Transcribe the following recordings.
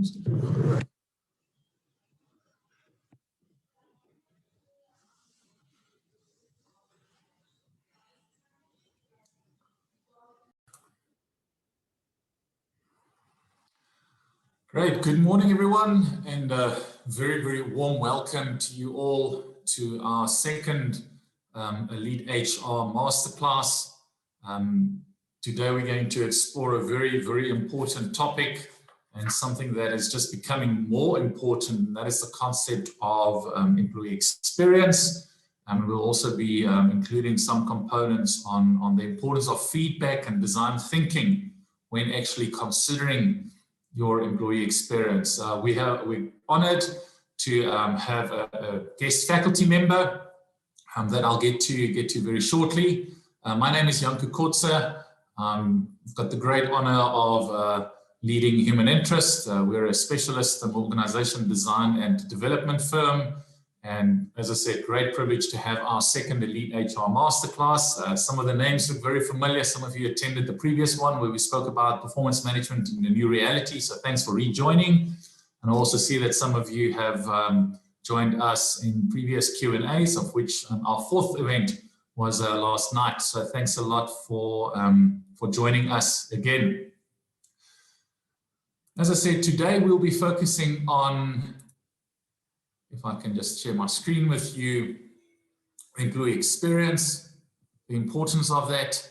Great. Good morning, everyone, and very, very warm welcome to you all to our second EliteHR Masterclass. Today, we're going to explore a very, very important topic and something that is just becoming more important, and that is the concept of employee experience. And we'll also be including some components on the importance of feedback and design thinking when actually considering your employee experience. We're honored to have a guest faculty member that I'll get to very shortly. My name is Janko Kotzé. I've got the great honor of leading human interest. We're a specialist in organization design and development firm. And as I said, great privilege to have our second EliteHR Masterclass. Some of the names look very familiar. Some of you attended the previous one where we spoke about performance management in a new reality. So thanks for rejoining. And I also see that some of you have joined us in previous Q&As, of which our fourth event was last night. So thanks a lot for joining us again. As I said, today we'll be focusing on, if I can just share my screen with you, employee experience, the importance of that,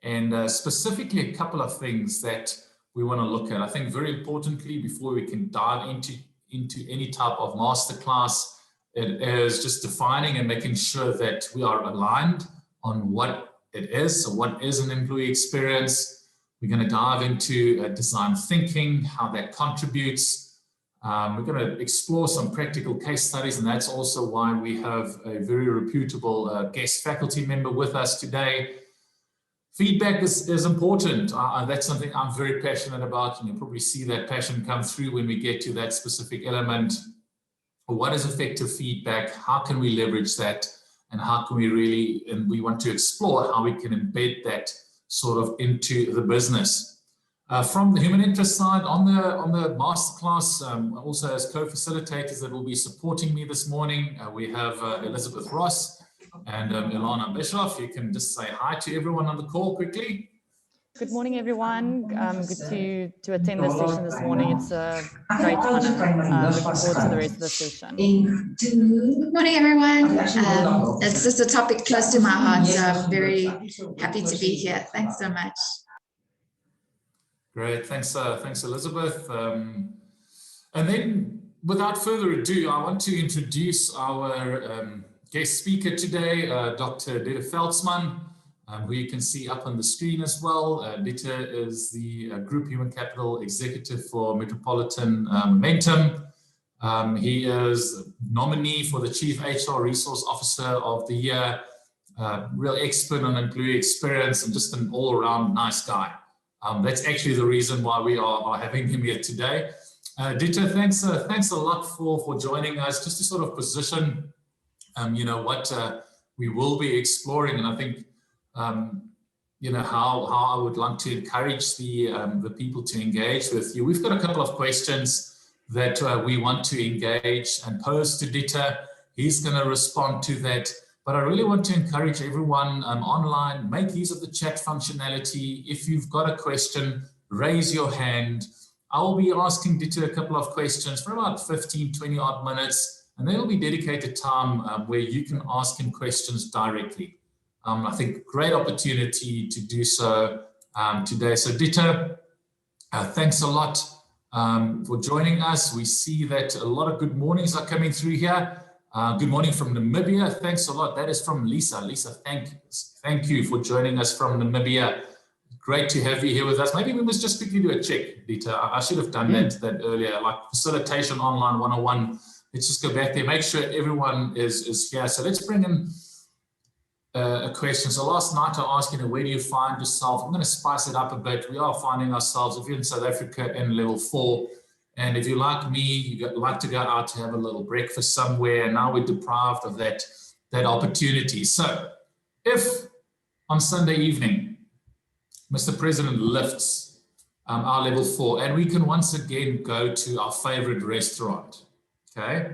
and specifically a couple of things that we want to look at. I think very importantly, before we can dive into any type of masterclass, it is just defining and making sure that we are aligned on what it is. So what is an employee experience? We're going to dive into design thinking, how that contributes. We're going to explore some practical case studies, and that's also why we have a very reputable guest faculty member with us today. Feedback is important. That's something I'm very passionate about, and you'll probably see that passion come through when we get to that specific element. What is effective feedback? How can we leverage that? And how can we really, and we want to explore how we can embed that sort of into the business. From the human interest side, on the masterclass, also as co-facilitators that will be supporting me this morning, we have Elizabeth Ross and Ilana Bisschoff. You can just say hi to everyone on the call quickly. Good morning, everyone. Good to attend this session this morning. It's a great honor. Looking forward to the rest of the session. Good morning, everyone. It's just a topic close to my heart, so I'm very happy to be here. Thanks so much. Great, thanks Elizabeth. And then, without further ado, I want to introduce our guest speaker today, Dr. Feltzman, who you can see up on the screen as well. Dieter is the Group Human Capital Executive for Metropolitan Momentum. He is nominee for the Chief HR Resource Officer of the Year, real expert on employee experience, and just an all-around nice guy. That's actually the reason why we are having him here today. Dieter, thanks a lot for joining us, just to sort of position, what we will be exploring, and I think, how I would like to encourage the people to engage with you. We've got a couple of questions that we want to engage and pose to Dieter. He's going to respond to that. But I really want to encourage everyone online, make use of the chat functionality. If you've got a question, raise your hand. I will be asking Dieter a couple of questions for about 15, 20 odd minutes, and there will be dedicated time where you can ask him questions directly. I think great opportunity to do so today. So Dieter, thanks a lot for joining us. We see that a lot of good mornings are coming through here. Good morning from Namibia. Thanks a lot. That is from Lisa. Lisa, thank you for joining us from Namibia. Great to have you here with us. Maybe we must just quickly do a check, Dieter. I should have done that earlier, like Facilitation Online 101. Let's just go back there, make sure everyone is here. So let's bring in a question. So last night I asked, where do you find yourself? I'm going to spice it up a bit. We are finding ourselves, if you're in South Africa, in level 4. And if you're like me, you like to go out to have a little breakfast somewhere, and now we're deprived of that opportunity. So if on Sunday evening, Mr. President lifts our level 4, and we can once again go to our favorite restaurant. Okay.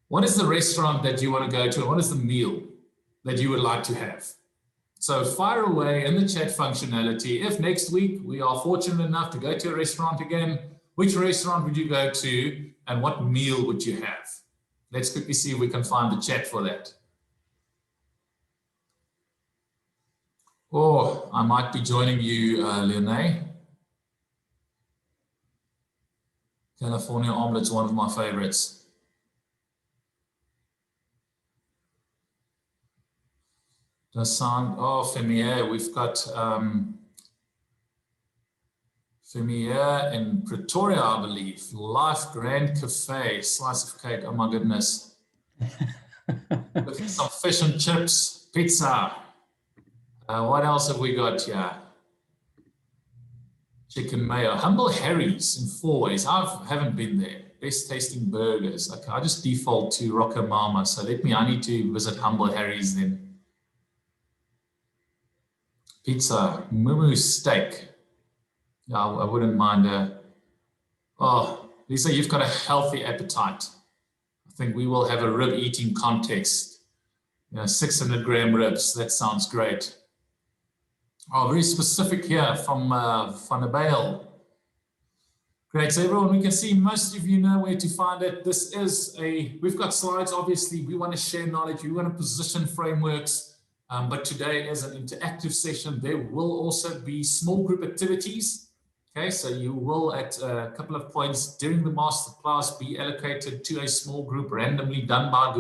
What is the restaurant that you want to go to? And what is the meal that you would like to have? So fire away in the chat functionality. If next week we are fortunate enough to go to a restaurant again, which restaurant would you go to and what meal would you have? Let's quickly see if we can find the chat for that. Or I might be joining you, Leonie. California omelet's one of my favorites. Does sound, oh, familiar. We've got familiar in Pretoria, I believe. Life Grand Cafe, slice of cake. Oh my goodness. Some fish and chips, pizza. What else have we got here? Chicken mayo. Humble Harry's in Fourways. I haven't been there. Best tasting burgers. Okay, I just default to Rockamama. So I need to visit Humble Harry's then. Pizza, Mumu steak. Yeah, I wouldn't mind. Oh, Lisa, you've got a healthy appetite. I think we will have a rib eating contest. 600 gram ribs. That sounds great. Oh, very specific here from Van der Bijl. Great, so everyone, we can see most of you know where to find it. This is we've got slides, obviously. We want to share knowledge. We want to position frameworks. But today is an interactive session. There will also be small group activities. Okay, so you will at a couple of points during the masterclass be allocated to a small group randomly done by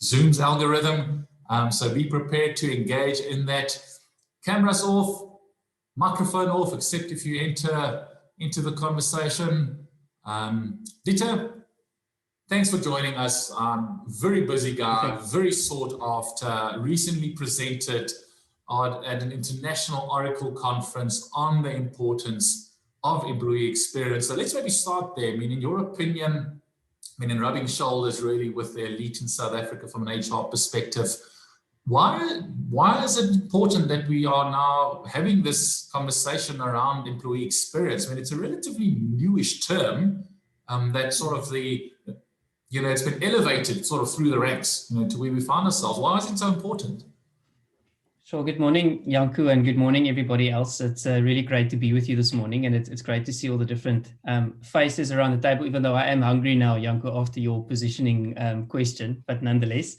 Zoom's algorithm. So be prepared to engage in that. Cameras off, microphone off, except if you enter into the conversation. Dieter, thanks for joining us. Very busy guy, very sought after, recently presented at an international Oracle conference on the importance of employee experience. So let's maybe start there. I mean, in your opinion, in rubbing shoulders really with the elite in South Africa from an HR perspective, why is it important that we are now having this conversation around employee experience? I mean, it's a relatively newish term that sort of it's been elevated sort of through the ranks, to where we find ourselves. Why is it so important? Sure. Good morning, Janko, and good morning, everybody else. It's really great to be with you this morning, and it's great to see all the different faces around the table, even though I am hungry now, Janko, after your positioning question, but nonetheless.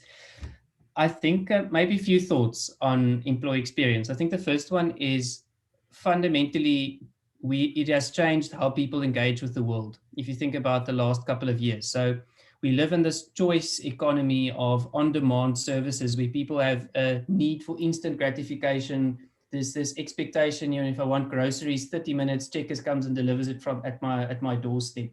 I think maybe a few thoughts on employee experience. I think the first one is fundamentally, it has changed how people engage with the world. If you think about the last couple of years. So we live in this choice economy of on-demand services where people have a need for instant gratification. There's this expectation, if I want groceries, 30 minutes, Checkers comes and delivers it at my doorstep.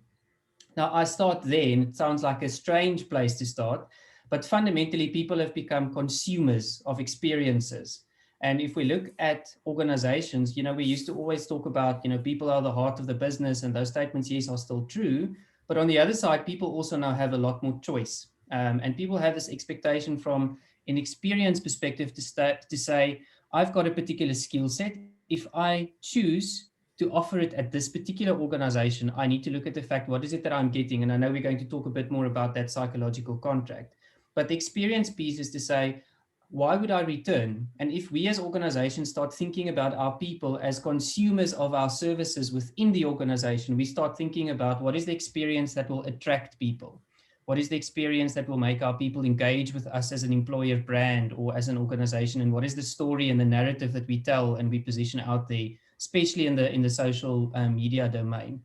Now I start there, and it sounds like a strange place to start. But fundamentally, people have become consumers of experiences. And if we look at organizations, we used to always talk about, people are the heart of the business, and those statements, yes, are still true. But on the other side, people also now have a lot more choice. And people have this expectation from an experience perspective to say, I've got a particular skill set. If I choose to offer it at this particular organization, I need to look at the fact, what is it that I'm getting? And I know we're going to talk a bit more about that psychological contract. But the experience piece is to say, why would I return? And if we as organizations start thinking about our people as consumers of our services within the organization, we start thinking about what is the experience that will attract people? What is the experience that will make our people engage with us as an employer brand or as an organization? And what is the story and the narrative that we tell and we position out there, especially in the social media domain?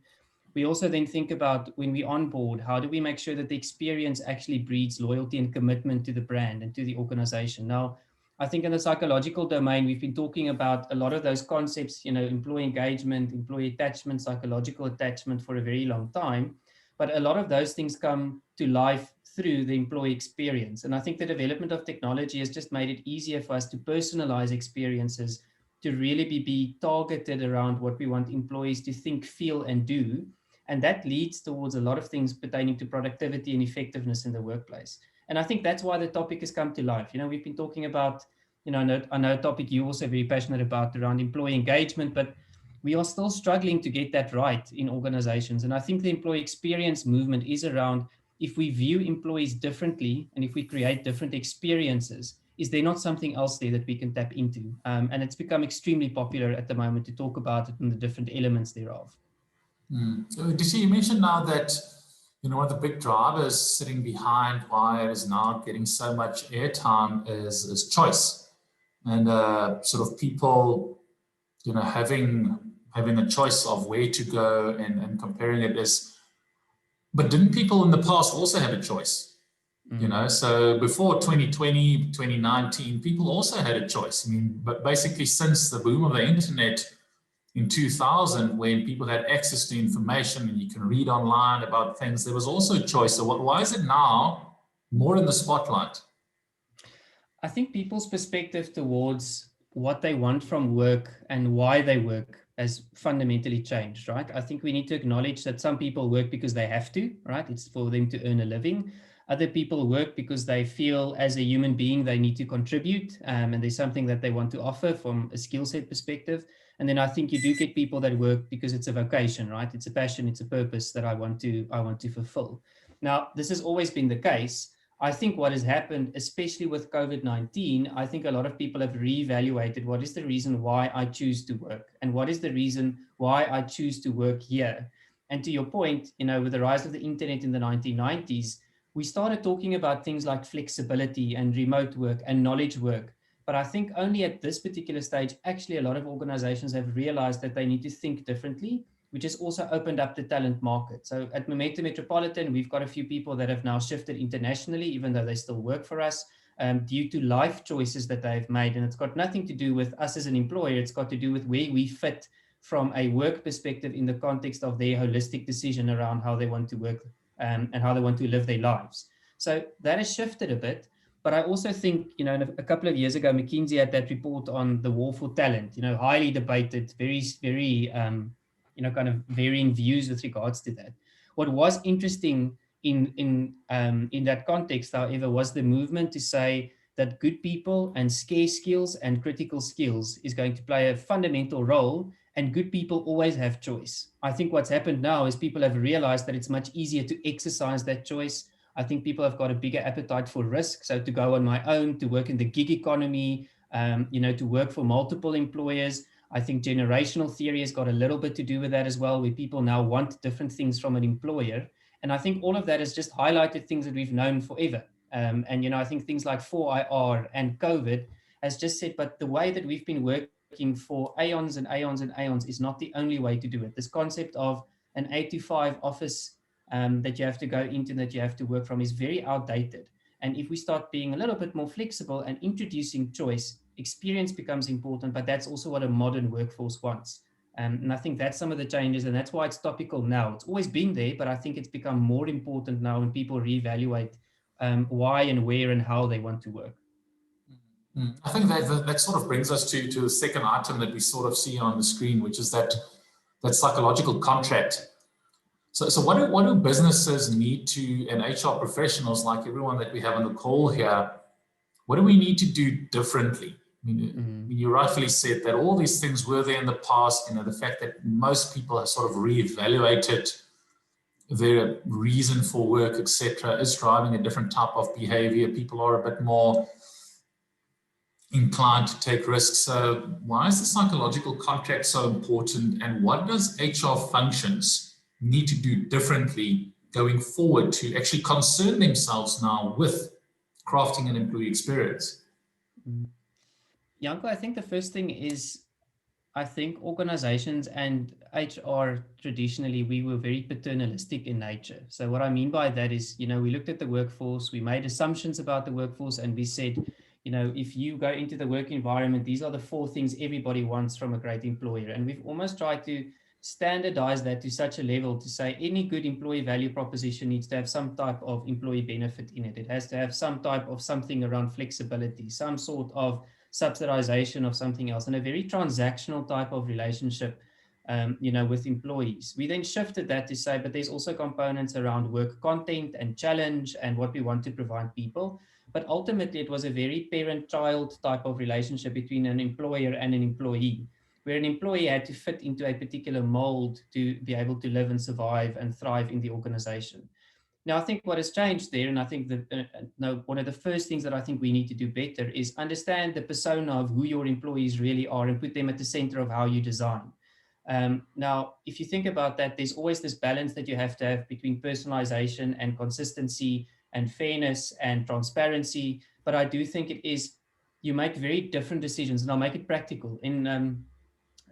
We also then think about when we onboard, how do we make sure that the experience actually breeds loyalty and commitment to the brand and to the organization? Now, I think in the psychological domain, we've been talking about a lot of those concepts, employee engagement, employee attachment, psychological attachment for a very long time. But a lot of those things come to life through the employee experience. And I think the development of technology has just made it easier for us to personalize experiences, to really be targeted around what we want employees to think, feel, and do. And that leads towards a lot of things pertaining to productivity and effectiveness in the workplace. And I think that's why the topic has come to life. We've been talking about, I know a topic you're also very passionate about around employee engagement, but we are still struggling to get that right in organizations. And I think the employee experience movement is around, if we view employees differently and if we create different experiences, is there not something else there that we can tap into? And it's become extremely popular at the moment to talk about it and the different elements thereof. So, you mentioned now that, one of the big drivers sitting behind why it is now getting so much airtime is choice. And sort of people, having a choice of where to go and comparing it is, but didn't people in the past also have a choice? So before 2020, 2019, people also had a choice. But basically since the boom of the internet in 2000, when people had access to information and you can read online about things, there was also a choice. So why is it now more in the spotlight? I think people's perspective towards what they want from work and why they work has fundamentally changed, right? I think we need to acknowledge that some people work because they have to, right? It's for them to earn a living. Other people work because they feel as a human being they need to contribute, and there's something that they want to offer from a skill set perspective. And then I think you do get people that work because it's a vocation, right? It's a passion, it's a purpose that I want to fulfill. Now, this has always been the case. I think what has happened, especially with COVID-19, I think a lot of people have reevaluated what is the reason why I choose to work and what is the reason why I choose to work here. And to your point, with the rise of the internet in the 1990s, we started talking about things like flexibility and remote work and knowledge work. But I think only at this particular stage, actually, a lot of organizations have realized that they need to think differently, which has also opened up the talent market. So at Momentum Metropolitan, we've got a few people that have now shifted internationally, even though they still work for us, due to life choices that they've made. And it's got nothing to do with us as an employer. It's got to do with where we fit from a work perspective in the context of their holistic decision around how they want to work and how they want to live their lives. So that has shifted a bit. But I also think, a couple of years ago, McKinsey had that report on the war for talent, highly debated, very, very, kind of varying views with regards to that. What was interesting in that context, however, was the movement to say that good people and scarce skills and critical skills is going to play a fundamental role, and good people always have choice. I think what's happened now is people have realized that it's much easier to exercise that choice. I think people have got a bigger appetite for risk. So to go on my own, to work in the gig economy, to work for multiple employers. I think generational theory has got a little bit to do with that as well, where people now want different things from an employer. And I think all of that has just highlighted things that we've known forever. And, I think things like 4IR and COVID has just said, but the way that we've been working for aeons and aeons and aeons is not the only way to do it. This concept of an 8-to-5 office that you have to go into, that you have to work from, is very outdated. And if we start being a little bit more flexible and introducing choice, experience becomes important, but that's also what a modern workforce wants. And I think that's some of the changes, and that's why it's topical now. It's always been there, but I think it's become more important now when people reevaluate why and where and how they want to work. I think that sort of brings us to the second item that we sort of see on the screen, which is that psychological contract. So what do businesses need to, and HR professionals like everyone that we have on the call here, what do we need to do differently? You rightfully said that all these things were there in the past. The fact that most people have sort of reevaluated their reason for work, etc., is driving a different type of behavior. People are a bit more inclined to take risks. So why is the psychological contract so important, and what does HR functions need to do differently going forward to actually concern themselves now with crafting an employee experience? Janko, I think the first thing is, I think organizations and HR, traditionally, we were very paternalistic in nature. So what I mean by that is, we looked at the workforce, we made assumptions about the workforce, and we said, if you go into the work environment, these are the 4 things everybody wants from a great employer. And we've almost tried to standardize that to such a level to say any good employee value proposition needs to have some type of employee benefit in it. It has to have some type of something around flexibility, some sort of subsidization of something else, and a very transactional type of relationship, with employees. We then shifted that to say, but there's also components around work content and challenge and what we want to provide people. But ultimately, it was a very parent-child type of relationship between an employer and an employee. where an employee had to fit into a particular mold to be able to live and survive and thrive in the organization. Now, I think what has changed there, and I think that one of the first things that I think we need to do better is understand the persona of who your employees really are and put them at the center of how you design. Now, if you think about that, there's always this balance that you have to have between personalization and consistency and fairness and transparency. But I do think you make very different decisions, and I'll make it practical. In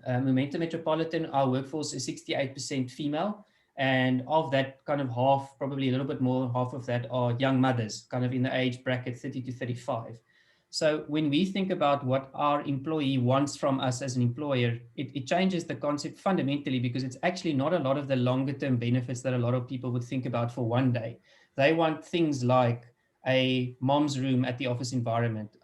Momentum Metropolitan, our workforce is 68% female. And of that, kind of half, probably a little bit more, half of that are young mothers, kind of in the age bracket 30 to 35. So when we think about what our employee wants from us as an employer, it changes the concept fundamentally, because it's actually not a lot of the longer term benefits that a lot of people would think about for one day. They want things like a mom's room at the office environment,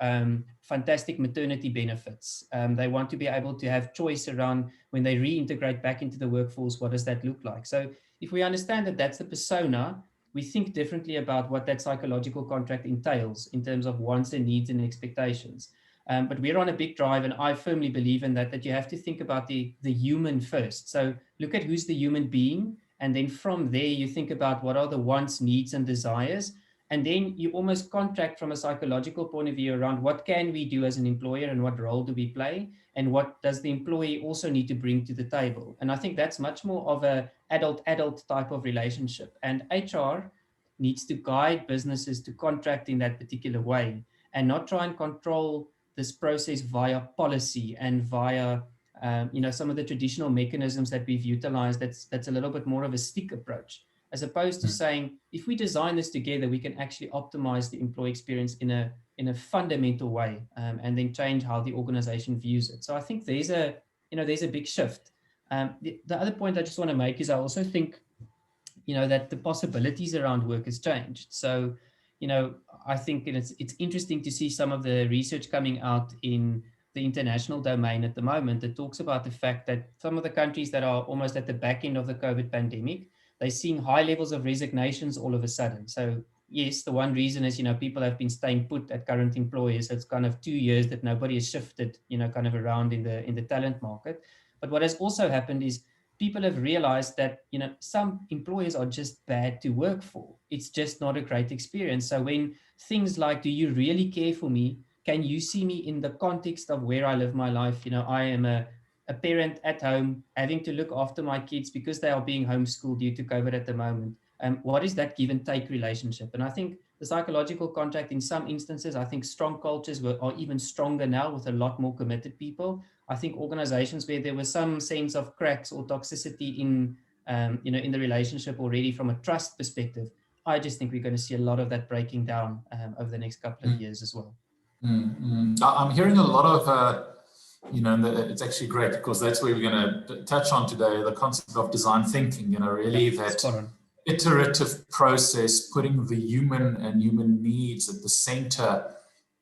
fantastic maternity benefits. They want to be able to have choice around when they reintegrate back into the workforce, what does that look like? So if we understand that that's the persona, we think differently about what that psychological contract entails in terms of wants and needs and expectations. But we're on a big drive, and I firmly believe in that you have to think about the human first. So look at who's the human being, and then from there you think about what are the wants, needs, and desires. And then you almost contract from a psychological point of view around what can we do as an employer and what role do we play, and what does the employee also need to bring to the table. And I think that's much more of a adult type of relationship. And HR needs to guide businesses to contract in that particular way, and not try and control this process via policy and via some of the traditional mechanisms that we've utilized. That's a little bit more of a stick approach, as opposed to saying, if we design this together, we can actually optimize the employee experience in a fundamental way, and then change how the organization views it. So I think there's a big shift. The other point I just want to make is I also think, that the possibilities around work has changed. So, I think it's interesting to see some of the research coming out in the international domain at the moment that talks about the fact that some of the countries that are almost at the back end of the COVID pandemic, they're seeing high levels of resignations all of a sudden. So yes, the one reason is, people have been staying put at current employers. It's kind of 2 years that nobody has shifted, kind of around in the talent market. But what has also happened is people have realized that, some employers are just bad to work for. It's just not a great experience. So when things like, do you really care for me? Can you see me in the context of where I live my life? I am a parent at home having to look after my kids because they are being homeschooled due to COVID at the moment. What is that give and take relationship? And I think the psychological contract, in some instances, I think strong cultures are even stronger now with a lot more committed people. I think organizations where there was some sense of cracks or toxicity in the relationship already from a trust perspective, I just think we're going to see a lot of that breaking down over the next couple of years as well. I'm hearing a lot of it's actually great, because that's where we're going to touch on today, the concept of design thinking, really that iterative process, putting the human and human needs at the center.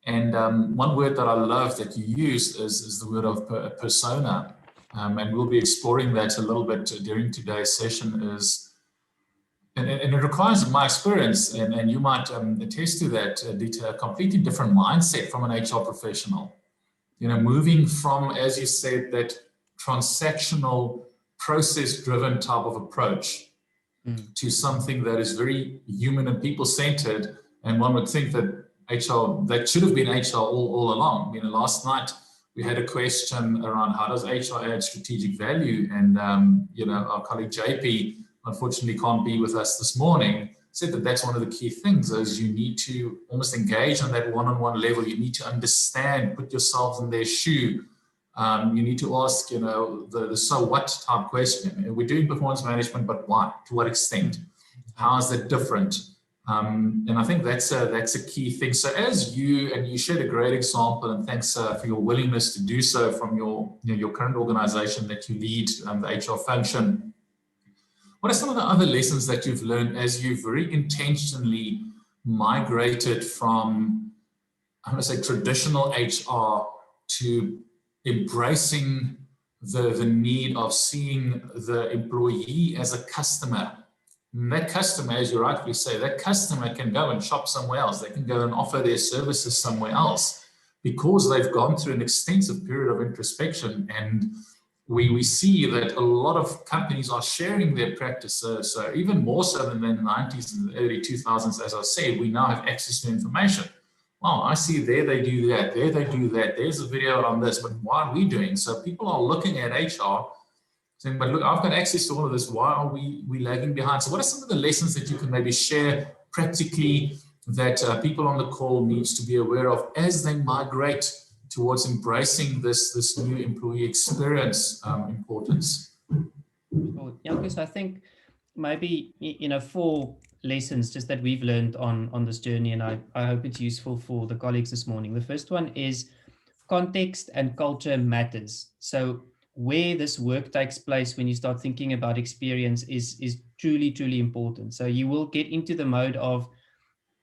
And one word that I love that you use is the word of persona. And we'll be exploring that a little bit during today's session. And it requires, in my experience, and you might attest to that, Dita, a completely different mindset from an HR professional. Moving from, as you said, that transactional, process-driven type of approach to something that is very human and people-centered. And one would think that HR, that should have been HR all along. Last night we had a question around how does HR add strategic value? And, our colleague JP, unfortunately can't be with us this morning, said that that's one of the key things is you need to almost engage on that one-on-one level. You need to understand, put yourselves in their shoe. You need to ask, the so what type question. We're doing performance management, but why? To what extent? How is that different? And I think that's a key thing. So as you shared a great example, and thanks for your willingness to do so from your current organization that you lead, the HR function. What are some of the other lessons that you've learned as you've very intentionally migrated from, I want to say, traditional HR to embracing the need of seeing the employee as a customer? And that customer, as you rightly say, that customer can go and shop somewhere else. They can go and offer their services somewhere else because they've gone through an extensive period of introspection and we see that a lot of companies are sharing their practices. So even more so than in the 90s and the early 2000s, as I said, we now have access to information. Well, I see there they do that, there they do that, there's a video on this, but why are we doing? So people are looking at HR saying, but look, I've got access to all of this, why are we lagging behind? So what are some of the lessons that you can maybe share practically that people on the call needs to be aware of as they migrate towards embracing this new employee experience importance? Janko, so I think maybe, 4 lessons just that we've learned on this journey, and I hope it's useful for the colleagues this morning. The first one is context and culture matters. So where this work takes place when you start thinking about experience is truly, truly important. So you will get into the mode of,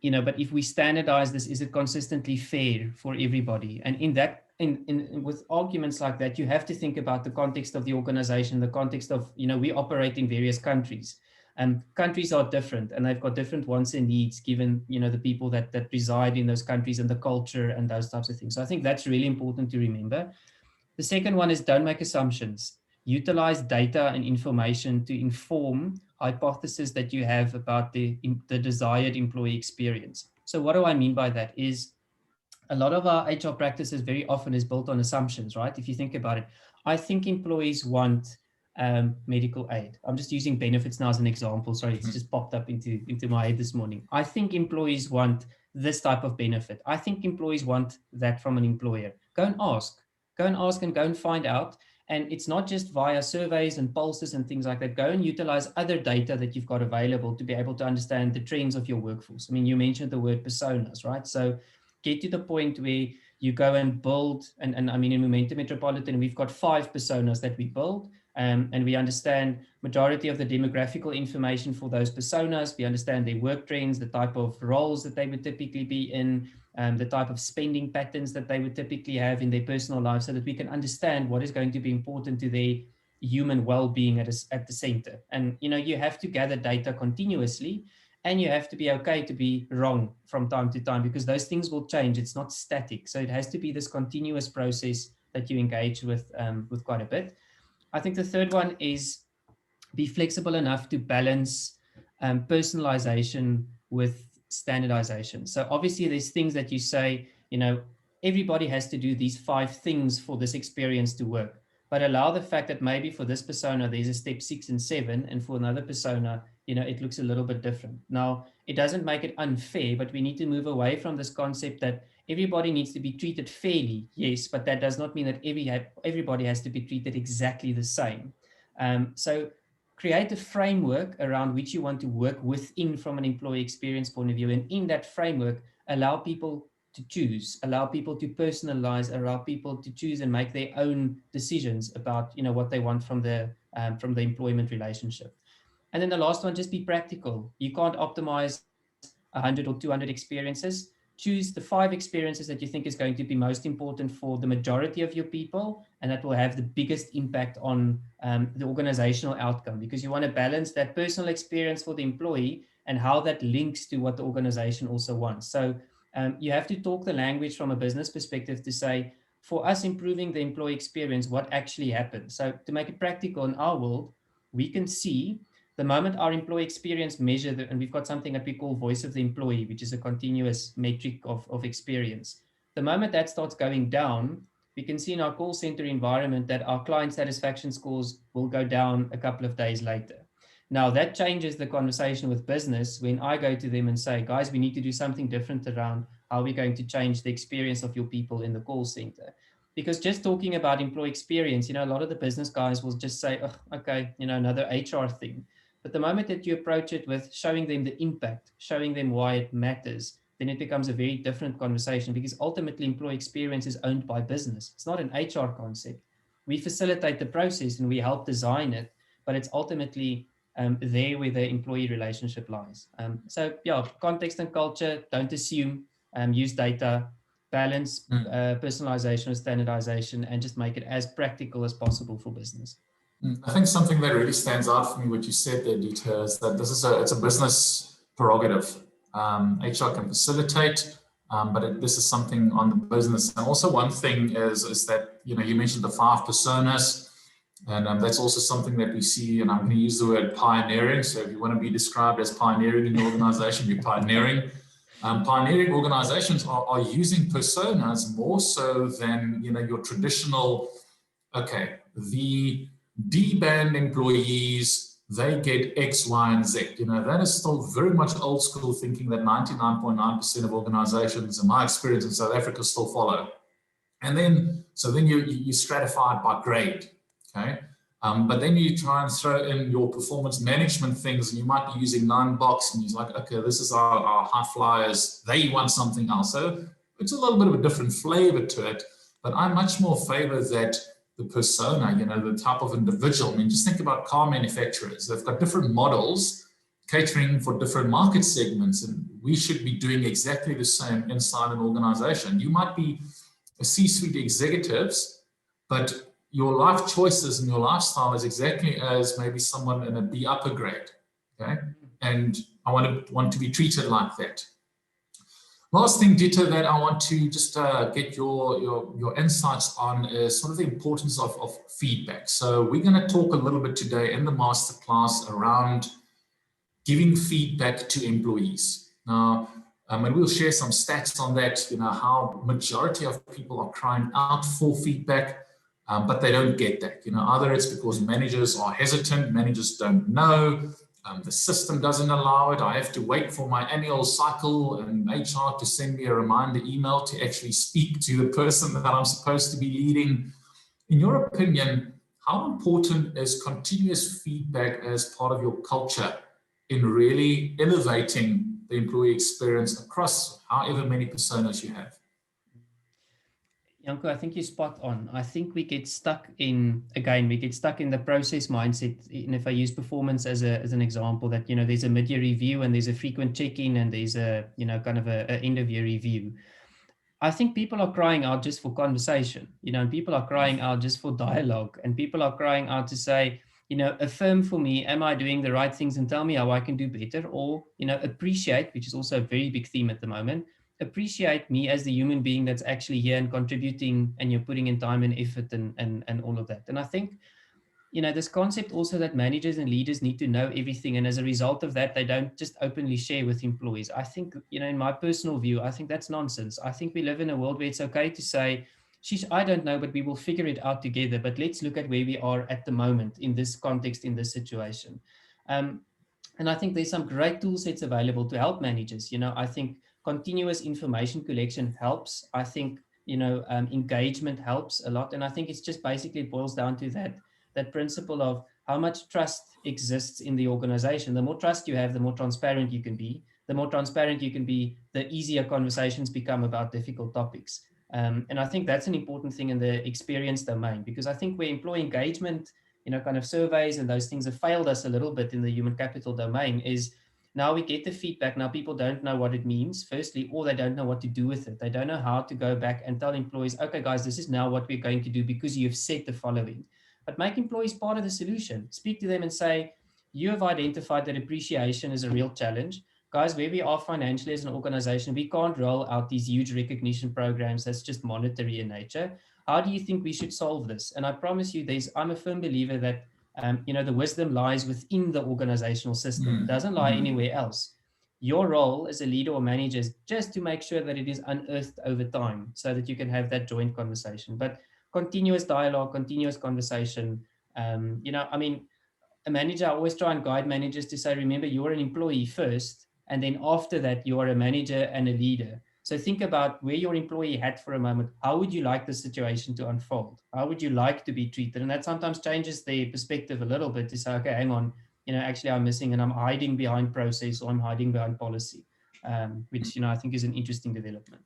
but if we standardize this, is it consistently fair for everybody? And with arguments like that, you have to think about the context of the organization, the context of, we operate in various countries, and countries are different and they've got different wants and needs given, the people that reside in those countries and the culture and those types of things. So I think that's really important to remember. The second one is don't make assumptions. Utilize data and information to inform hypotheses that you have about the desired employee experience. So what do I mean by that is a lot of our HR practices very often is built on assumptions, right? If you think about it, I think employees want medical aid. I'm just using benefits now as an example. Sorry, it's just popped up into my head this morning. I think employees want this type of benefit. I think employees want that from an employer. Go and ask and go and find out. And it's not just via surveys and pulses and things like that. Go and utilize other data that you've got available to be able to understand the trends of your workforce. I mean, you mentioned the word personas, right? So get to the point where you go and build, and I mean, in Momentum Metropolitan, we've got 5 personas that we build, and we understand majority of the demographical information for those personas. We understand their work trends, the type of roles that they would typically be in, the type of spending patterns that they would typically have in their personal lives, so that we can understand what is going to be important to their human well-being at the center. And, you have to gather data continuously, and you have to be okay to be wrong from time to time, because those things will change. It's not static. So it has to be this continuous process that you engage with quite a bit. I think the third one is be flexible enough to balance personalization with standardization. So obviously there's things that you say, everybody has to do these 5 things for this experience to work, but allow the fact that maybe for this persona, there's a step 6 and 7, and for another persona, it looks a little bit different. Now, it doesn't make it unfair, but we need to move away from this concept that everybody needs to be treated fairly. Yes, but that does not mean that everybody has to be treated exactly the same. So create a framework around which you want to work within from an employee experience point of view. And in that framework, allow people to choose, allow people to personalize, allow people to choose and make their own decisions about, what they want from the employment relationship. And then the last one, just be practical. You can't optimize 100 or 200 experiences. Choose the 5 experiences that you think is going to be most important for the majority of your people, and that will have the biggest impact on the organizational outcome, because you want to balance that personal experience for the employee and how that links to what the organization also wants. So you have to talk the language from a business perspective to say, for us improving the employee experience, what actually happens. So to make it practical in our world, we can see the moment our employee experience measured, and we've got something that we call voice of the employee, which is a continuous metric of experience. The moment that starts going down, we can see in our call center environment that our client satisfaction scores will go down a couple of days later. Now that changes the conversation with business when I go to them and say, guys, we need to do something different around how we're going to change the experience of your people in the call center. Because just talking about employee experience, a lot of the business guys will just say, oh, okay, another HR thing. But the moment that you approach it with showing them the impact, showing them why it matters, then it becomes a very different conversation, because ultimately employee experience is owned by business. It's not an HR concept. We facilitate the process and we help design it, but it's ultimately there where the employee relationship lies. So yeah, context and culture, don't assume, use data, balance personalization and standardization, and just make it as practical as possible for business. I think something that really stands out for me, what you said there, Dieter, is that it's a business prerogative. HR can facilitate, but this is something on the business. And also one thing is that, you mentioned the 5 personas. And that's also something that we see, and I'm going to use the word pioneering. So if you want to be described as pioneering in the organization, you're pioneering. Pioneering organizations are using personas more so than, you know, your traditional, okay, the D-band employees, they get X, Y, and Z. You know, that is still very much old school thinking that 99.9% of organizations, in my experience in South Africa, still follow. And then, so then you stratify it by grade, okay? But then you try and throw in your performance management things, and you might be using 9-box, and you're like, okay, this is our high flyers, they want something else. So it's a little bit of a different flavor to it, but I much more favor that the persona, you know, the type of individual. I mean, just think about car manufacturers. They've got different models catering for different market segments, and we should be doing exactly the same inside an organization. You might be a C-suite executives, but your life choices and your lifestyle is exactly as maybe someone in a B upper grade, okay? And I want to be treated like that. Last thing, Dieter, that I want to just get your insights on is sort of the importance of feedback. So we're going to talk a little bit today in the masterclass around giving feedback to employees. Now, and we'll share some stats on that, you know, how majority of people are crying out for feedback, but they don't get that. You know, either it's because managers are hesitant, managers don't know, the system doesn't allow it. I have to wait for my annual cycle and HR to send me a reminder email to actually speak to the person that I'm supposed to be leading. In your opinion, how important is continuous feedback as part of your culture in really innovating the employee experience across however many personas you have? Janko, I think you're spot on. I think we get stuck in the process mindset. And if I use performance as an example, that, you know, there's a mid-year review and there's a frequent check-in and there's a, you know, kind of a end-of-year review. I think people are crying out just for conversation, you know, and people are crying out just for dialogue, and people are crying out to say, you know, affirm for me, am I doing the right things, and tell me how I can do better, or, you know, appreciate, which is also a very big theme at the moment, appreciate me as the human being that's actually here and contributing, and you're putting in time and effort and all of that. And I think, you know, this concept also that managers and leaders need to know everything, and as a result of that, they don't just openly share with employees. I think, you know, in my personal view, I think that's nonsense. I think we live in a world where it's okay to say, sheesh, I don't know, but we will figure it out together. But let's look at where we are at the moment in this context, in this situation. And I think there's some great tool sets available to help managers. You know, I think continuous information collection helps. I think, you know, engagement helps a lot. And I think it's just basically it boils down to that principle of how much trust exists in the organization. The more trust you have, the more transparent you can be. The more transparent you can be, the easier conversations become about difficult topics. And I think that's an important thing in the experience domain, because I think where employee engagement, you know, kind of surveys and those things have failed us a little bit in the human capital domain is now we get the feedback. Now people don't know what it means, firstly, or they don't know what to do with it. They don't know how to go back and tell employees, okay, guys, this is now what we're going to do because you've said the following. But make employees part of the solution. Speak to them and say, you have identified that appreciation is a real challenge. Guys, where we are financially as an organization, we can't roll out these huge recognition programs that's just monetary in nature. How do you think we should solve this? And I promise you, I'm a firm believer that you know, the wisdom lies within the organizational system. It doesn't lie anywhere else. Your role as a leader or manager is just to make sure that it is unearthed over time so that you can have that joint conversation. But continuous dialogue, continuous conversation. You know, I mean, a manager, I always try and guide managers to say, remember, you're an employee first, and then after that, you are a manager and a leader. So think about where your employee had for a moment. How would you like the situation to unfold? How would you like to be treated? And that sometimes changes their perspective a little bit to say, okay, hang on, you know, actually I'm missing and I'm hiding behind process or I'm hiding behind policy, which, you know, I think is an interesting development.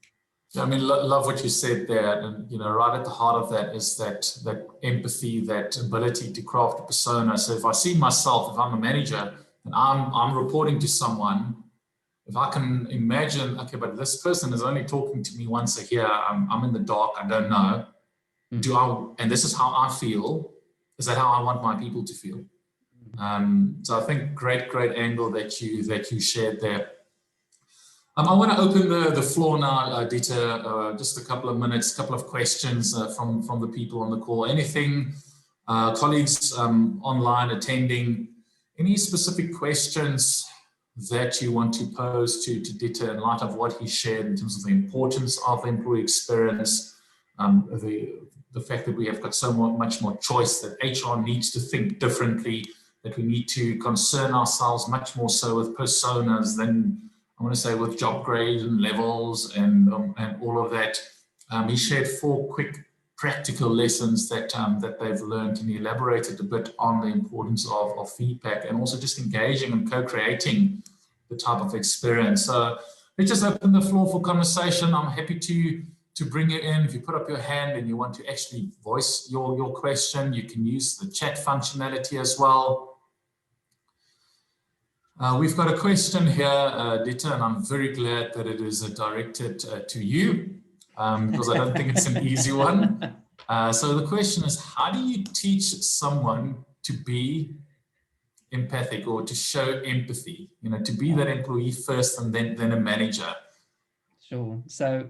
Yeah, I mean, love what you said there. And, you know, right at the heart of that is that empathy, that ability to craft a persona. So if I see myself, if I'm a manager and I'm reporting to someone, if I can imagine, okay, but this person is only talking to me once a year, I'm in the dark, I don't know. And this is how I feel. Is that how I want my people to feel? So I think great angle that you shared there. I want to open the floor now, Dieter, just a couple of minutes, couple of questions from the people on the call. Anything Colleagues online attending, any specific questions that you want to pose to Dieter in light of what he shared in terms of the importance of the employee experience, the fact that we have got so much more choice, that HR needs to think differently, that we need to concern ourselves much more so with personas than, I want to say, with job grades and levels and all of that. He shared 4 quick practical lessons that they've learned, and he elaborated a bit on the importance of feedback and also just engaging and co-creating the type of experience. So let's just open the floor for conversation. I'm happy to bring you in. If you put up your hand and you want to actually voice your question, you can use the chat functionality as well. We've got a question here, Dieter, and I'm very glad that it is directed to you, because I don't think it's an easy one. So the question is, how do you teach someone to be empathic or to show empathy, to be that employee first and then a manager? Sure. So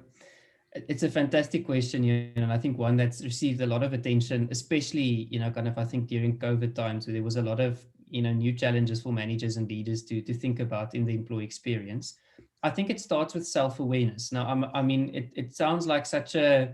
it's a fantastic question, and I think one that's received a lot of attention, especially, kind of, I think during COVID times, where there was a lot of, new challenges for managers and leaders to think about in the employee experience. I think it starts with self-awareness. Now, I mean, it sounds like such a,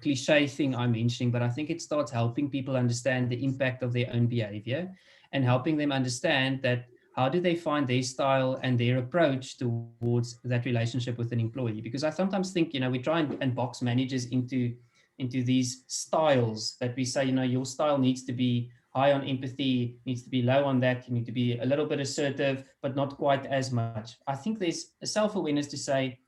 cliche thing I'm mentioning, but I think it starts helping people understand the impact of their own behavior and helping them understand that how do they find their style and their approach towards that relationship with an employee? Because I sometimes think, we try and box managers into these styles that we say, your style needs to be high on empathy, needs to be low on that. You need to be a little bit assertive, but not quite as much. I think there's a self-awareness to say,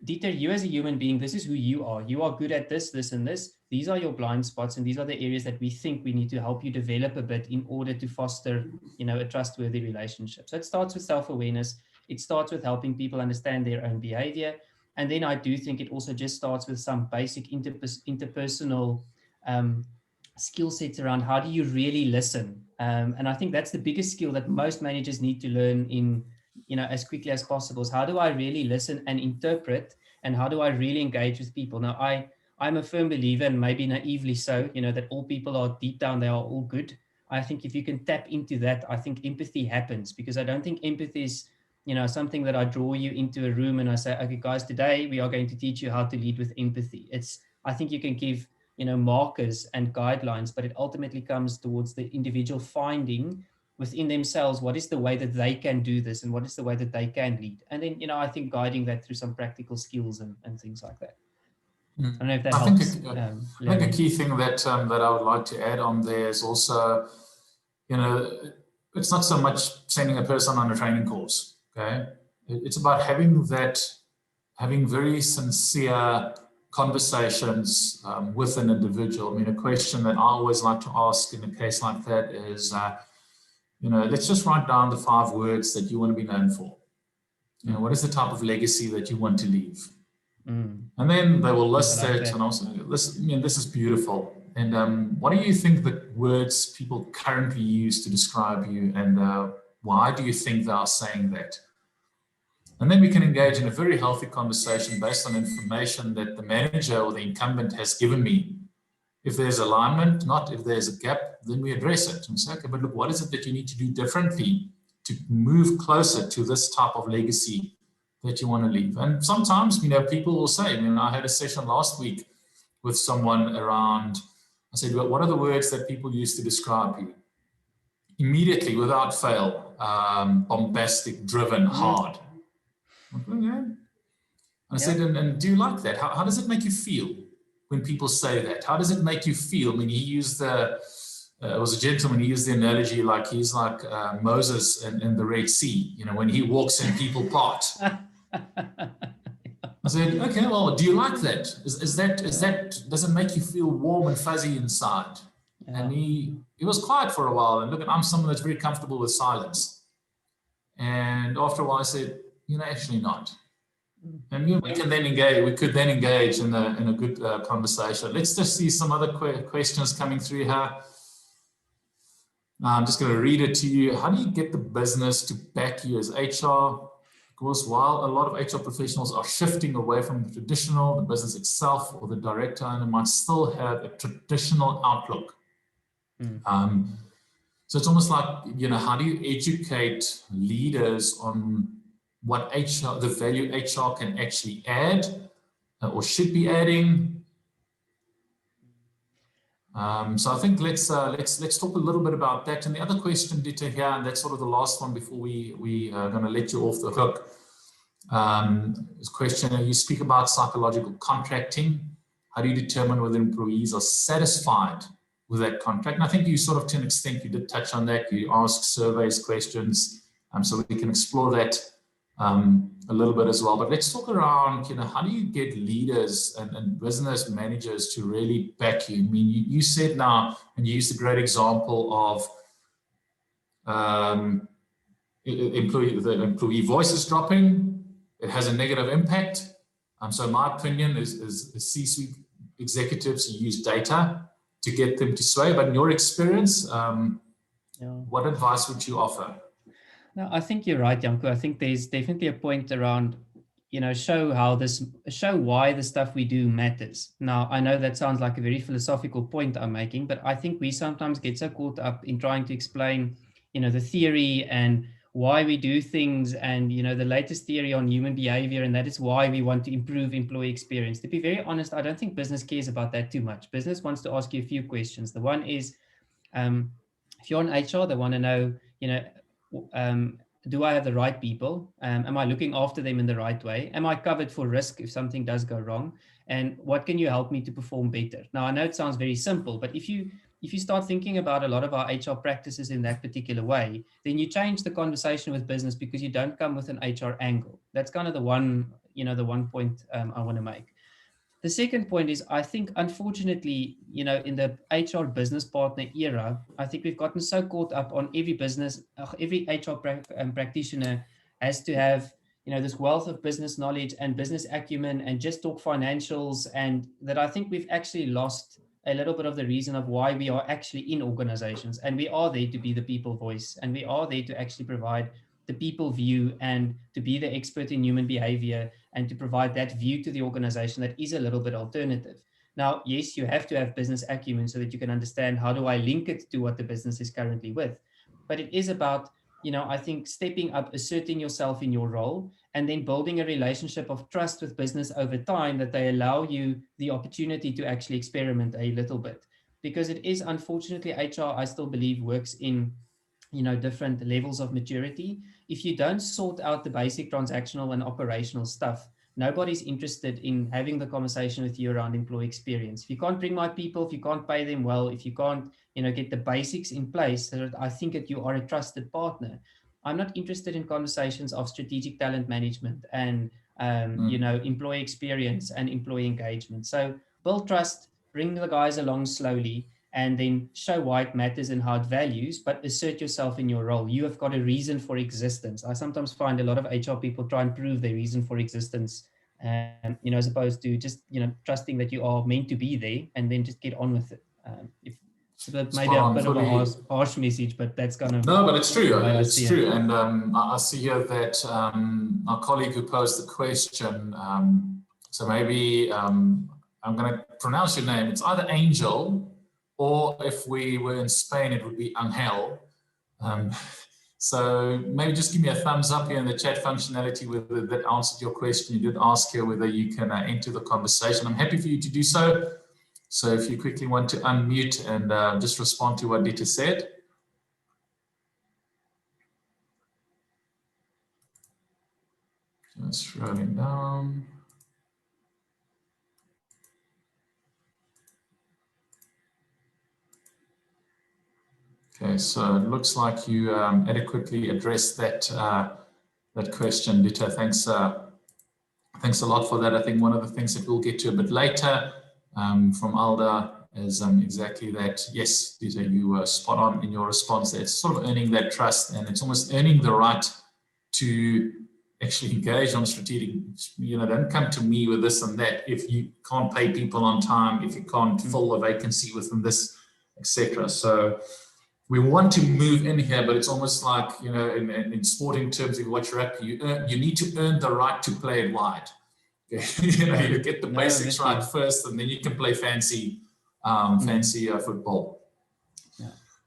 Dieter, you as a human being, this is who you are. You are good at this, this, and this. These are your blind spots, and these are the areas that we think we need to help you develop a bit in order to foster, a trustworthy relationship. So it starts with self-awareness. It starts with helping people understand their own behavior. And then I do think it also just starts with some basic interpersonal skill sets around how do you really listen. And I think that's the biggest skill that most managers need to learn in, as quickly as possible, is how do I really listen and interpret, and how do I really engage with people? Now, I'm a firm believer, and maybe naively so, that all people are deep down, they are all good. I think if you can tap into that, I think empathy happens, because I don't think empathy is, something that I draw you into a room and I say, okay, guys, today we are going to teach you how to lead with empathy. I think you can give, markers and guidelines, but it ultimately comes towards the individual finding within themselves, what is the way that they can do this and what is the way that they can lead. And then, I think guiding that through some practical skills and things like that. I don't know if that helps. I think a key thing that I would like to add on there is also, it's not so much sending a person on a training course, okay? It's about having very sincere conversations with an individual. I mean, a question that I always like to ask in a case like that is, let's just write down the 5 words that you want to be known for. What is the type of legacy that you want to leave? And then they will list it, and also, this is beautiful. And what do you think the words people currently use to describe you, and why do you think they are saying that? And then we can engage in a very healthy conversation based on information that the manager or the incumbent has given me. If there's alignment, not if there's a gap, then we address it and say, okay, but look, what is it that you need to do differently to move closer to this type of legacy that you want to leave? And sometimes, people will say, I had a session last week with someone around, I said, well, what are the words that people use to describe you? Immediately, without fail, bombastic, driven, hard. Okay. I said, and do you like that? How does it make you feel when people say that? How does it make you feel? I mean, he used it was a gentleman, he used the analogy like he's like Moses in the Red Sea, when he walks in, people part. I said, okay, well, do you like that? Does it make you feel warm and fuzzy inside? Yeah. And he was quiet for a while, and look, I'm someone that's very comfortable with silence. And after a while I said, actually not. And we could then engage in a good conversation. Let's just see some other questions coming through here. I'm just going to read it to you. How do you get the business to back you as HR? Because while a lot of HR professionals are shifting away from the traditional, the business itself or the director owner might still have a traditional outlook. So it's almost like, how do you educate leaders on what HR, the value HR can actually add or should be adding? So I think let's talk a little bit about that. And the other question, Dita, here, and that's sort of the last one before we are going to let you off the hook. This question, you speak about psychological contracting. How do you determine whether employees are satisfied with that contract? And I think you sort of, to an extent, you did touch on that. You ask surveys, questions, so we can explore that a little bit as well. But let's talk around, how do you get leaders and business managers to really back you? I mean, you said now, and you used a great example of the employee voice is dropping. It has a negative impact. So my opinion is C-suite executives use data to get them to sway. But in your experience, what advice would you offer? No, I think you're right, Janko. I think there's definitely a point around, show why the stuff we do matters. Now, I know that sounds like a very philosophical point I'm making, but I think we sometimes get so caught up in trying to explain, the theory and why we do things and, the latest theory on human behavior, and that is why we want to improve employee experience. To be very honest, I don't think business cares about that too much. Business wants to ask you a few questions. The one is, if you're in HR, they want to know, do I have the right people? Am I looking after them in the right way? Am I covered for risk if something does go wrong? And what can you help me to perform better? Now, I know it sounds very simple, but if you start thinking about a lot of our HR practices in that particular way, then you change the conversation with business because you don't come with an HR angle. That's kind of the one point I want to make. The second point is, I think, unfortunately, in the HR business partner era, I think we've gotten so caught up on every HR practitioner has to have, this wealth of business knowledge and business acumen and just talk financials, and that I think we've actually lost a little bit of the reason of why we are actually in organizations, and we are there to be the people voice, and we are there to actually provide the people view and to be the expert in human behavior and to provide that view to the organization that is a little bit alternative. Now, yes, you have to have business acumen so that you can understand how do I link it to what the business is currently with. But it is about, I think, stepping up, asserting yourself in your role, and then building a relationship of trust with business over time that they allow you the opportunity to actually experiment a little bit. Because it is, unfortunately, HR, I still believe, works in different levels of maturity. If you don't sort out the basic transactional and operational stuff, nobody's interested in having the conversation with you around employee experience. If you can't bring my people, if you can't pay them well, if you can't, get the basics in place so that I think that you are a trusted partner, I'm not interested in conversations of strategic talent management and, employee experience and employee engagement. So build trust, bring the guys along slowly, and then show why it matters and how it values, but assert yourself in your role. You have got a reason for existence. I sometimes find a lot of HR people try and prove their reason for existence, as opposed to just, trusting that you are meant to be there and then just get on with it. Maybe a bit of a harsh message, but that's kind of... No, but it's true. It's true. And I see here that our colleague who posed the question, so maybe I'm going to pronounce your name. It's either Angel, or if we were in Spain, it would be Angel. So maybe just give me a thumbs up here in the chat functionality whether that answered your question. You did ask here whether you can enter the conversation. I'm happy for you to do so. So if you quickly want to unmute and just respond to what Dita said. Just scrolling down. Okay, so it looks like you adequately addressed that that question, Dita. Thanks a lot for that. I think one of the things that we'll get to a bit later from Alda is exactly that. Yes, Dita, you were spot on in your response there. It's sort of earning that trust, and it's almost earning the right to actually engage on strategic. Don't come to me with this and that if you can't pay people on time, if you can't fill a vacancy within this, etc. So we want to move in here, but it's almost like, in sporting terms, if you watch rugby, you need to earn the right to play it wide. You get the basics right first, and then you can play fancy football.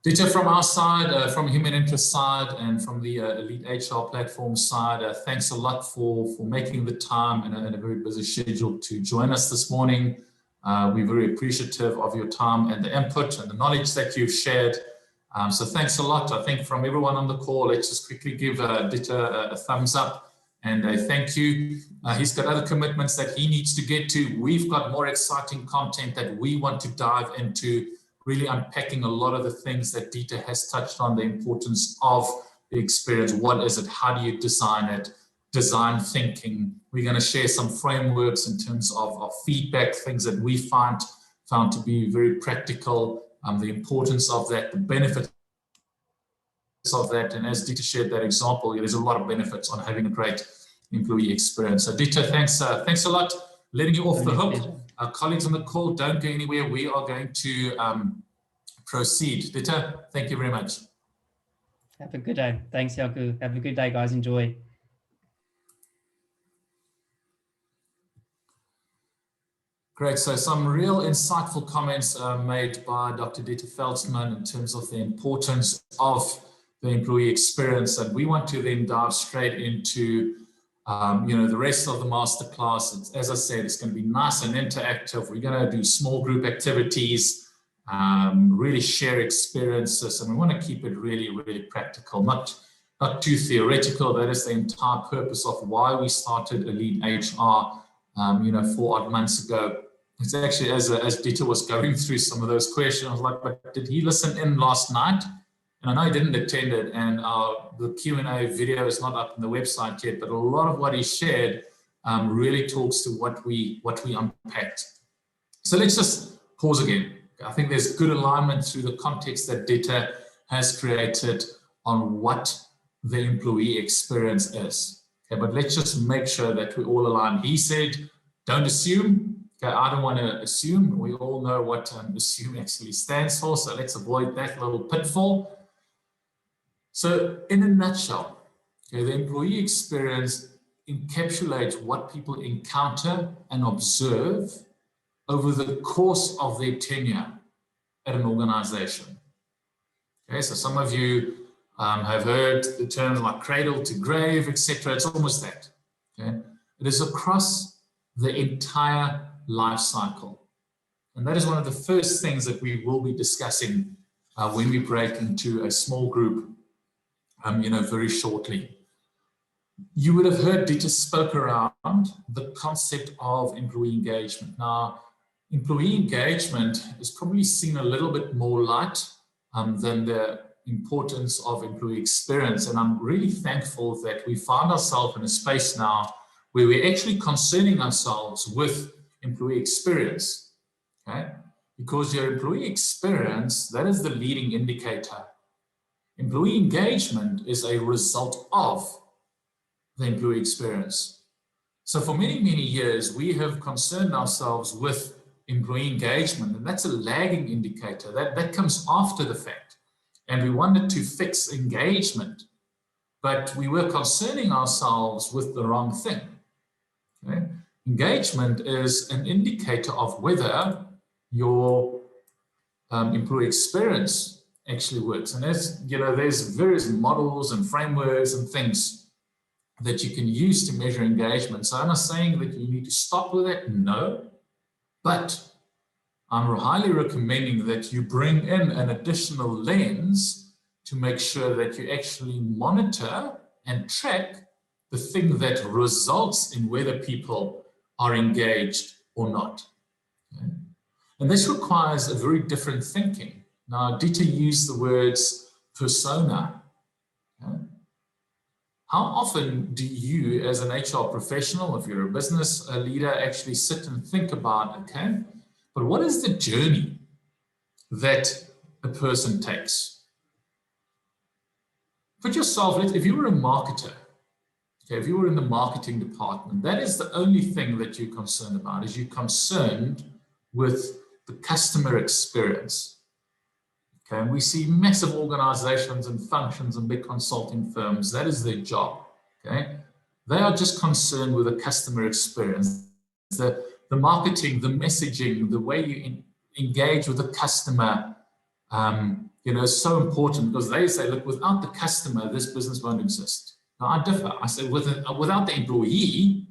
Ditto from our side, from human interest side, and from the Elite HR platform side, thanks a lot for making the time in a very busy schedule to join us this morning. We're very appreciative of your time and the input and the knowledge that you've shared. So thanks a lot. I think from everyone on the call, let's just quickly give Ditto a thumbs up and a thank you. He's got other commitments that he needs to get to. We've got more exciting content that we want to dive into, really unpacking a lot of the things that Ditto has touched on, the importance of the experience. What is it? How do you design it? Design thinking. We're going to share some frameworks in terms of feedback, things that we found to be very practical, the importance of that, the benefits of that. And as Ditto shared that example, there's a lot of benefits on having a great employee experience. So Ditto, thanks a lot. Letting you off the hook. Our colleagues on the call, don't go anywhere. We are going to proceed. Ditto, thank you very much. Have a good day. Thanks, Janko. Have a good day, guys. Enjoy. Great. So some real insightful comments made by Dr. Dieter Feltzman in terms of the importance of the employee experience. And we want to then dive straight into the rest of the masterclass. As I said, it's going to be nice and interactive. We're going to do small group activities, really share experiences, and we want to keep it really, really practical, not too theoretical. That is the entire purpose of why we started Elite HR, 4 odd months ago. It's actually, as Ditto was going through some of those questions, I was like, but did he listen in last night? And I know he didn't attend it, and the Q&A video is not up on the website yet, but a lot of what he shared really talks to what we unpacked. So let's just pause again. I think there's good alignment through the context that Ditto has created on what the employee experience is. Okay, but let's just make sure that we all align. He said, don't assume. Okay, I don't want to assume. We all know what assume actually stands for, so let's avoid that little pitfall. So in a nutshell, okay, the employee experience encapsulates what people encounter and observe over the course of their tenure at an organization. Okay, so some of you have heard the terms like cradle to grave, etc. It's almost that. Okay, it is across the entire life cycle. And that is one of the first things that we will be discussing when we break into a small group very shortly. You would have heard Ditto spoke around the concept of employee engagement. Now, employee engagement is probably seen a little bit more light than the importance of employee experience. And I'm really thankful that we find ourselves in a space now where we're actually concerning ourselves with employee experience, okay? Because your employee experience, that is the leading indicator. Employee engagement is a result of the employee experience. So for many, many years, we have concerned ourselves with employee engagement, and that's a lagging indicator. That comes after the fact. And we wanted to fix engagement, but we were concerning ourselves with the wrong thing. Okay? Engagement is an indicator of whether your employee experience actually works. And there's various models and frameworks and things that you can use to measure engagement. So I'm not saying that you need to stop with that, no, but I'm highly recommending that you bring in an additional lens to make sure that you actually monitor and track the thing that results in whether people are engaged or not. Okay? And this requires a very different thinking. Now, Ditto used the words persona. Okay? How often do you, as an HR professional, if you're a business leader, actually sit and think about, okay, but what is the journey that a person takes? Put yourself, if you were a marketer, okay, if you were in the marketing department, that is the only thing that you're concerned about, is you're concerned with the customer experience. Okay, and we see massive organizations and functions and big consulting firms, that is their job. Okay, they are just concerned with the customer experience, the marketing, the messaging, the way you engage with the customer, so important, because they say, look, without the customer, this business won't exist. Now, I differ. I say, without the employee,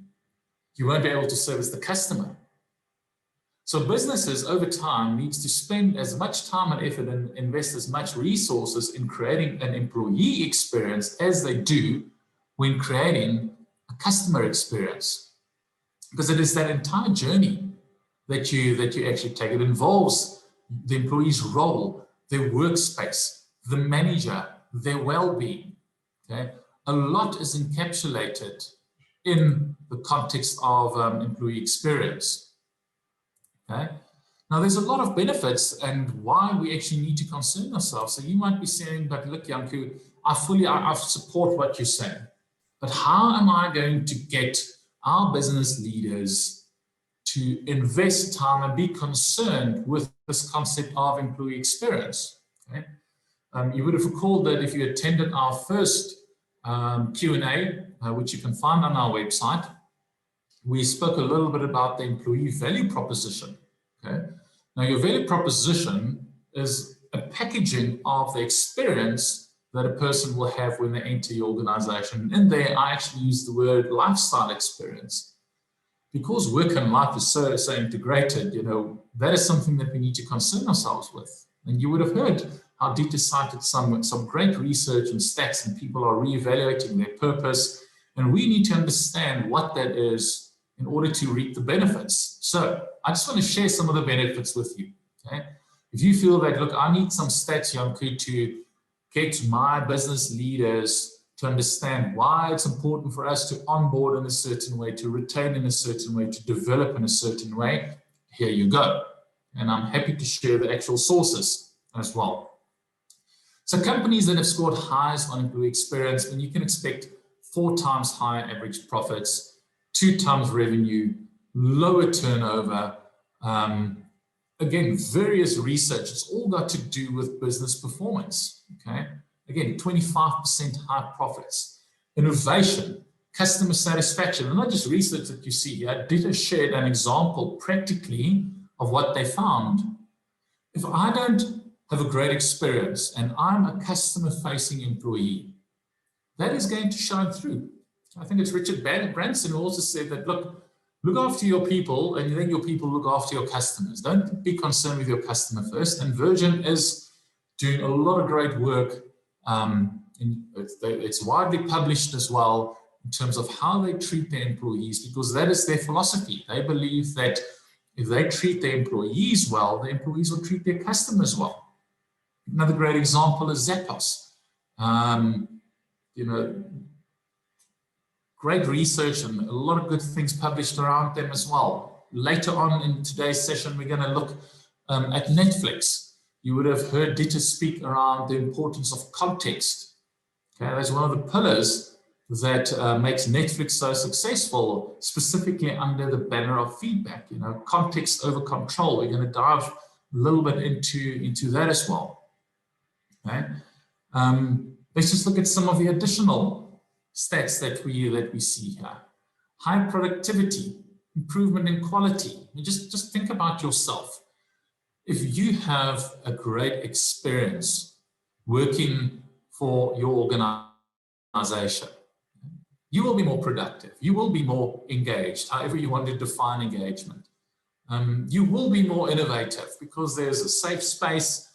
you won't be able to service the customer. So businesses over time needs to spend as much time and effort and invest as much resources in creating an employee experience as they do when creating a customer experience. Because it is that entire journey that you actually take. It involves the employee's role, their workspace, the manager, their well-being. Okay? A lot is encapsulated in the context of employee experience. Okay? Now, there's a lot of benefits and why we actually need to concern ourselves. So you might be saying, but look, Janko, I support what you're saying. But how am I going to get our business leaders to invest time and be concerned with this concept of employee experience? Okay? You would have recalled that if you attended our first Q&A, which you can find on our website, we spoke a little bit about the employee value proposition. Okay? Now, your value proposition is a packaging of the experience that a person will have when they enter your organization. In there, I actually use the word lifestyle experience. Because work and life is so integrated, that is something that we need to concern ourselves with. And you would have heard how Dieter cited some great research and stats, and people are reevaluating their purpose. And we need to understand what that is in order to reap the benefits. So I just want to share some of the benefits with you. Okay? If you feel that, look, I need some stats, Janko, to get my business leaders to understand why it's important for us to onboard in a certain way, to retain in a certain way, to develop in a certain way, here you go. And I'm happy to share the actual sources as well. So companies that have scored highs on employee experience, and you can expect 4 times higher average profits, 2 times revenue, lower turnover. Again, various research, it's all got to do with business performance. Okay. Again, 25% high profits, innovation, customer satisfaction, and not just research that you see here. Dieter shared an example practically of what they found. If I don't have a great experience and I'm a customer-facing employee, that is going to shine through. I think it's Richard Branson who also said that, look after your people, and then your people look after your customers. Don't be concerned with your customer first. And Virgin is doing a lot of great work. It's widely published as well in terms of how they treat their employees, because that is their philosophy. They believe that if they treat their employees well, the employees will treat their customers well. Another great example is Zappos. Great research and a lot of good things published around them as well. Later on in today's session, we're going to look at Netflix. You would have heard Dieter speak around the importance of context. Okay, that's one of the pillars that makes Netflix so successful, specifically under the banner of feedback. Context over control. We're going to dive a little bit into that as well. Okay, let's just look at some of the additional stats that we see here. High productivity, improvement in quality. Just think about yourself. If you have a great experience working for your organization, you will be more productive. You will be more engaged, however you want to define engagement. You will be more innovative because there's a safe space.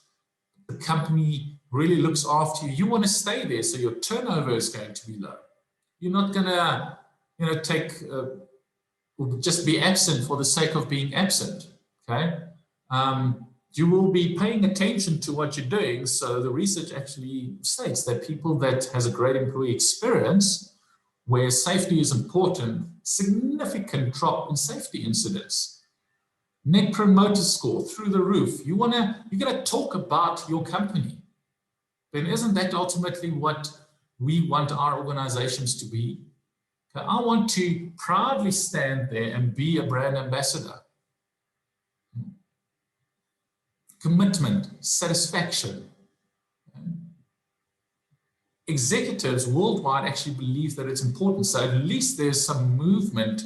The company really looks after you. You want to stay there, so your turnover is going to be low. You're not going to, take or just be absent for the sake of being absent. Okay. You will be paying attention to what you're doing. So the research actually states that people that has a great employee experience, where safety is important, significant drop in safety incidents. Net promoter score through the roof. You're going to talk about your company. Then isn't that ultimately what we want our organizations to be? Okay, I want to proudly stand there and be a brand ambassador. Commitment, satisfaction. Executives worldwide actually believe that it's important, so at least there's some movement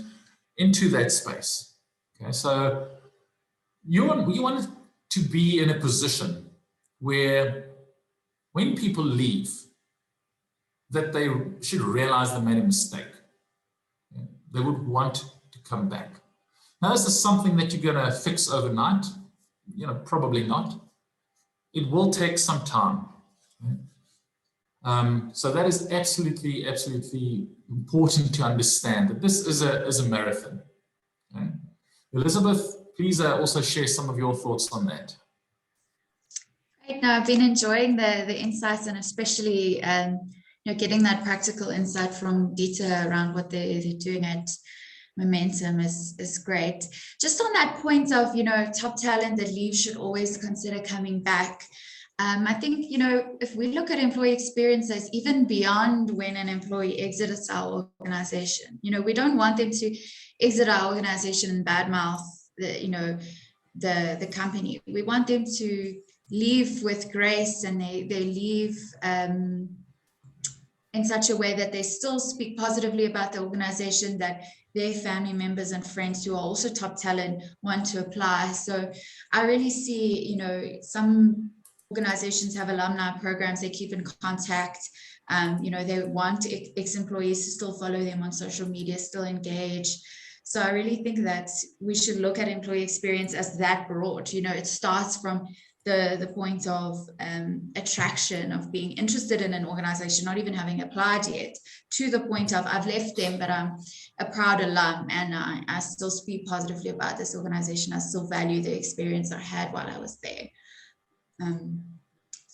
into that space. Okay, so you want to be in a position where when people leave, that they should realize they made a mistake. They would want to come back. Now, is this something that you're going to fix overnight? Probably not. It will take some time. So that is absolutely, absolutely important to understand that this is a marathon. Okay? Elizabeth, please also share some of your thoughts on that. Right. Now, I've been enjoying the insights, and especially getting that practical insight from Dieter around what they're doing at Momentum is great. Just on that point of top talent that leaves should always consider coming back. I think if we look at employee experiences, even beyond when an employee exits our organization, we don't want them to exit our organization and badmouth the company. We want them to leave with grace, and they leave in such a way that they still speak positively about the organization, that their family members and friends who are also top talent want to apply. So I really see, some organizations have alumni programs, they keep in contact. They want ex-employees to still follow them on social media, still engage. So I really think that we should look at employee experience as that broad. It starts from the point of attraction, of being interested in an organization, not even having applied yet, to the point of I've left them, but I'm a proud alum, and I still speak positively about this organization. I still value the experience I had while I was there.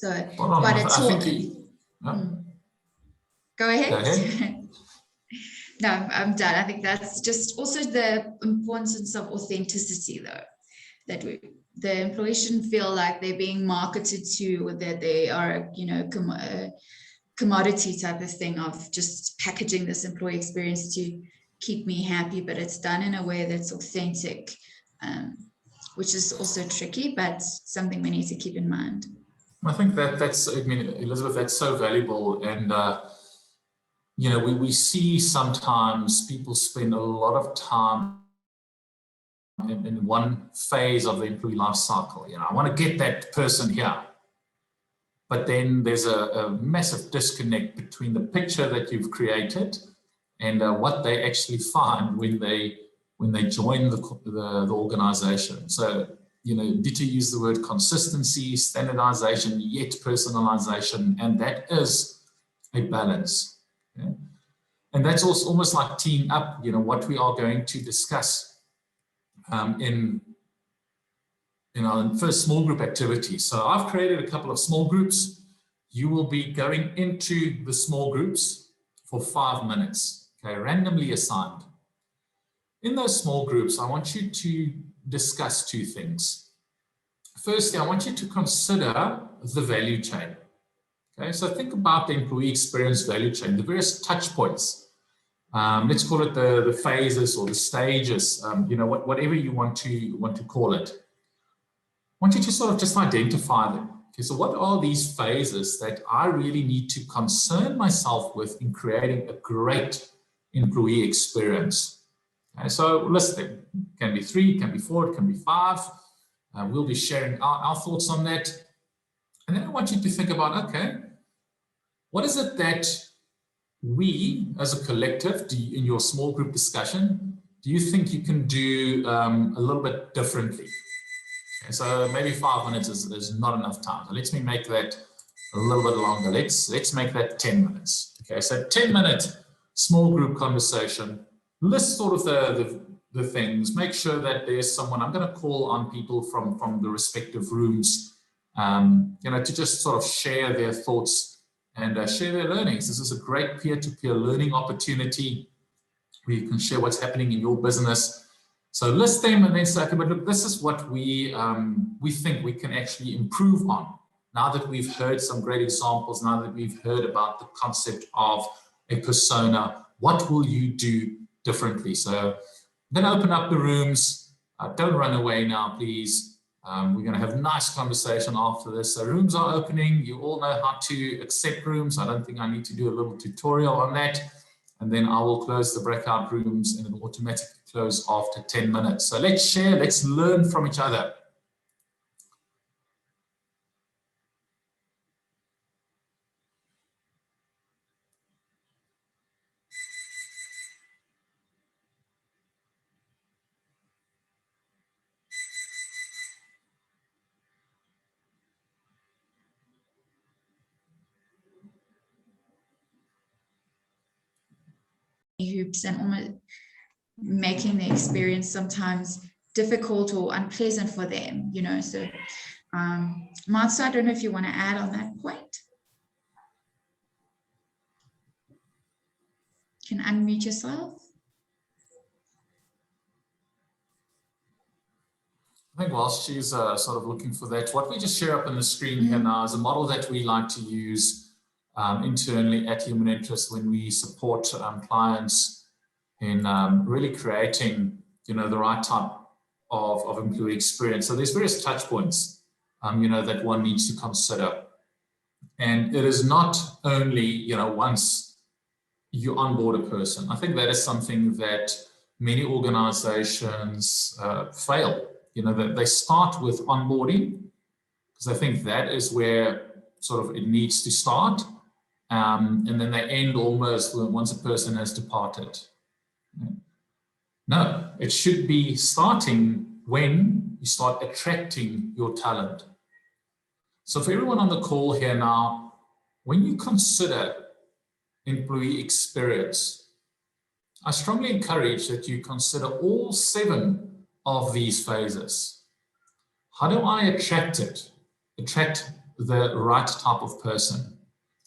But it's all. Go ahead. Go ahead. No, I'm done. I think that's just also the importance of authenticity, though, that the employees shouldn't feel like they're being marketed to, or that they are, a commodity type of thing of just packaging this employee experience to keep me happy, but it's done in a way that's authentic, which is also tricky, but something we need to keep in mind. I think Elizabeth, that's so valuable. And, we see sometimes people spend a lot of time in one phase of the employee life cycle. I want to get that person here. But then there's a massive disconnect between the picture that you've created and what they actually find when they join the organization. So, Dieter used the word consistency, standardization, yet personalization, and that is a balance. Okay? And that's also almost like teeing up, what we are going to discuss in our first small group activity. So I've created a couple of small groups. You will be going into the small groups for 5 minutes, okay, randomly assigned. In those small groups, I want you to discuss two things. Firstly, I want you to consider the value chain. Okay, so think about the employee experience value chain, the various touch points. Let's call it the phases or the stages, whatever you want to call it. I want you to sort of just identify them. Okay, so what are these phases that I really need to concern myself with in creating a great employee experience? Okay, so list them. It can be 3, it can be 4, it can be 5. We'll be sharing our thoughts on that. And then I want you to think about, okay, what is it that we as a collective, in your small group discussion, do you think you can do a little bit differently? Okay, so maybe 5 minutes is not enough time. So let me make that a little bit longer. Let's make that 10 minutes. Okay, so 10-minute small group conversation. List sort of the things. Make sure that there's someone. I'm going to call on people from the respective rooms, to just sort of share their thoughts and share their learnings. This is a great peer-to-peer learning opportunity where you can share what's happening in your business. So list them and then say, okay, but look, this is what we think we can actually improve on. Now that we've heard some great examples, now that we've heard about the concept of a persona, what will you do differently? So then open up the rooms. Don't run away now, please. We're going to have a nice conversation after this. So rooms are opening. You all know how to accept rooms. I don't think I need to do a little tutorial on that. And then I will close the breakout rooms and it will automatically close after 10 minutes. So let's share, let's learn from each other. hoops and almost making the experience sometimes difficult or unpleasant for them, you know. So Martha, I don't know if you want to add on that point. You can unmute yourself. I think whilst she's sort of looking for that, what we just share up on the screen here now is a model that we like to use internally at Human Interest when we support clients in really creating, you know, the right type of employee experience. So there's various touch points, you know, that one needs to consider. And it is not only, you know, once you onboard a person. I think that is something that many organizations fail. You know, that they start with onboarding because I think that is where sort of it needs to start. And then they end almost once a person has departed. No, it should be starting when you start attracting your talent. So for everyone on the call here now, when you consider employee experience, I strongly encourage that you consider all 7 of these phases. How do I attract it? Attract the right type of person.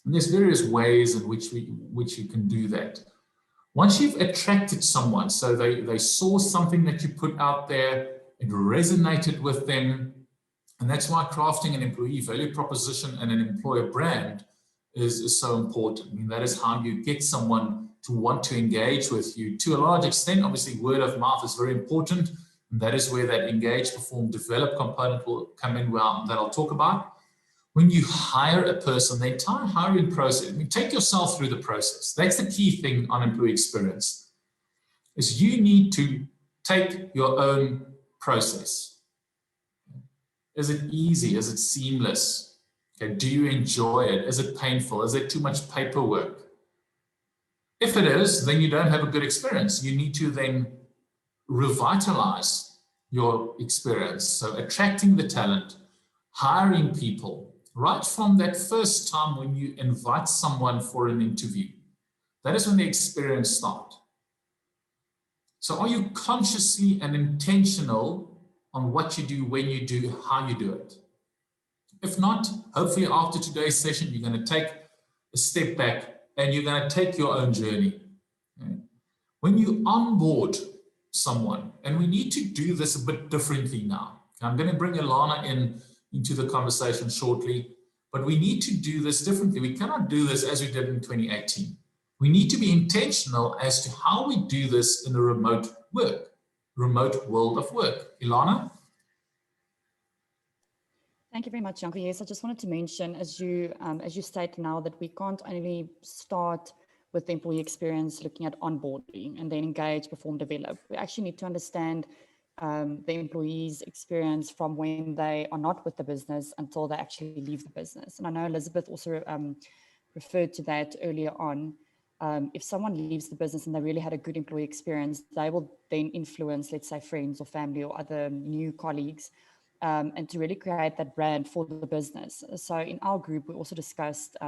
And there's various ways in which you can do that. Once you've attracted someone, so they saw something that you put out there, it resonated with them, and that's why crafting an employee value proposition and an employer brand is so important. I mean, that is how you get someone to want to engage with you. To a large extent, obviously, word of mouth is very important. And that is where that engage, perform, develop component will come in, well, that I'll talk about. When you hire a person, the entire hiring process, I mean, take yourself through the process. That's the key thing on employee experience, is you need to take your own process. Is it easy? Is it seamless? Okay, do you enjoy it? Is it painful? Is it too much paperwork? If it is, then you don't have a good experience. You need to then revitalize your experience. So attracting the talent, hiring people, right from that first time when you invite someone for an interview. That is when the experience starts. So are you consciously and intentional on what you do, when you do, how you do it? If not, hopefully after today's session, you're going to take a step back and you're going to take your own journey. Okay? When you onboard someone, and we need to do this a bit differently now. I'm going to bring Ilana into the conversation shortly, but we need to do this differently. We cannot do this as we did in 2018. We need to be intentional as to how we do this in a remote world of work. Ilana? Thank you very much, Janko. Yes, I just wanted to mention, as you state now, that we can't only start with the employee experience looking at onboarding and then engage, perform, develop. We actually need to understand the employee's experience from when they are not with the business until they actually leave the business. And I know Elizabeth also referred to that earlier on. If someone leaves the business and they really had a good employee experience, they will then influence, let's say, friends or family or other new colleagues, and to really create that brand for the business. So in our group, we also discussed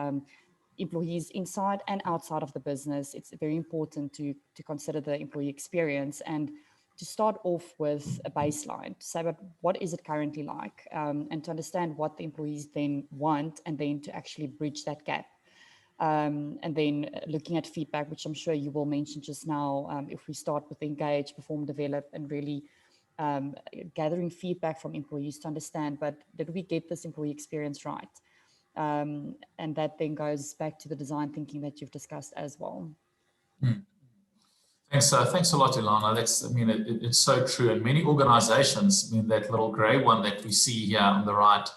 employees inside and outside of the business. It's very important to consider the employee experience and to start off with a baseline, to say, but what is it currently like, and to understand what the employees then want, and then to actually bridge that gap. And then looking at feedback, which I'm sure you will mention just now, if we start with engage, perform, develop, and really gathering feedback from employees to understand, but did we get this employee experience right? And that then goes back to the design thinking that you've discussed as well. Thanks a lot, Ilana. It's so true. And many organizations, that little gray one that we see here on the right,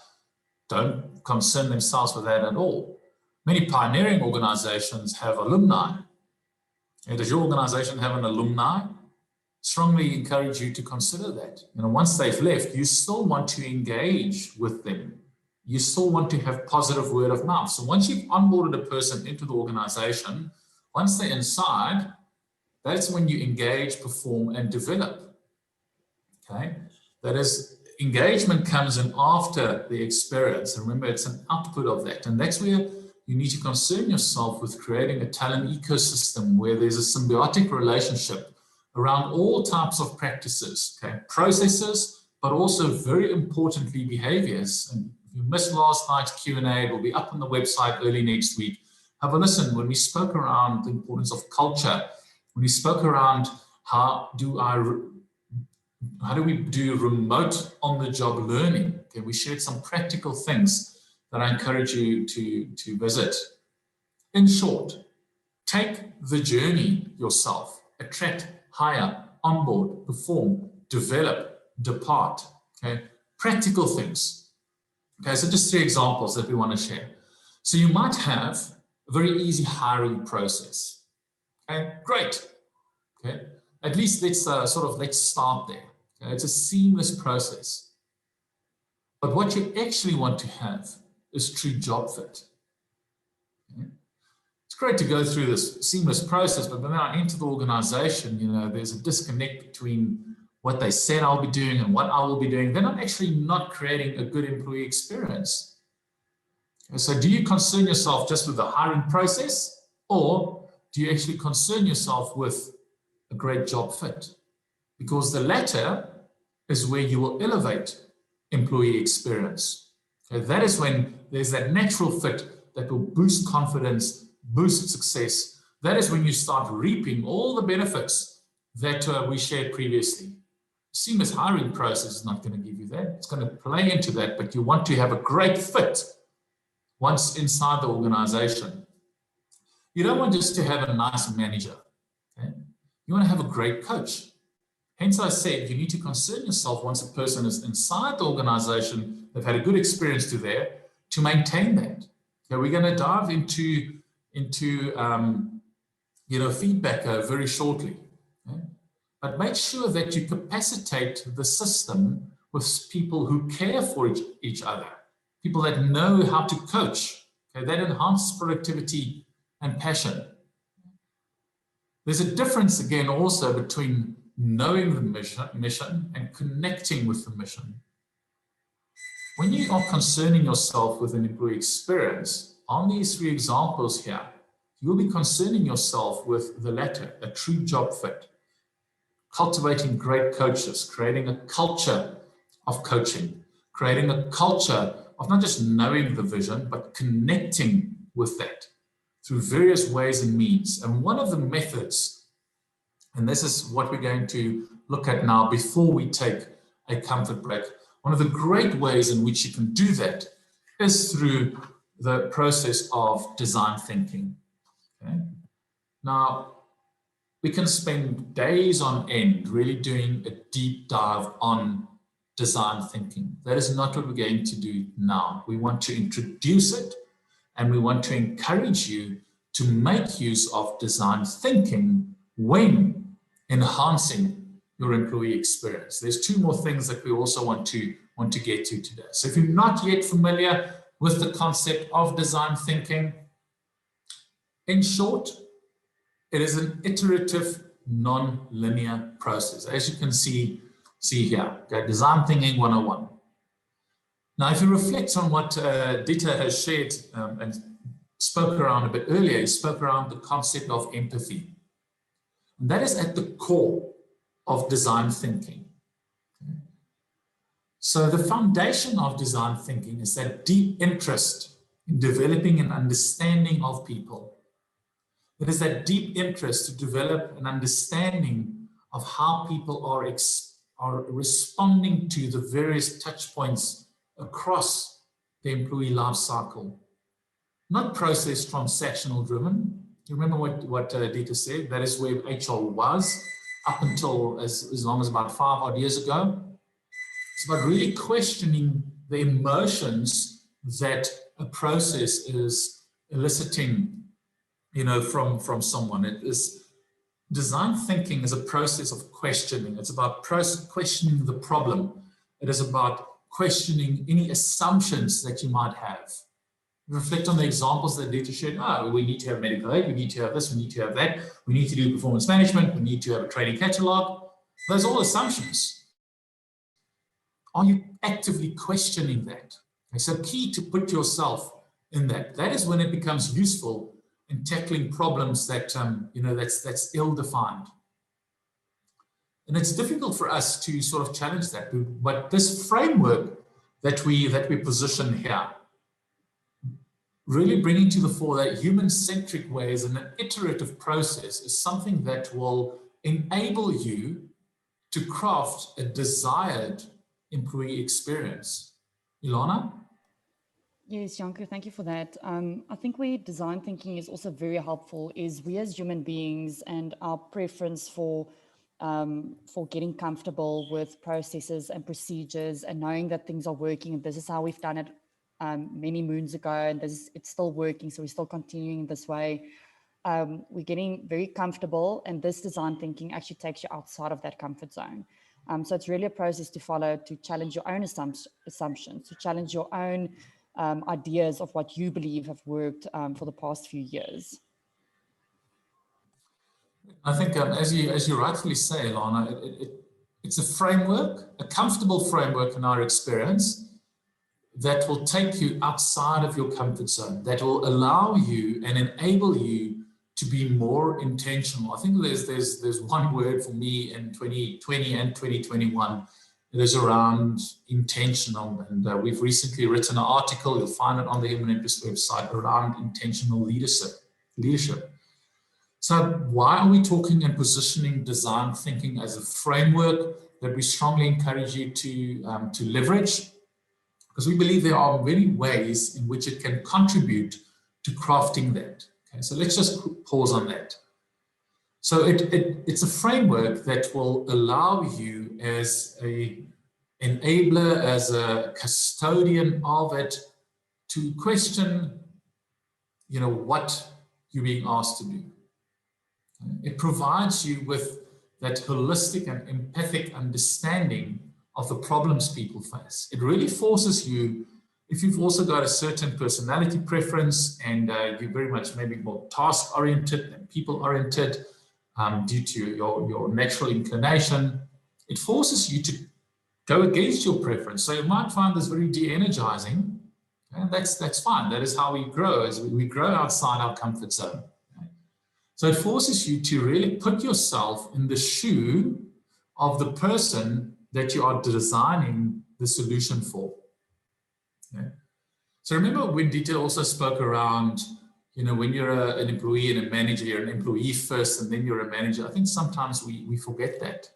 don't concern themselves with that at all. Many pioneering organizations have alumni. And does your organization have an alumni? Strongly encourage you to consider that. Once they've left, you still want to engage with them. You still want to have positive word of mouth. So once you've onboarded a person into the organization, once they're inside, that's when you engage, perform, and develop. Okay? That is, engagement comes in after the experience. And remember, it's an output of that. And that's where you need to concern yourself with creating a talent ecosystem where there's a symbiotic relationship around all types of practices, okay, processes, but also very importantly, behaviors. And if you missed last night's Q&A, it will be up on the website early next week. Have a listen. When we spoke around the importance of culture, when we spoke around how do we do remote on-the-job learning, okay, we shared some practical things that I encourage you to visit. In short, take the journey yourself, attract, hire, onboard, perform, develop, depart, okay? Practical things. Okay, so just 3 examples that we want to share. So you might have a very easy hiring process. Okay, great. Okay, at least let's start there. Okay? It's a seamless process. But what you actually want to have is true job fit. Okay? It's great to go through this seamless process, but when I enter the organization, you know, there's a disconnect between what they said I'll be doing and what I will be doing. Then I'm actually not creating a good employee experience. Okay? So do you concern yourself just with the hiring process, or do you actually concern yourself with a great job fit? Because the latter is where you will elevate employee experience. Okay, that is when there's that natural fit that will boost confidence, boost success. That is when you start reaping all the benefits that we shared previously. Seamless hiring process is not going to give you that. It's going to play into that, but you want to have a great fit once inside the organization. You don't want just to have a nice manager. Okay? You want to have a great coach. Hence, I said you need to concern yourself once a person is inside the organization, they've had a good experience to maintain that. Okay, we're going to dive into feedback very shortly. Okay? But make sure that you capacitate the system with people who care for each other, people that know how to coach. Okay? That enhances productivity and passion. There's a difference again also between knowing the mission and connecting with the mission. When you are concerning yourself with an employee experience, on these 3 examples here, you'll be concerning yourself with the latter, a true job fit, cultivating great coaches, creating a culture of coaching, creating a culture of not just knowing the vision, but connecting with that through various ways and means. And one of the methods, and this is what we're going to look at now before we take a comfort break, one of the great ways in which you can do that is through the process of design thinking. Okay? Now, we can spend days on end really doing a deep dive on design thinking. That is not what we're going to do now. We want to introduce it, and we want to encourage you to make use of design thinking when enhancing your employee experience. There's 2 more things that we also want to get to today. So if you're not yet familiar with the concept of design thinking, in short, it is an iterative, non-linear process. As you can see here, okay, design thinking 101. Now, if you reflect on what Dieter has shared and spoke around a bit earlier, he spoke around the concept of empathy. And that is at the core of design thinking. Okay. So the foundation of design thinking is that deep interest in developing an understanding of people. It is that deep interest to develop an understanding of how people are responding to the various touch points across the employee life cycle. Not process transactional driven. You remember what Dieter said? That is where HR was up until as long as about 5 odd years ago. It's about really questioning the emotions that a process is eliciting, from someone. It is design thinking is a process of questioning. It's about questioning the problem. It is about questioning any assumptions that you might have. Reflect on the examples that Dieter shared. We need to have medical aid, we need to have this, we need to have that, we need to do performance management, we need to have a training catalog. Those are all assumptions. Are you actively questioning that? Okay, so key to put yourself in that. That is when it becomes useful in tackling problems that, that's ill-defined. And it's difficult for us to sort of challenge that. But this framework that we position here, really bringing to the fore that human-centric ways and an iterative process is something that will enable you to craft a desired employee experience. Ilana? Yes, Janko, thank you for that. I think where design thinking is also very helpful is we as human beings and our preference for getting comfortable with processes and procedures and knowing that things are working and this is how we've done it many moons ago and it's still working, so we're still continuing this way. We're getting very comfortable, and this design thinking actually takes you outside of that comfort zone. So it's really a process to follow to challenge your own assumptions, to challenge your own ideas of what you believe have worked for the past few years. I think, as you rightfully say, Ilana, it's a framework, a comfortable framework in our experience that will take you outside of your comfort zone, that will allow you and enable you to be more intentional. I think there's one word for me in 2020 and 2021. It is around intentional, and we've recently written an article, you'll find it on the Human Interest website, around intentional leadership. So why are we talking and positioning design thinking as a framework that we strongly encourage you to leverage? Because we believe there are many ways in which it can contribute to crafting that. Okay, so let's just pause on that. So it's a framework that will allow you as an enabler, as a custodian of it, to question, what you're being asked to do. It provides you with that holistic and empathic understanding of the problems people face. It really forces you, if you've also got a certain personality preference and you're very much maybe more task-oriented than people-oriented due to your natural inclination, it forces you to go against your preference. So you might find this very de-energizing, and that's fine. That is how we grow, as we grow outside our comfort zone. So it forces you to really put yourself in the shoe of the person that you are designing the solution for. Okay. So remember when Dieter also spoke around, when you're an employee and a manager, you're an employee first and then you're a manager. I think sometimes we forget that.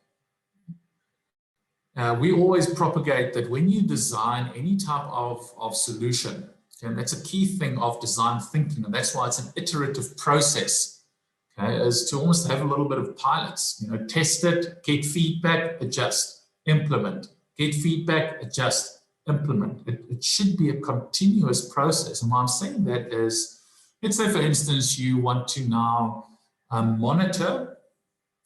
We always propagate that when you design any type of solution, okay, and that's a key thing of design thinking, and that's why it's an iterative process. Okay, is to almost have a little bit of pilots, test it, get feedback, adjust, implement, get feedback, adjust, implement. It should be a continuous process. And why I'm saying that is, let's say, for instance, you want to now monitor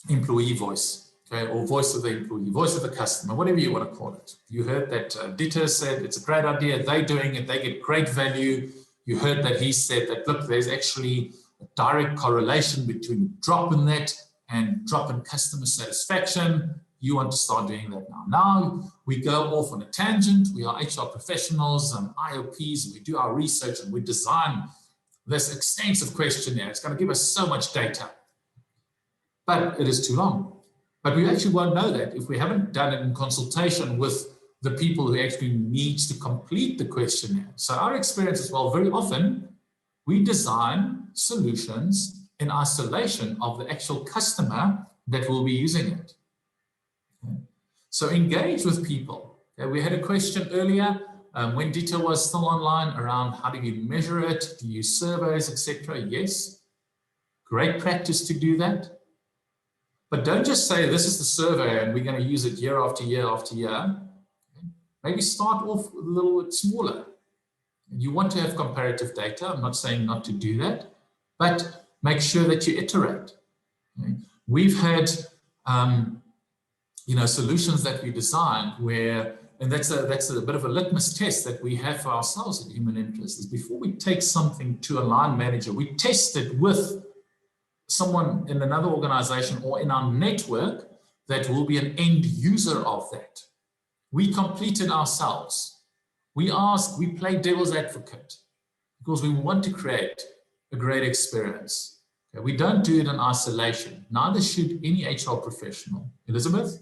employee voice, okay, or voice of the employee, voice of the customer, whatever you want to call it. You heard that Dieter said it's a great idea, they're doing it, they get great value. You heard that he said that, look, there's actually a direct correlation between drop in that and drop in customer satisfaction. You want to start doing that now. Now we go off on a tangent. We are HR professionals and IOPs. We do our research and we design this extensive questionnaire. It's going to give us so much data, but it is too long. But we actually won't know that if we haven't done it in consultation with the people who actually needs to complete the questionnaire. So our experience as well, very often we design solutions in isolation of the actual customer that will be using it. Okay. So engage with people. Okay. We had a question earlier when Dieter was still online around how do you measure it, do you use surveys, etc. Yes, great practice to do that. But don't just say this is the survey and we're going to use it year after year after year. Okay. Maybe start off a little bit smaller. You want to have comparative data. I'm not saying not to do that, but make sure that you iterate. Okay. We've had, solutions that we designed where, and that's a bit of a litmus test that we have for ourselves at Human Interest, is before we take something to a line manager, we test it with someone in another organization or in our network that will be an end user of that. We complete it ourselves. We ask, we play devil's advocate. because we want to create a great experience. Okay? We don't do it in isolation. Neither should any HR professional. Elizabeth?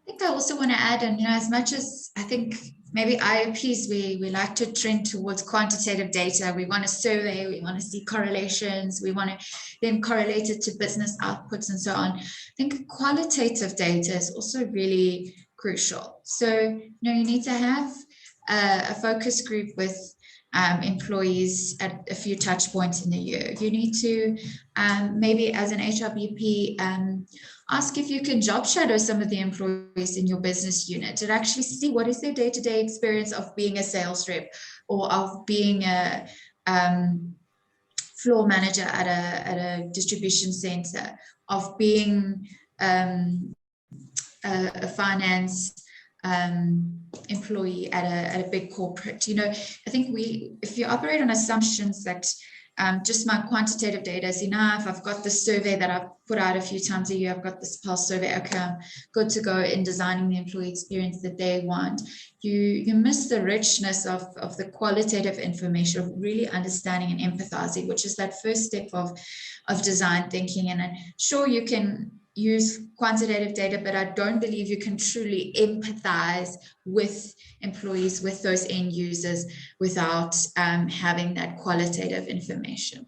I think I also want to add, and as much as I think maybe IOPs, we like to trend towards quantitative data. We want to survey, we want to see correlations, we want to then correlate it to business outputs and so on. I think qualitative data is also really crucial. So, you need to have a focus group with employees at a few touch points in the year. You need to maybe as an HRBP ask if you can job shadow some of the employees in your business unit and actually see what is their day-to-day experience of being a sales rep or of being a floor manager at a distribution center, of being a finance employee at a big corporate. I think if you operate on assumptions that just my quantitative data is enough, I've got this survey that I've put out a few times a year, I've got this pulse survey, okay, I'm good to go in designing the employee experience that they want. You miss the richness of the qualitative information, of really understanding and empathizing, which is that first step of design thinking. And I'm sure you can use quantitative data, but I don't believe you can truly empathize with employees, with those end users, without having that qualitative information.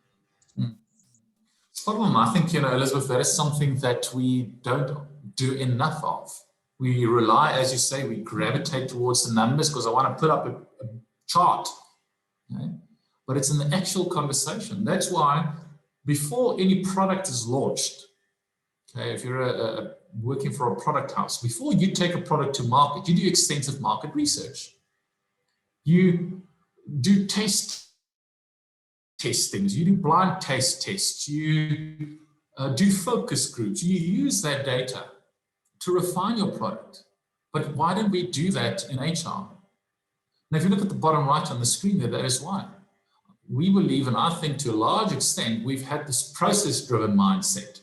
Spot on. I think, Elizabeth, that is something that we don't do enough of. We rely, as you say, we gravitate towards the numbers because I want to put up a chart, okay? But it's in the actual conversation. That's why before any product is launched, okay, if you're working for a product house, before you take a product to market, you do extensive market research. You do testings, you do blind taste tests, you do focus groups, you use that data to refine your product. But why don't we do that in HR? Now, if you look at the bottom right on the screen there, that is why. We believe, and I think to a large extent, we've had this process-driven mindset.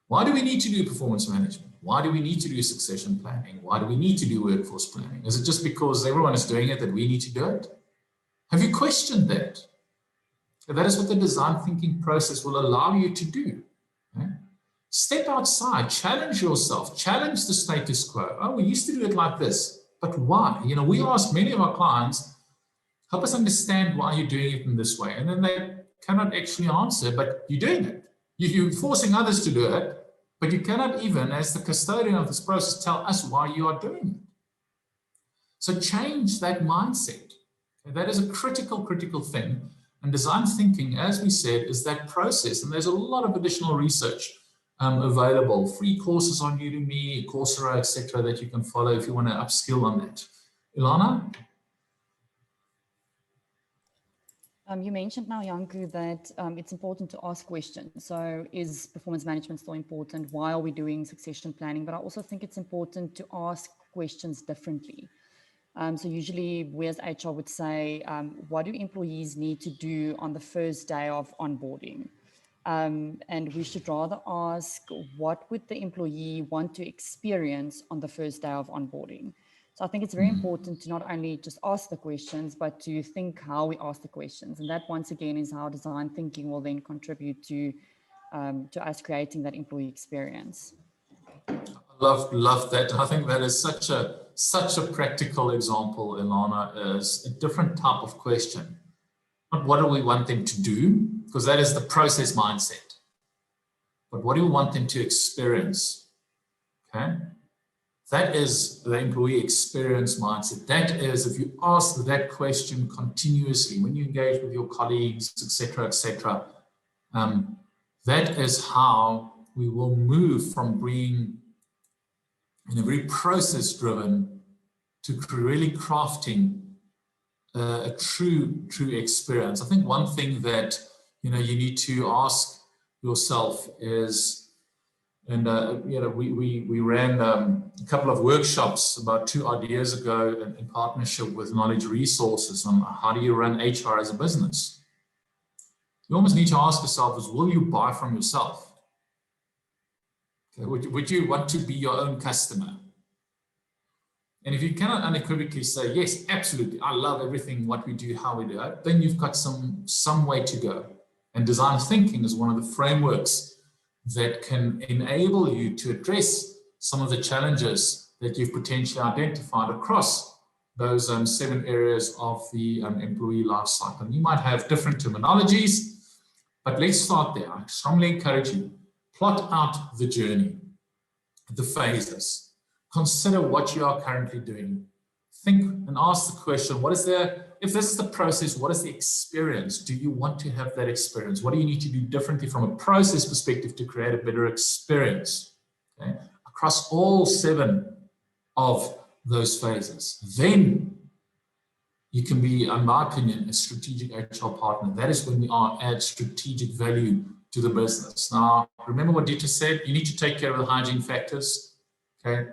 Why do we need to do performance management? Why do we need to do succession planning? Why do we need to do workforce planning? Is it just because everyone is doing it that we need to do it? Have you questioned that? That is what the design thinking process will allow you to do. Okay? Step outside, challenge yourself, challenge the status quo. Oh, we used to do it like this, but why? We ask many of our clients, help us understand why you're doing it in this way. And then they cannot actually answer, but you're doing it. You're forcing others to do it, but you cannot even, as the custodian of this process, tell us why you are doing it. So change that mindset. That is a critical thing. And design thinking, as we said, is that process. And there's a lot of additional research available, free courses on Udemy, Coursera, etc., that you can follow if you want to upskill on that. Ilana? You mentioned now, Janko, that it's important to ask questions. So is performance management still important? Why are we doing succession planning? But I also think it's important to ask questions differently. So usually we as HR would say, what do employees need to do on the first day of onboarding? And we should rather ask, what would the employee want to experience on the first day of onboarding? So I think it's very important to not only just ask the questions, but to think how we ask the questions. And that, once again, is how design thinking will then contribute to us creating that employee experience. Love that. I think that is such a practical example, Ilana, is a different type of question. Not what do we want them to do, because that is the process mindset. But what do we want them to experience? Okay. That is the employee experience mindset. That is, if you ask that question continuously, when you engage with your colleagues, etc., that is how we will move from being in a very process-driven to really crafting a true experience. I think one thing that you need to ask yourself is, and we ran a couple of workshops about 2 odd years ago in partnership with Knowledge Resources on how do you run HR as a business. You almost need to ask yourself is, will you buy from yourself? Okay, would you want to be your own customer? And if you cannot unequivocally say, yes, absolutely, I love everything, what we do, how we do it, then you've got some way to go. And design thinking is one of the frameworks that can enable you to address some of the challenges that you've potentially identified across those 7 areas of the employee life cycle. You might have different terminologies, but let's start there. I strongly encourage you, plot out the journey, the phases. Consider what you are currently doing. Think and ask the question, if this is the process, what is the experience? Do you want to have that experience? What do you need to do differently from a process perspective to create a better experience? Okay? Across all 7 of those phases. Then you can be, in my opinion, a strategic HR partner. That is when we add strategic value to the business. Now, remember what Dieter said, you need to take care of the hygiene factors, okay?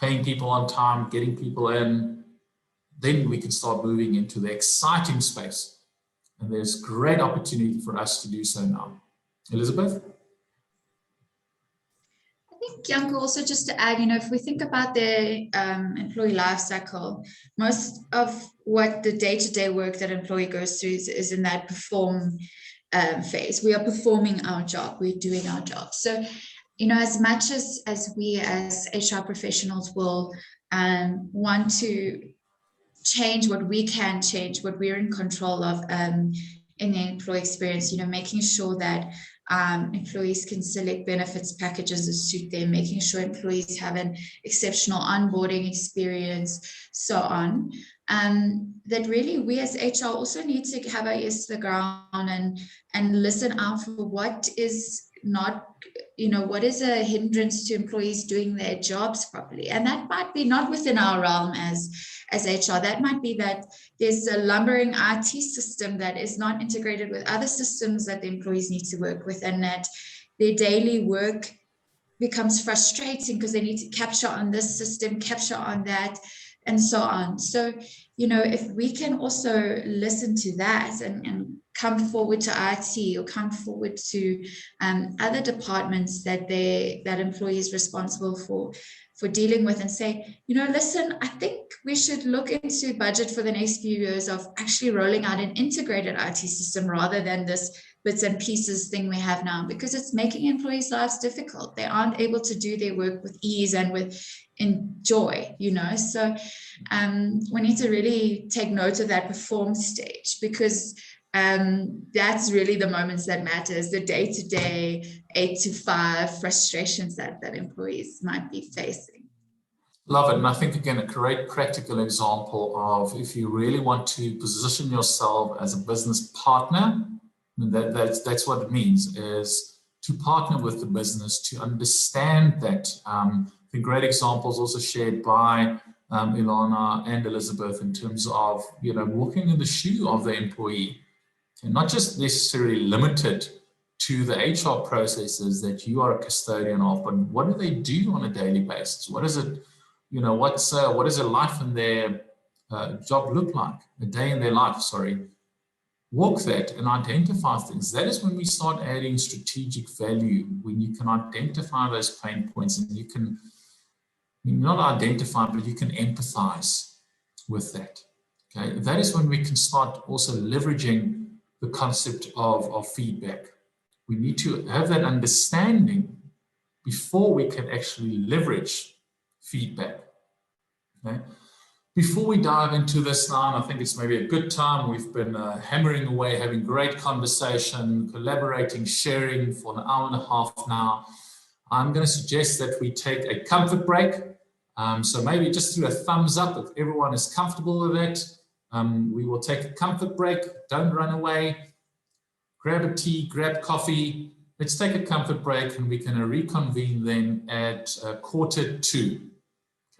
Paying people on time, getting people in, then we can start moving into the exciting space. And there's great opportunity for us to do so now. Elizabeth? I think, Janko, also just to add, if we think about the employee life cycle, most of what the day-to-day work that employee goes through is in that perform phase. We are performing our job, we're doing our job. So, as much as we as HR professionals will want to change what we can change, what we're in control of in the employee experience, making sure that employees can select benefits packages that suit them, making sure employees have an exceptional onboarding experience, so on. That really we as HR also need to have our ears to the ground and listen out for what is not, what is a hindrance to employees doing their jobs properly. And that might be not within our realm as HR. That might be that there's a lumbering IT system that is not integrated with other systems that the employees need to work with, and that their daily work becomes frustrating because they need to capture on this system, capture on that, and so on. So, if we can also listen to that and come forward to IT or come forward to other departments that employee is responsible for dealing with, and say, listen, I think we should look into budget for the next few years of actually rolling out an integrated IT system rather than this bits and pieces thing we have now, because it's making employees' lives difficult. They aren't able to do their work with ease and with enjoy, So we need to really take note of that perform stage, because that's really the moments that matters, the day-to-day 8 to 5 frustrations that employees might be facing. Love it. And I think, again, a great practical example of if you really want to position yourself as a business partner, that's what it means, is to partner with the business, to understand that. The great examples also shared by Ilana and Elizabeth in terms of, walking in the shoe of the employee, and not just necessarily limited to the HR processes that you are a custodian of, but what do they do on a daily basis? What is it, what does a life in their job look like? A day in their life, sorry. Walk that and identify things. That is when we start adding strategic value, when you can identify those pain points and you can not identify, but you can empathize with that. Okay, that is when we can start also leveraging the concept of feedback. We need to have that understanding before we can actually leverage feedback. Okay. Before we dive into this now, I think it's maybe a good time. We've been hammering away, having great conversation, collaborating, sharing for an hour and a half now. I'm going to suggest that we take a comfort break. So maybe just through a thumbs up if everyone is comfortable with it. We will take a comfort break. Don't run away. Grab a tea, grab coffee. Let's take a comfort break and we can reconvene then at 1:45.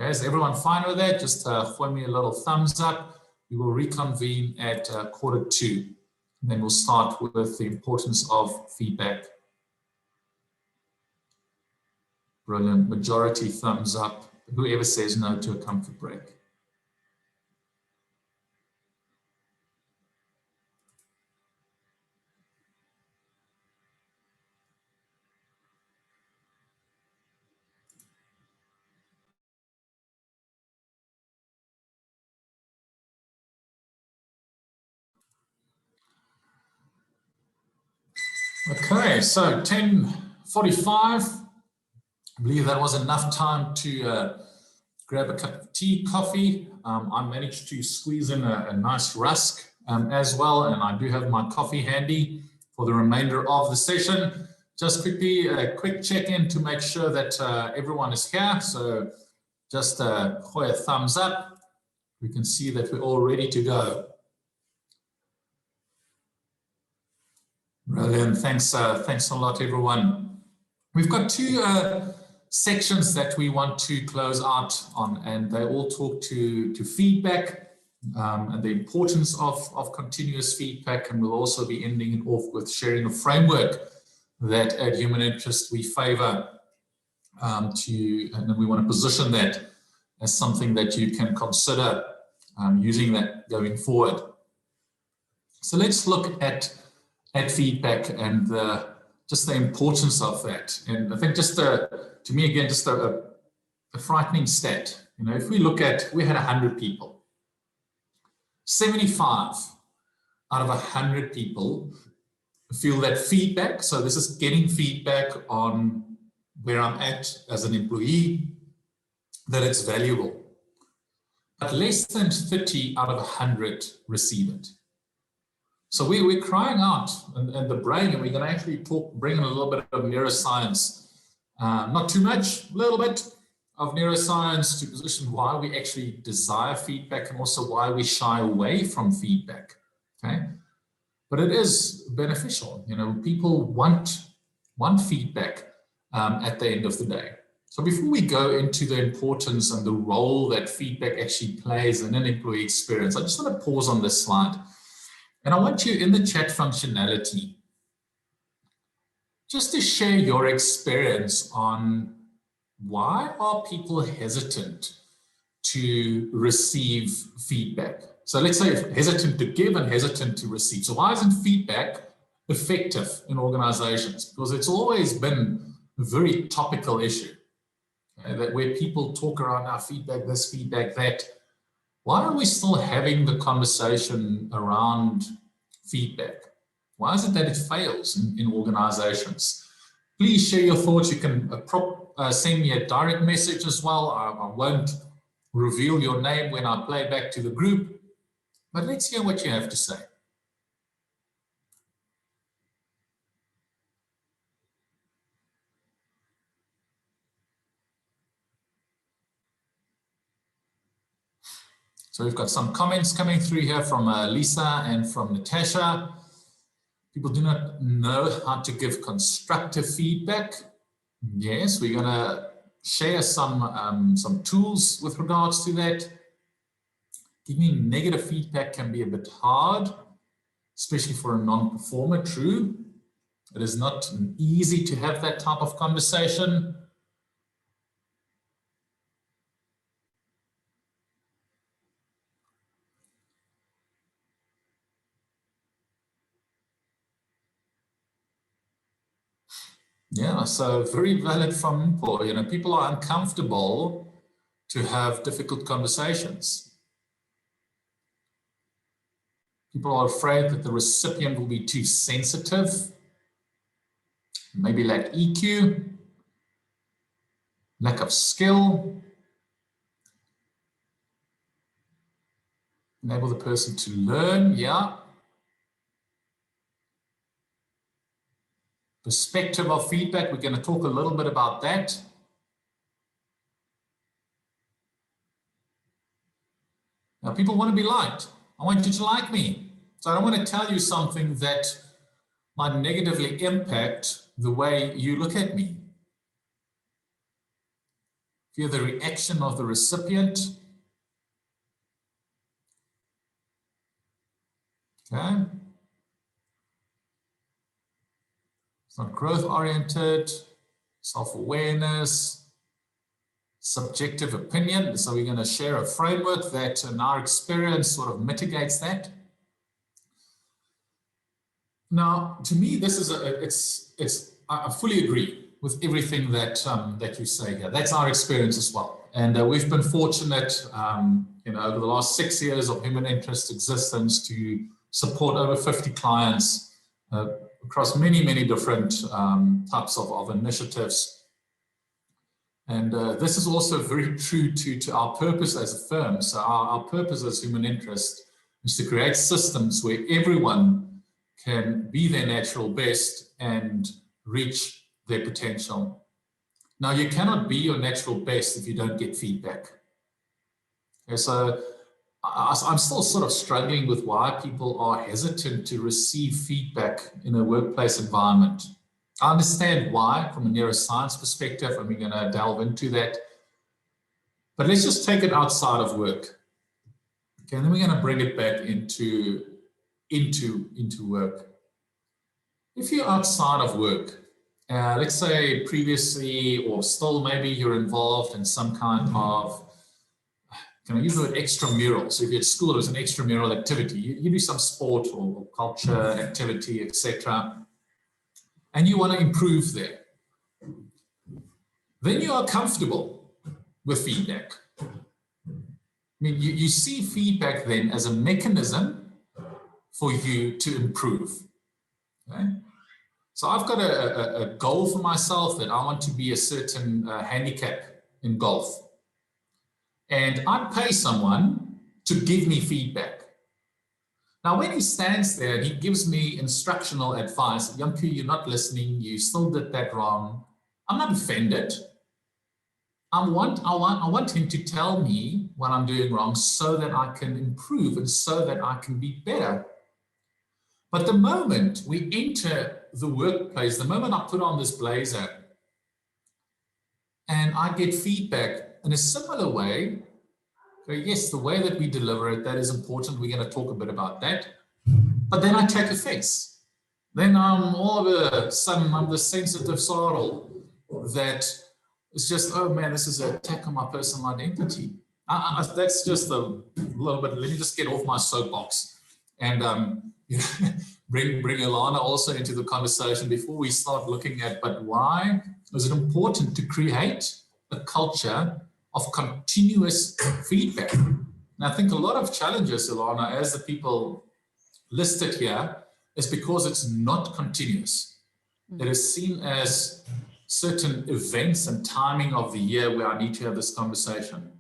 Okay, is everyone fine with that? Just throw me a little thumbs up. We will reconvene at 1:45. And then we'll start with the importance of feedback. Brilliant. Majority thumbs up. Whoever says no to a comfort break. Okay, so 10:45. I believe that was enough time to grab a cup of tea, coffee. I managed to squeeze in a nice rusk as well, and I do have my coffee handy for the remainder of the session. Just quickly, a quick check-in to make sure that everyone is here. So just a thumbs up. We can see that we're all ready to go. Brilliant. Thanks a lot, everyone. We've got two sections that we want to close out on, and they all talk to feedback and the importance of continuous feedback. And we'll also be ending it off with sharing a framework that at Human Interest we favor and we want to position that as something that you can consider using that going forward. So let's look at feedback and just the importance of that. And I think just to me, again, just a frightening stat. You know, if we look at, we had 100 people, 75 out of 100 people feel that feedback, so this is getting feedback on where I'm at as an employee, that it's valuable. But less than 30 out of 100 receive it. So we're crying out, and the brain, and we're going to actually bring in a little bit of neuroscience, not too much, a little bit of neuroscience to position why we actually desire feedback and also why we shy away from feedback. Okay, but it is beneficial. You know, people want feedback at the end of the day. So before we go into the importance and the role that feedback actually plays in an employee experience, I just want to pause on this slide. And I want you in the chat functionality just to share your experience on why are people hesitant to receive feedback. So let's say hesitant to give and hesitant to receive. So why isn't feedback effective in organizations? Because it's always been a very topical issue, that where people talk around our feedback, this feedback, that. Why are we still having the conversation around feedback? Why is it that it fails in organizations? Please share your thoughts. You can send me a direct message as well. I won't reveal your name when I play back to the group, but let's hear what you have to say. So we've got some comments coming through here from Lisa and from Natasha. People do not know how to give constructive feedback. Yes, we're going to share some tools with regards to that. Giving negative feedback can be a bit hard, especially for a non-performer. True, it is not easy to have that type of conversation. Yeah, so very valid from Paul. You know, people are uncomfortable to have difficult conversations. People are afraid that the recipient will be too sensitive, maybe lack EQ, lack of skill, enable the person to learn, yeah. Perspective of feedback, we're going to talk a little bit about that. Now, people want to be liked. I want you to like me. So I don't want to tell you something that might negatively impact the way you look at me. Fear the reaction of the recipient. Okay. It's not growth-oriented, self-awareness, subjective opinion. So we're going to share a framework that in our experience sort of mitigates that. Now, to me, this is I fully agree with everything that that you say here. That's our experience as well. And we've been fortunate, you know, over the last 6 years of Human Interest existence to support over 50 clients across many, many different types of initiatives. And this is also very true to our purpose as a firm. So our purpose as Human Interest is to create systems where everyone can be their natural best and reach their potential. Now, you cannot be your natural best if you don't get feedback. Okay, so I'm still sort of struggling with why people are hesitant to receive feedback in a workplace environment. I understand why from a neuroscience perspective, and we're going to delve into that. But let's just take it outside of work. Okay, and then we're going to bring it back into work. If you're outside of work, let's say previously or still maybe you're involved in some kind of, can I use the word extramural? So if you're at school, there's an extramural activity. You do some sport or culture activity, etc. And you want to improve there. Then you are comfortable with feedback. I mean, you see feedback then as a mechanism for you to improve. Okay? So I've got a goal for myself that I want to be a certain handicap in golf. And I pay someone to give me feedback. Now, when he stands there and he gives me instructional advice, Janko, you're not listening, you still did that wrong. I'm not offended. I want him to tell me what I'm doing wrong so that I can improve and so that I can be better. But the moment we enter the workplace, the moment I put on this blazer and I get feedback in a similar way, yes, the way that we deliver it, that is important. We're going to talk a bit about that. But then I take offense. Then I'm all of a sudden, I'm the sensitive sorrel that is just, oh man, this is an attack on my personal identity. That's just a little bit, let me just get off my soapbox and bring Ilana also into the conversation before we start looking at, but why is it important to create a culture of continuous feedback? And I think a lot of challenges, Ilana, as the people listed here, is because it's not continuous. It is seen as certain events and timing of the year where I need to have this conversation.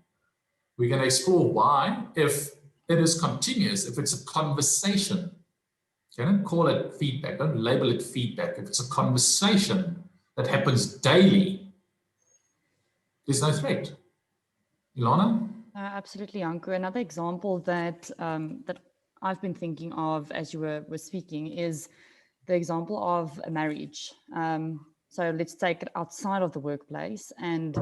We're going to explore why, if it is continuous, if it's a conversation. Okay, don't call it feedback, don't label it feedback. If it's a conversation that happens daily, there's no threat. Ilana? Absolutely, Janko. Another example that that I've been thinking of as you were speaking is the example of a marriage. So let's take it outside of the workplace. And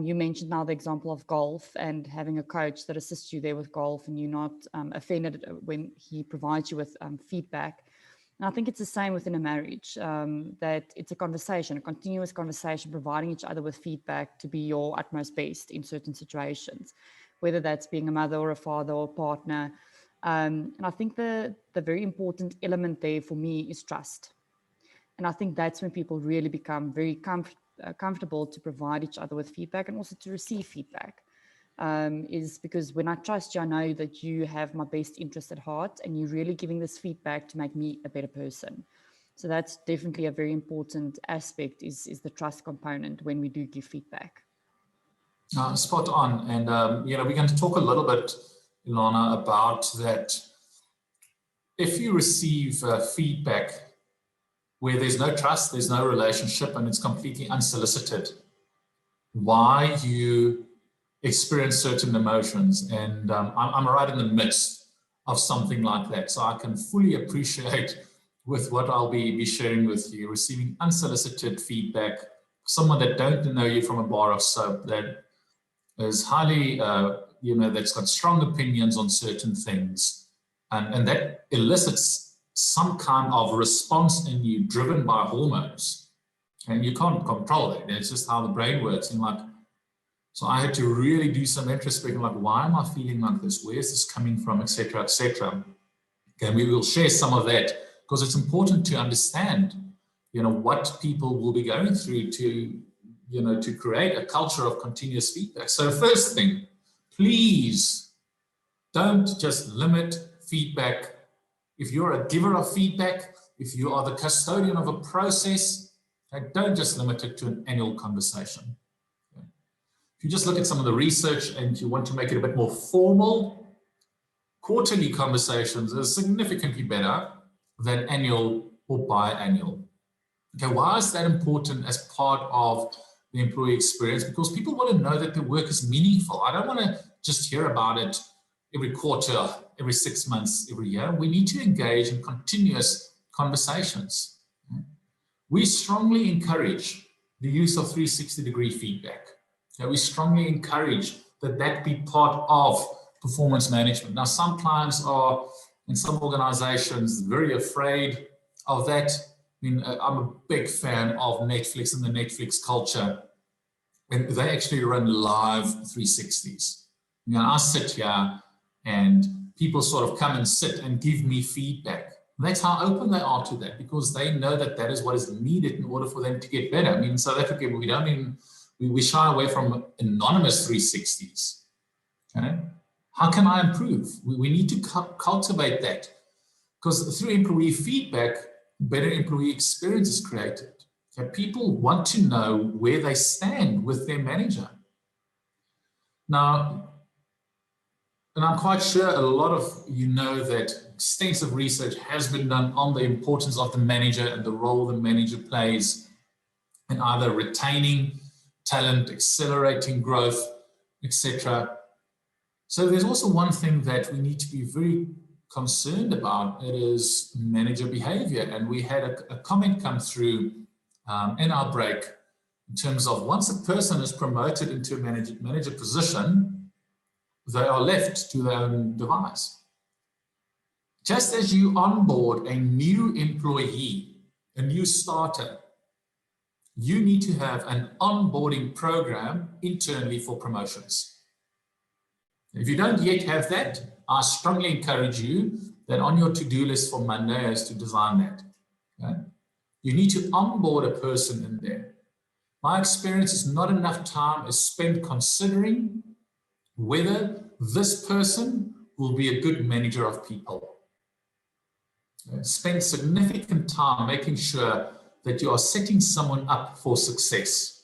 you mentioned now the example of golf and having a coach that assists you there with golf, and you're not offended when he provides you with feedback. And I think it's the same within a marriage, that it's a conversation, a continuous conversation, providing each other with feedback to be your utmost best in certain situations, whether that's being a mother or a father or a partner. And I think the very important element there for me is trust. And I think that's when people really become very comfortable to provide each other with feedback and also to receive feedback. Is because when I trust you, I know that you have my best interest at heart and you're really giving this feedback to make me a better person. So that's definitely a very important aspect is the trust component when we do give feedback. Spot on. And, we're going to talk a little bit, Ilana, about that. If you receive feedback where there's no trust, there's no relationship, and it's completely unsolicited, why you experience certain emotions. And I'm right in the midst of something like that. So I can fully appreciate with what I'll be sharing with you, receiving unsolicited feedback, someone that don't know you from a bar of soap, that is highly, that's got strong opinions on certain things. And that elicits some kind of response in you driven by hormones. And you can't control it. It's just how the brain works. And so I had to really do some introspection, why am I feeling like this? Where is this coming from, et cetera, et cetera. And we will share some of that because it's important to understand, what people will be going through to create a culture of continuous feedback. So first thing, please don't just limit feedback. If you're a giver of feedback, if you are the custodian of a process, don't just limit it to an annual conversation. If you just look at some of the research and you want to make it a bit more formal, quarterly conversations are significantly better than annual or biannual. Okay, why is that important as part of the employee experience? Because people want to know that their work is meaningful. I don't want to just hear about it every quarter, every 6 months, every year. We need to engage in continuous conversations. We strongly encourage the use of 360-degree feedback. We strongly encourage that be part of performance management. Now, some clients are, in some organizations, very afraid of that. I mean, I'm a big fan of Netflix and the Netflix culture. And they actually run live 360s. You know, I sit here and people sort of come and sit and give me feedback. And that's how open they are to that, because they know that that is what is needed in order for them to get better. I mean, in South Africa, we shy away from anonymous 360s. Okay? How can I improve? We need to cultivate that, because through employee feedback, better employee experience is created. Okay? People want to know where they stand with their manager. Now, and I'm quite sure a lot of you know that extensive research has been done on the importance of the manager and the role the manager plays in either retaining talent, accelerating growth, etc. So there's also one thing that we need to be very concerned about. It is manager behavior. And we had a comment come through in our break in terms of once a person is promoted into a manager position, they are left to their own device. Just as you onboard a new employee, a new starter, you need to have an onboarding program internally for promotions. If you don't yet have that, I strongly encourage you that on your to-do list for Monday is to design that. Okay? You need to onboard a person in there. My experience is not enough time is spent considering whether this person will be a good manager of people. Spend significant time making sure that you are setting someone up for success.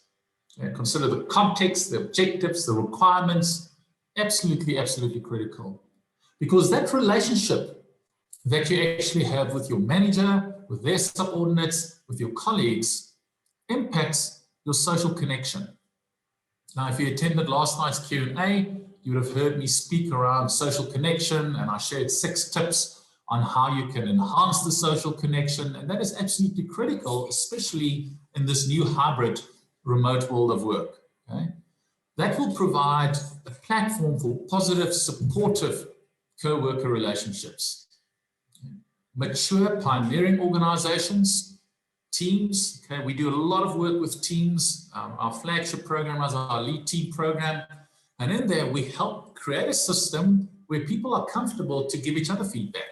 Consider the context, the objectives, the requirements, absolutely, absolutely critical. Because that relationship that you actually have with your manager, with their subordinates, with your colleagues, impacts your social connection. Now, if you attended last night's Q&A, you would have heard me speak around social connection, and I shared 6 tips on how you can enhance the social connection. And that is absolutely critical, especially in this new hybrid remote world of work. Okay? That will provide a platform for positive, supportive co-worker relationships. Mature, pioneering organizations, teams. Okay? We do a lot of work with teams. Our flagship program is our Elite Team program. And in there, we help create a system where people are comfortable to give each other feedback.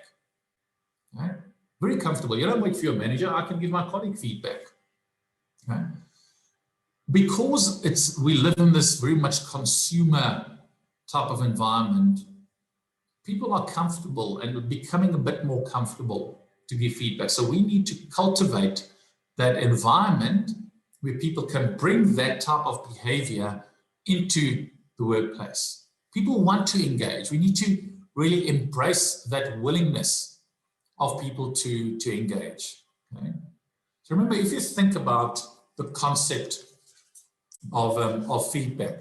Right? Very comfortable. You don't wait for your manager. I can give my colleague feedback. Okay? Because we live in this very much consumer type of environment, people are comfortable and becoming a bit more comfortable to give feedback. So we need to cultivate that environment where people can bring that type of behavior into the workplace. People want to engage. We need to really embrace that willingness of people to engage. Okay? So remember, if you think about the concept of feedback,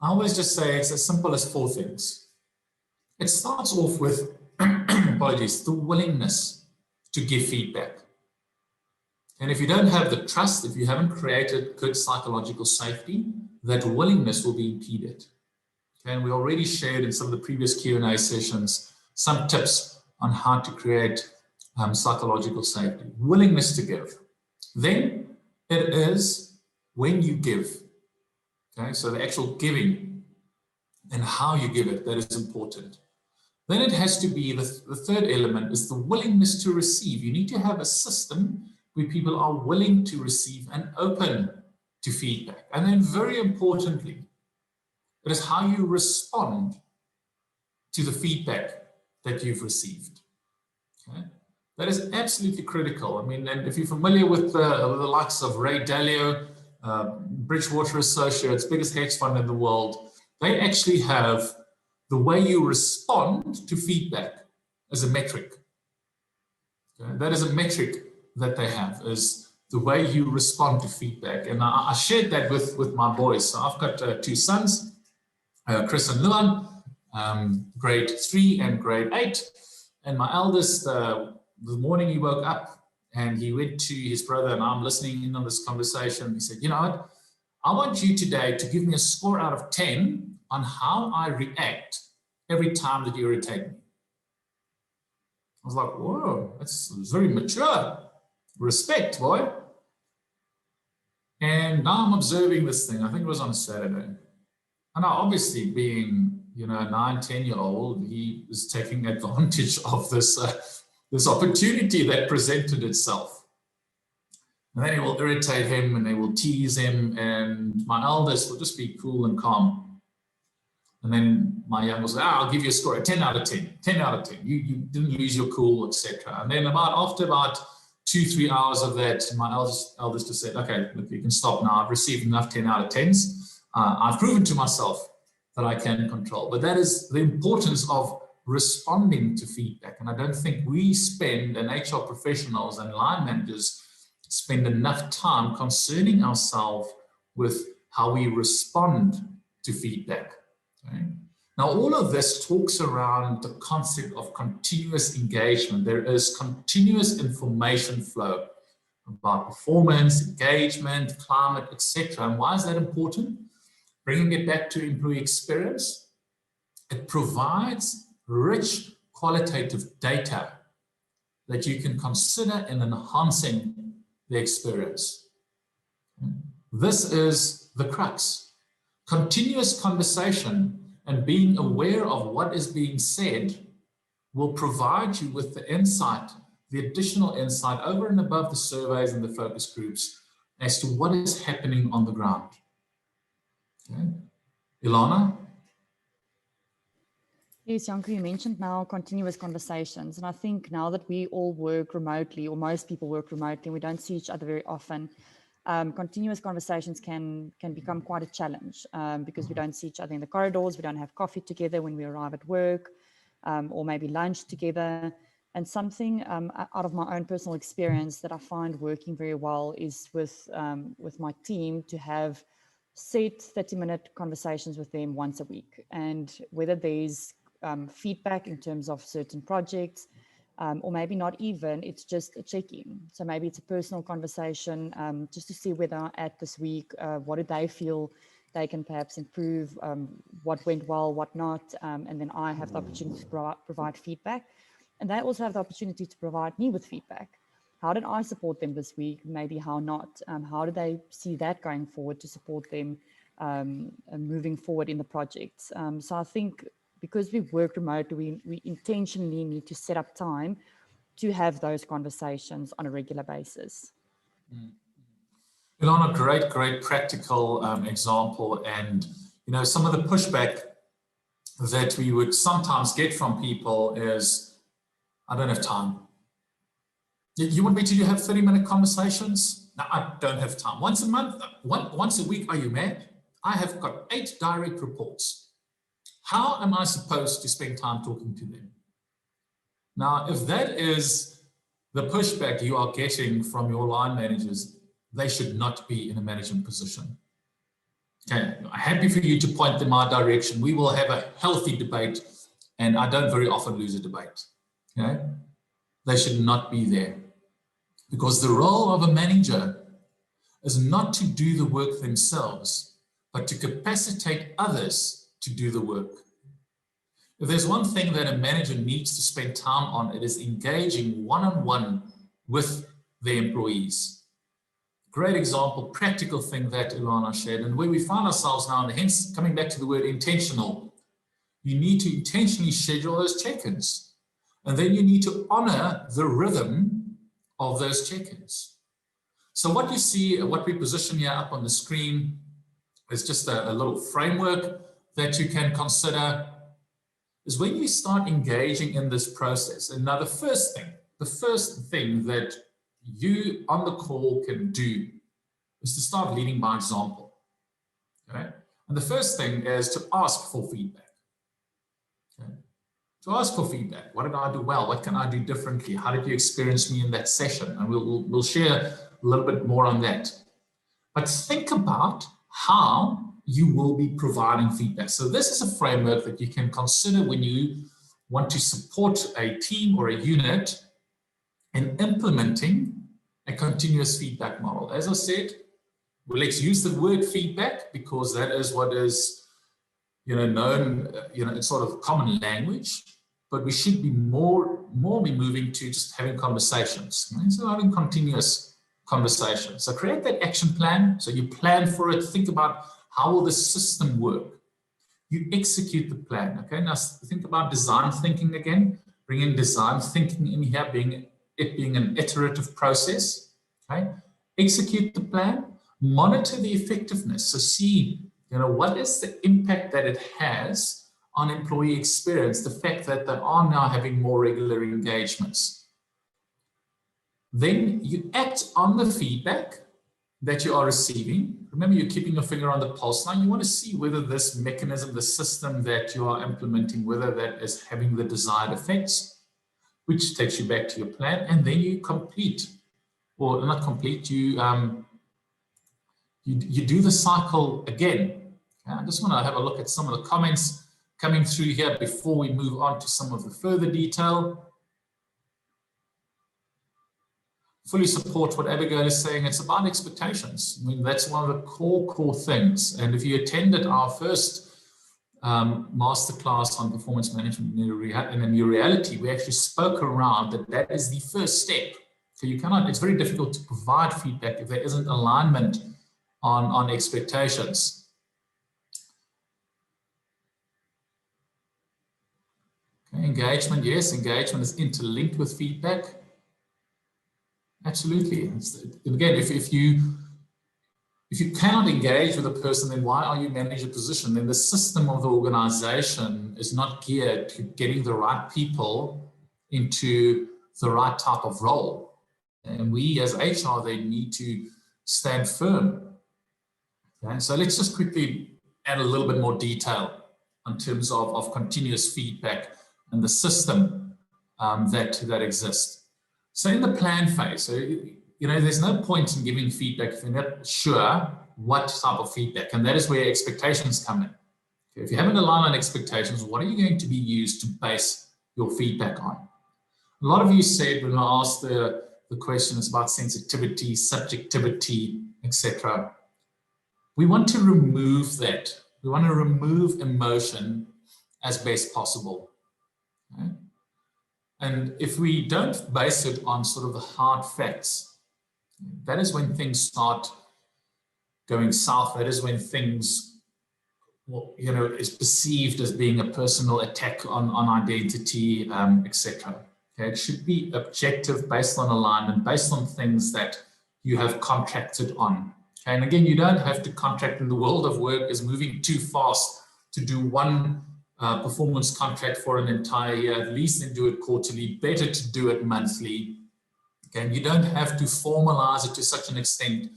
I always just say it's as simple as 4 things. It starts off with, apologies, the willingness to give feedback. And if you don't have the trust, if you haven't created good psychological safety, that willingness will be impeded. Okay, and we already shared in some of the previous Q&A sessions some tips on how to create psychological safety. Willingness to give. Then it is when you give. Okay, so the actual giving and how you give it, that is important. Then it has to be, the third element is the willingness to receive. You need to have a system where people are willing to receive and open to feedback. And then very importantly, it is how you respond to the feedback that you've received. Okay? That is absolutely critical. I mean, and if you're familiar with the likes of Ray Dalio, Bridgewater Associates, biggest hedge fund in the world, they actually have the way you respond to feedback as a metric. Okay? That is a metric that they have, is the way you respond to feedback. And I shared that with my boys. So I've got two sons, Chris and Luan, grade 3 and grade 8. And my eldest, the morning he woke up and he went to his brother, and I'm listening in on this conversation. He said, you know what? I want you today to give me a score out of 10 on how I react every time that you irritate me. I was like, whoa, that's very mature. Respect, boy. And now I'm observing this thing. I think it was on a Saturday. And now obviously being, you know, a 9, 10-year-old, he was taking advantage of this, this opportunity that presented itself. And then he will irritate him and they will tease him, and my eldest will just be cool and calm. And then my young will say, I'll give you a score, a 10 out of 10, 10 out of 10. You didn't lose your cool, etc. And then after about 2-3 hours of that, my eldest just said, okay, look, you can stop now. I've received enough 10 out of 10s. I've proven to myself that I can control. But that is the importance of responding to feedback. And I don't think we spend, and HR professionals and line managers spend enough time concerning ourselves with how we respond to feedback. Okay? Now, all of this talks around the concept of continuous engagement. There is continuous information flow about performance, engagement, climate, etc. And why is that important? Bringing it back to employee experience, it provides rich qualitative data that you can consider in enhancing the experience. This is the crux. Continuous conversation and being aware of what is being said will provide you with the insight, the additional insight over and above the surveys and the focus groups as to what is happening on the ground. Okay. Ilana? Yes, Janko, you mentioned now continuous conversations. And I think now that we all work remotely, or most people work remotely, we don't see each other very often, continuous conversations can become quite a challenge because we don't see each other in the corridors, we don't have coffee together when we arrive at work, or maybe lunch together. And something out of my own personal experience that I find working very well is with my team to have set 30-minute conversations with them once a week. And whether there's feedback in terms of certain projects, or maybe not even, it's just a check-in. So maybe it's a personal conversation just to see where they're at this week, what do they feel they can perhaps improve, what went well, what not, and then I have the opportunity to provide feedback. And they also have the opportunity to provide me with feedback. How did I support them this week? Maybe how not? How do they see that going forward to support them moving forward in the projects? So I think because we work remotely, we intentionally need to set up time to have those conversations on a regular basis. Ilana, great practical example. And, you know, some of the pushback that we would sometimes get from people is, I don't have time. You want me to have 30-minute conversations? No, I don't have time. Once a month, once a week, are you mad? I have got 8 direct reports. How am I supposed to spend time talking to them? Now, if that is the pushback you are getting from your line managers, they should not be in a management position. Okay, I'm happy for you to point them my direction. We will have a healthy debate, and I don't very often lose a debate. Okay, they should not be there. Because the role of a manager is not to do the work themselves, but to capacitate others to do the work. If there's one thing that a manager needs to spend time on, it is engaging one-on-one with their employees. Great example, practical thing that Ilana shared, and where we find ourselves now, and hence coming back to the word intentional, you need to intentionally schedule those check-ins. And then you need to honor the rhythm of those check-ins. So what you see, what we position here up on the screen is just a little framework that you can consider is when you start engaging in this process. And now the first thing the first thing that you on the call can do is to start leading by example. Okay? And the first thing is to ask for feedback. Okay? To ask for feedback. What did I do well? What can I do differently? How did you experience me in that session? And we'll share a little bit more on that. But think about how you will be providing feedback. So this is a framework that you can consider when you want to support a team or a unit in implementing a continuous feedback model. As I said, well, let's use the word feedback because that is what is, known, it's sort of common language, but we should be more be moving to just having conversations. Right? So having continuous conversations. So create that action plan. So you plan for it. Think about how will the system work. You execute the plan. Okay. Now think about design thinking again. Bringing design thinking in here, being an iterative process. Okay. Execute the plan. Monitor the effectiveness. So see, what is the impact that it has on employee experience, the fact that they are now having more regular engagements. Then you act on the feedback that you are receiving. Remember, you're keeping your finger on the pulse. Now you want to see whether this mechanism, the system that you are implementing, whether that is having the desired effects, which takes you back to your plan, and then you complete, or not complete, you do the cycle again. Okay, I just want to have a look at some of the comments coming through here before we move on to some of the further detail. Fully support what Abigail is saying. It's about expectations. I mean, that's one of the core things. And if you attended our first masterclass on performance management in a new reality, we actually spoke around that is the first step. So you cannot, it's very difficult to provide feedback if there isn't alignment on expectations. Okay, engagement, yes, engagement is interlinked with feedback. Absolutely. Again, if you cannot engage with a person, then why are you managing a position? Then the system of the organization is not geared to getting the right people into the right type of role. And we as HR, they need to stand firm. Okay, so let's just quickly add a little bit more detail in terms of continuous feedback and the system that exists. So in the plan phase, so, there's no point in giving feedback if you're not sure what type of feedback, and that is where expectations come in. Okay, if you haven't aligned on expectations, what are you going to be used to base your feedback on? A lot of you said when I asked the questions about sensitivity, subjectivity, etc. We want to remove that. We want to remove emotion as best possible. Okay? And if we don't base it on sort of the hard facts, that is when things start going south. That is when things, is perceived as being a personal attack on identity, etc. Okay, it should be objective, based on alignment, based on things that you have contracted on. Okay, and again, you don't have to contract. In the world of work is moving too fast to do one performance contract for an entire year. At least then do it quarterly. Better to do it monthly. Okay, and you don't have to formalize it to such an extent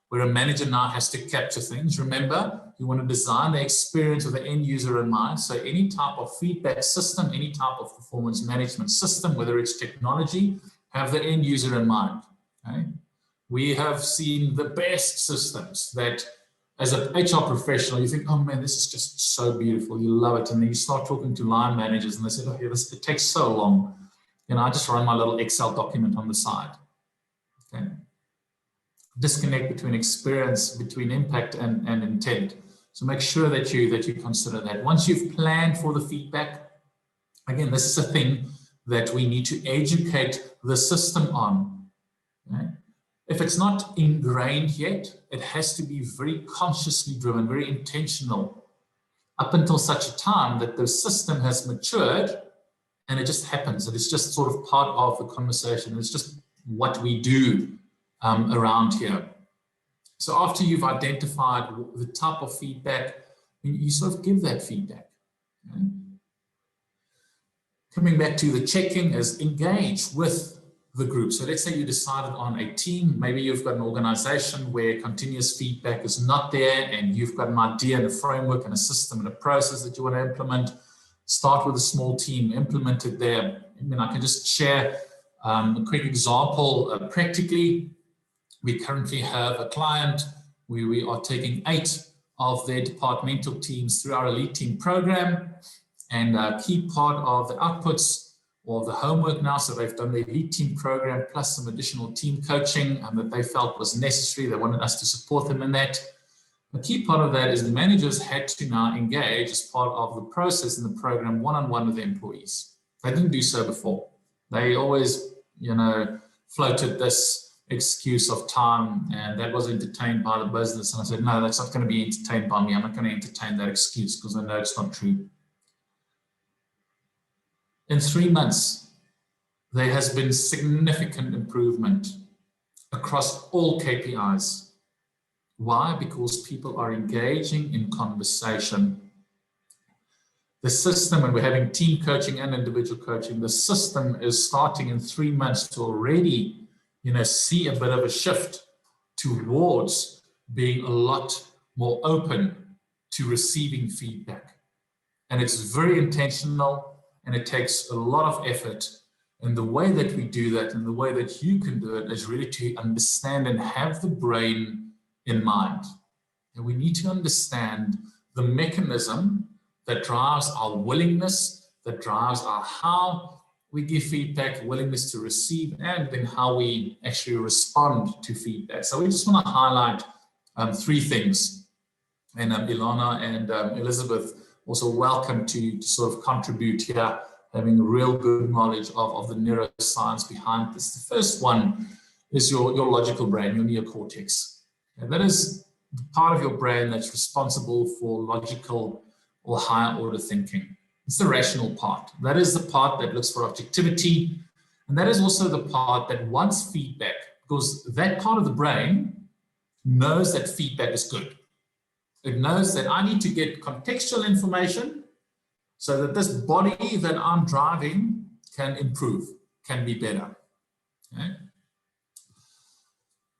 where a manager now has to capture things. Remember, you want to design the experience of the end user in mind. So any type of feedback system, any type of performance management system, whether it's technology, have the end user in mind. Okay? We have seen the best systems that, as an HR professional, you think, oh man, this is just so beautiful. You love it. And then you start talking to line managers and they say, oh, yeah, it takes so long. I just run my little Excel document on the side. Okay. Disconnect between experience, between impact and intent. So make sure that you consider that. Once you've planned for the feedback, again, this is a thing that we need to educate the system on. Okay? If it's not ingrained yet, it has to be very consciously driven, very intentional, up until such a time that the system has matured and it just happens. And it's just sort of part of the conversation. It's just what we do around here. So after you've identified the type of feedback, you sort of give that feedback. Okay? Coming back to the check-in is engage with the group. So let's say you decided on a team, maybe you've got an organization where continuous feedback is not there, and you've got an idea and a framework and a system and a process that you want to implement. Start with a small team, implement it there. I mean, I can just share a quick example. Practically, we currently have a client where we are taking 8 of their departmental teams through our elite team program, and a key part of the outputs or the homework now, so they've done the elite team program plus some additional team coaching that they felt was necessary. They wanted us to support them in that. A key part of that is the managers had to now engage as part of the process in the program one-on-one with the employees. They didn't do so before. They always, floated this excuse of time, and that was entertained by the business. And I said, no, that's not going to be entertained by me. I'm not going to entertain that excuse because I know it's not true. In 3 months, there has been significant improvement across all KPIs. Why? Because people are engaging in conversation. The system, and we're having team coaching and individual coaching, the system is starting in 3 months to already, see a bit of a shift towards being a lot more open to receiving feedback. And it's very intentional. And it takes a lot of effort. And the way that we do that and the way that you can do it is really to understand and have the brain in mind. And we need to understand the mechanism that drives our willingness, that drives our how we give feedback, willingness to receive, and then how we actually respond to feedback. So we just want to highlight 3 things. And Ilana and Elizabeth, also welcome to sort of contribute here, having a real good knowledge of the neuroscience behind this. The first one is your logical brain, your neocortex. And that is the part of your brain that's responsible for logical or higher order thinking. It's the rational part. That is the part that looks for objectivity. And that is also the part that wants feedback, because that part of the brain knows that feedback is good. It knows that I need to get contextual information so that this body that I'm driving can improve, can be better. Okay?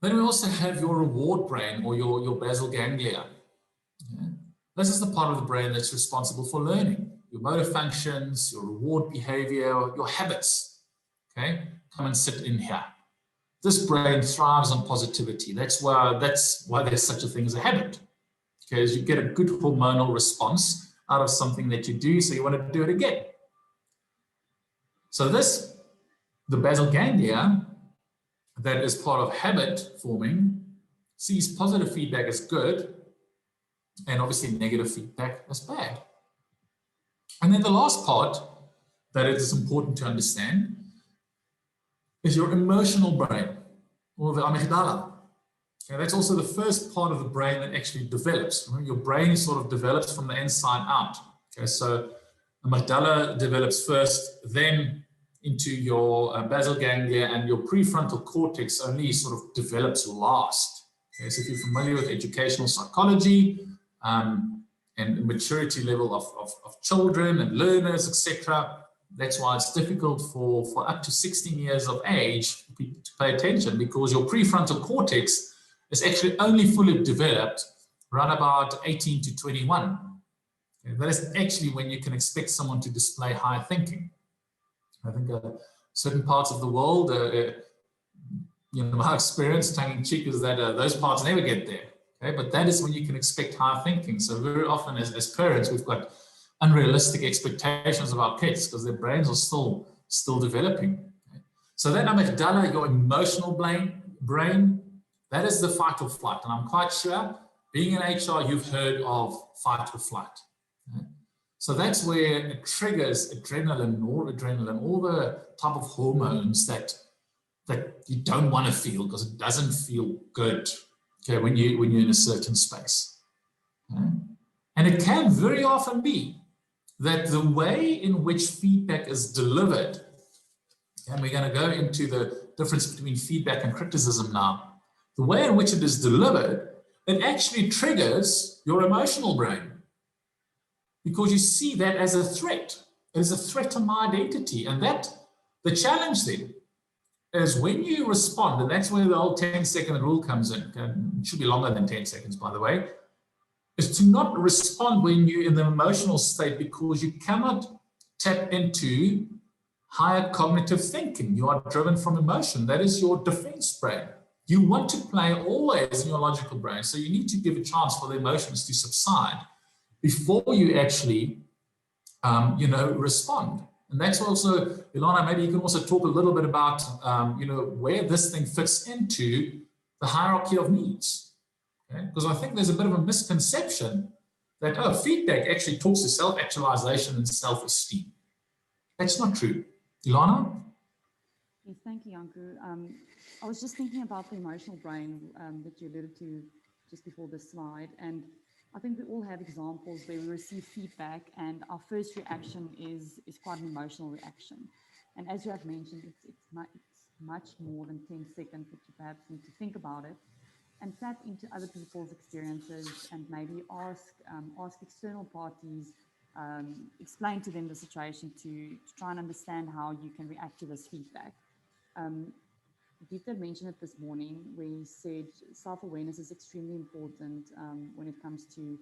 Then we also have your reward brain, or your basal ganglia. Okay? This is the part of the brain that's responsible for learning. Your motor functions, your reward behavior, your habits. Okay? Come and sit in here. This brain thrives on positivity. That's why there's such a thing as a habit. Because you get a good hormonal response out of something that you do, so you want to do it again. So the basal ganglia, that is part of habit forming, sees positive feedback as good, and obviously negative feedback as bad. And then the last part that it is important to understand is your emotional brain, or the amygdala. Okay, that's also the first part of the brain that actually develops. Your brain sort of develops from the inside out. Okay, so amygdala develops first, then into your basal ganglia, and your prefrontal cortex only sort of develops last. Okay, so if you're familiar with educational psychology and maturity level of children and learners, etc., that's why it's difficult for up to 16 years of age to pay attention, because your prefrontal cortex is actually only fully developed around about 18 to 21. Okay, that is actually when you can expect someone to display high thinking. I think certain parts of the world, my experience, tongue-in-cheek, is that those parts never get there. Okay, but that is when you can expect high thinking. So very often as parents, we've got unrealistic expectations of our kids because their brains are still developing. Okay? So that amygdala, your emotional brain, that is the fight or flight. And I'm quite sure, being in HR, you've heard of fight or flight. Okay? So that's where it triggers adrenaline, noradrenaline, all the type of hormones that you don't want to feel because it doesn't feel good, okay, when you're in a certain space. Okay? And it can very often be that the way in which feedback is delivered, and we're going to go into the difference between feedback and criticism now, the way in which it is delivered, it actually triggers your emotional brain, because you see that as a threat. It is a threat to my identity. And that, the challenge then is when you respond, and that's where the old 10-second rule comes in. It should be longer than 10 seconds, by the way, is to not respond when you're in the emotional state, because you cannot tap into higher cognitive thinking. You are driven from emotion. That is your defense brain. You want to play always in your logical brain, so you need to give a chance for the emotions to subside before you actually, respond. And that's also, Ilana, maybe you can also talk a little bit about, where this thing fits into the hierarchy of needs. Okay? Because I think there's a bit of a misconception that, feedback actually talks to self-actualization and self-esteem. That's not true. Ilana? Yes, thank you, Janko. I was just thinking about the emotional brain that you alluded to just before this slide. And I think we all have examples where we receive feedback and our first reaction is quite an emotional reaction. And as you have mentioned, it's much more than 10 seconds that you perhaps need to think about it and tap into other people's experiences and maybe ask external parties, explain to them the situation to try and understand how you can react to this feedback. Dieter mentioned it this morning where he said self-awareness is extremely important when it comes to,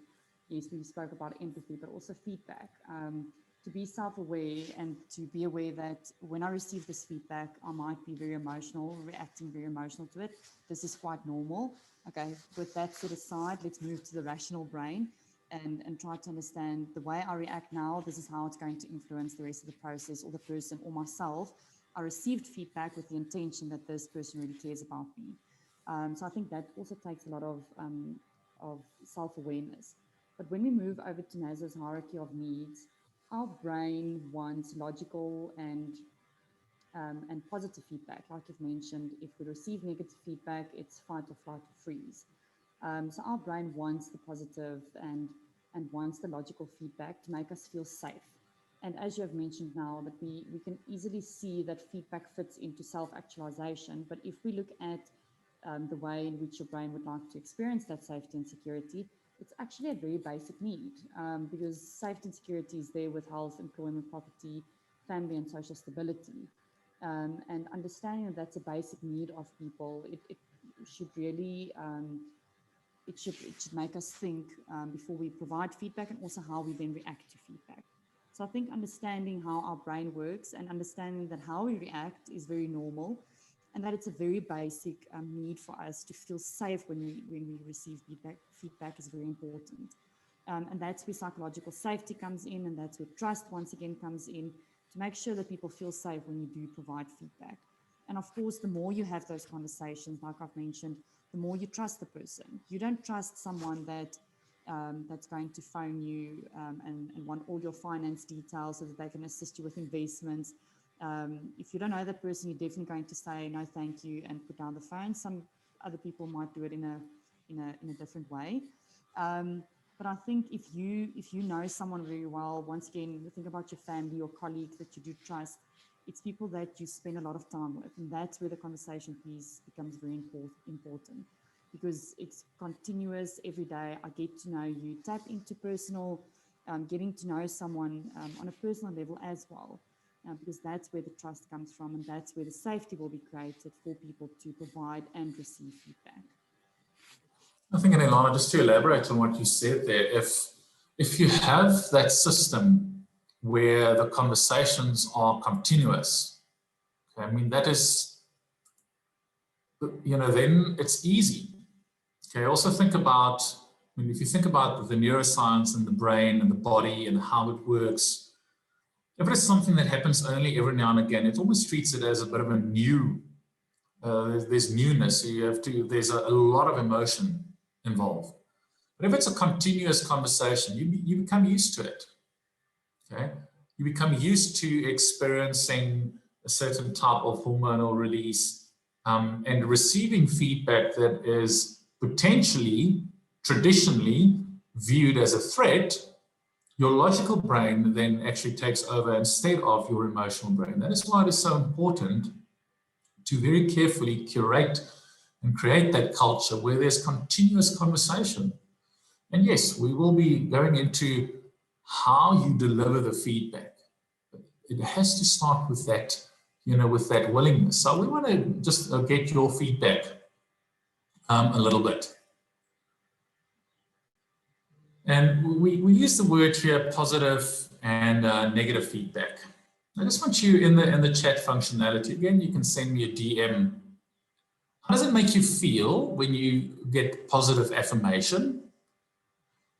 yes, we spoke about empathy, but also feedback. To be self-aware and to be aware that when I receive this feedback, I might be very emotional, reacting very emotional to it. This is quite normal. Okay, with that set aside, let's move to the rational brain and try to understand the way I react now, this is how it's going to influence the rest of the process or the person or myself. I received feedback with the intention that this person really cares about me. So I think that also takes a lot of self-awareness. But when we move over to Maslow's hierarchy of needs, our brain wants logical and positive feedback. Like you've mentioned, if we receive negative feedback, it's fight or flight or freeze. So our brain wants the positive and wants the logical feedback to make us feel safe. And as you have mentioned now, that we can easily see that feedback fits into self-actualization. But if we look at the way in which your brain would like to experience that safety and security, it's actually a very basic need because safety and security is there with health, employment, property, family, and social stability. And understanding that that's a basic need of people, it should really, it should make us think before we provide feedback and also how we then react to feedback. So I think understanding how our brain works and understanding that how we react is very normal and that it's a very basic need for us to feel safe when we receive feedback is very important. And that's where psychological safety comes in, and that's where trust once again comes in, to make sure that people feel safe when you do provide feedback. And of course, the more you have those conversations, like I've mentioned, the more you trust the person. You don't trust someone that's going to phone you and want all your finance details so that they can assist you with investments. If you don't know that person, you're definitely going to say no, thank you, and put down the phone. Some other people might do it in a different way. But I think if you know someone very well, once again, think about your family or colleagues that you do trust. It's people that you spend a lot of time with, and that's where the conversation piece becomes very important. Because it's continuous every day. I get to know you, tap into personal, getting to know someone on a personal level as well, because that's where the trust comes from, and that's where the safety will be created for people to provide and receive feedback. I think, and Ilana, just to elaborate on what you said there, if you have that system where the conversations are continuous, okay, I mean, that is, then it's easy. Okay, also think about, if you think about the neuroscience and the brain and the body and how it works, if it's something that happens only every now and again, it almost treats it as a bit of a new, there's newness, so there's a lot of emotion involved. But if it's a continuous conversation, you become used to it, okay? You become used to experiencing a certain type of hormonal release and receiving feedback that is potentially, traditionally viewed as a threat. Your logical brain then actually takes over instead of your emotional brain. That is why it is so important to very carefully curate and create that culture where there's continuous conversation. And yes, we will be going into how you deliver the feedback. It has to start with that with that willingness. So we want to just get your feedback a little bit. And we use the word here positive and negative feedback. I just want you in the chat functionality, again, you can send me a DM. How does it make you feel when you get positive affirmation?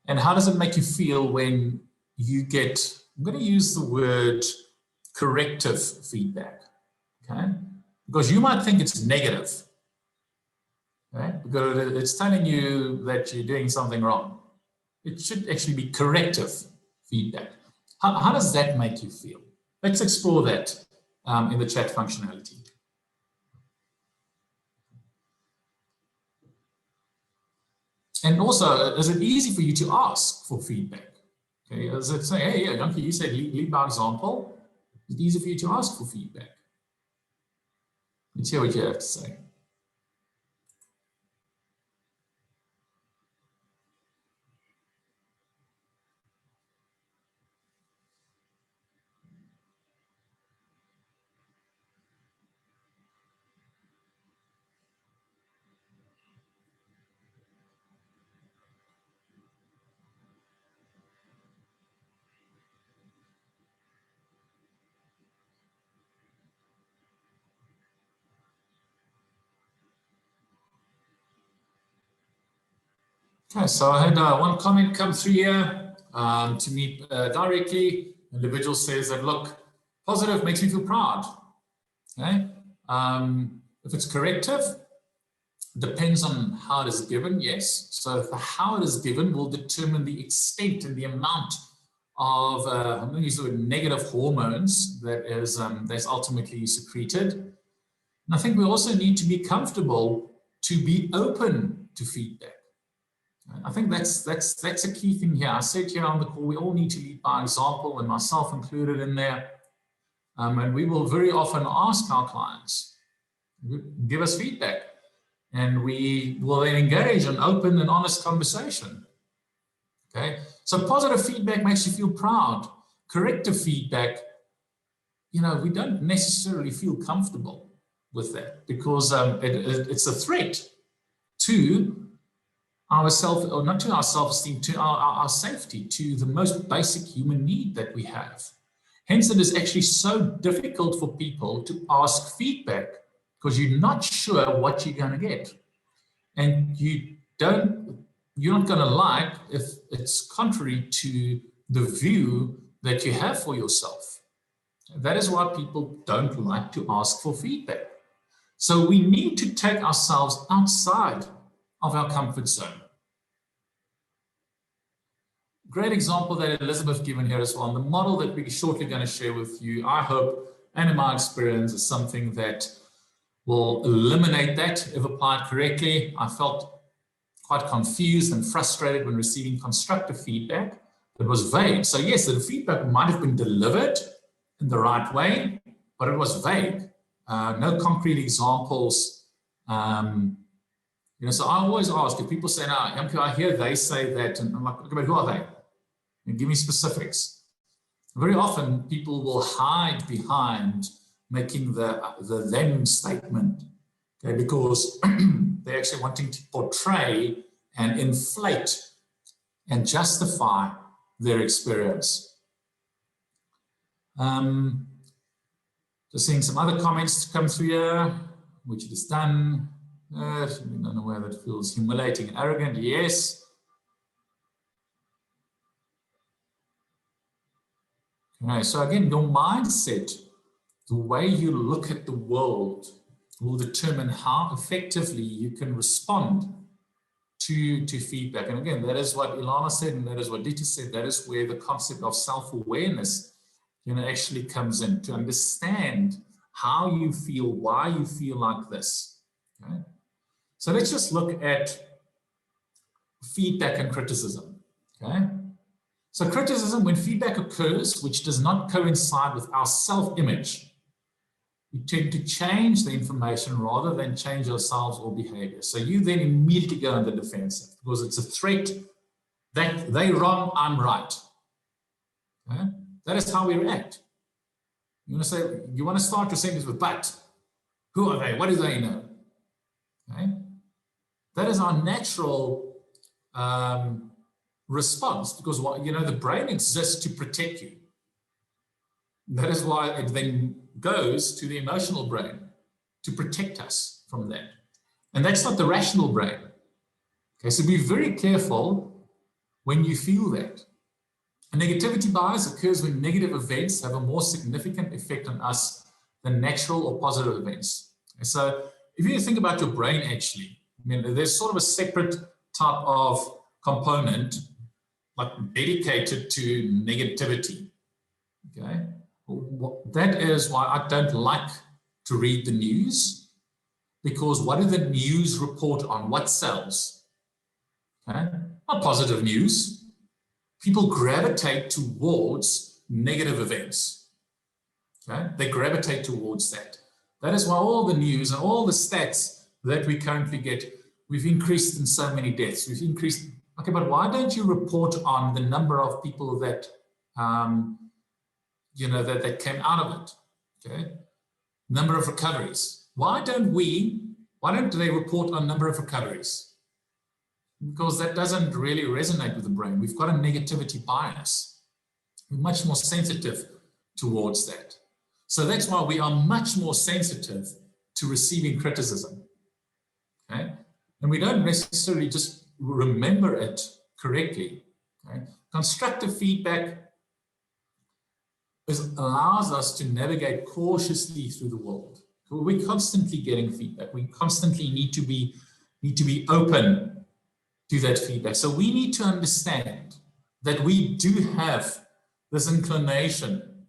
And how does it make you feel when you get, I'm going to use the word corrective feedback, okay? Because you might think it's negative, okay? Because it's telling you that you're doing something wrong. It should actually be corrective feedback. How does that make you feel? Let's explore that in the chat functionality. And also, is it easy for you to ask for feedback? Okay, is it say, hey, yeah, Janko, you said lead by example. Is it easy for you to ask for feedback? Let's hear what you have to say. Okay, so I had one comment come through here to me directly. Individual says that, look, positive makes me feel proud. Okay, if it's corrective, depends on how it is given, yes. So the how it is given will determine the extent and the amount of, I'm going to use the word negative hormones that is that's ultimately secreted. And I think we also need to be comfortable to be open to feedback. I think that's a key thing here. I said here on the call, we all need to lead by example, and myself included in there. And we will very often ask our clients, give us feedback, and we will then engage in open and honest conversation. Okay, so positive feedback makes you feel proud. Corrective feedback, we don't necessarily feel comfortable with that because it's a threat to our not to our self-esteem, to our safety, to the most basic human need that we have. Hence, it is actually so difficult for people to ask feedback because you're not sure what you're going to get. And you're not going to like if it's contrary to the view that you have for yourself. That is why people don't like to ask for feedback. So we need to take ourselves outside of our comfort zone. Great example that Elizabeth given here as well. And the model that we're shortly going to share with you, I hope, and in my experience, is something that will eliminate that if applied correctly. I felt quite confused and frustrated when receiving constructive feedback that was vague. So yes, the feedback might have been delivered in the right way, but it was vague. No concrete examples. So I always ask, if people say, now, Janko, I hear they say that, and I'm like, okay, but who are they? And give me specifics. Very often people will hide behind making the them statement, okay, because they're actually wanting to portray and inflate and justify their experience. Just seeing some other comments to come through here, which it is done. I don't know where that feels humiliating and arrogant. Yes. Okay, so again, your mindset, the way you look at the world, will determine how effectively you can respond to feedback. And again, that is what Ilana said, and that is what Dita said. That is where the concept of self-awareness, actually comes in, to understand how you feel, why you feel like this. Okay? So let's just look at feedback and criticism. Okay? So criticism, when feedback occurs, which does not coincide with our self-image, we tend to change the information rather than change ourselves or behavior. So you then immediately go on the defensive because it's a threat that they're wrong, I'm right. Okay? That is how we react. You want to say, you want to start your sentence with but. Who are they? What do they know? Okay. That is our natural response, because the brain exists to protect you. That is why it then goes to the emotional brain to protect us from that. And that's not the rational brain. Okay, so be very careful when you feel that. A negativity bias occurs when negative events have a more significant effect on us than natural or positive events. Okay, so if you think about your brain, actually, I mean, there's sort of a separate type of component like dedicated to negativity. Okay, that is why I don't like to read the news, because what do the news report on? What sells? Okay, not positive news. People gravitate towards negative events. Okay, they gravitate towards that. That is why all the news and all the stats that we currently get, we've increased in so many deaths. We've increased. Okay, but why don't you report on the number of people that that came out of it? Okay, number of recoveries. Why don't they report on number of recoveries? Because that doesn't really resonate with the brain. We've got a negativity bias. We're much more sensitive towards that. So that's why we are much more sensitive to receiving criticism. Okay, and we don't necessarily just remember it correctly. Okay? Constructive feedback allows us to navigate cautiously through the world. We're constantly getting feedback. We constantly need to be open to that feedback. So we need to understand that we do have this inclination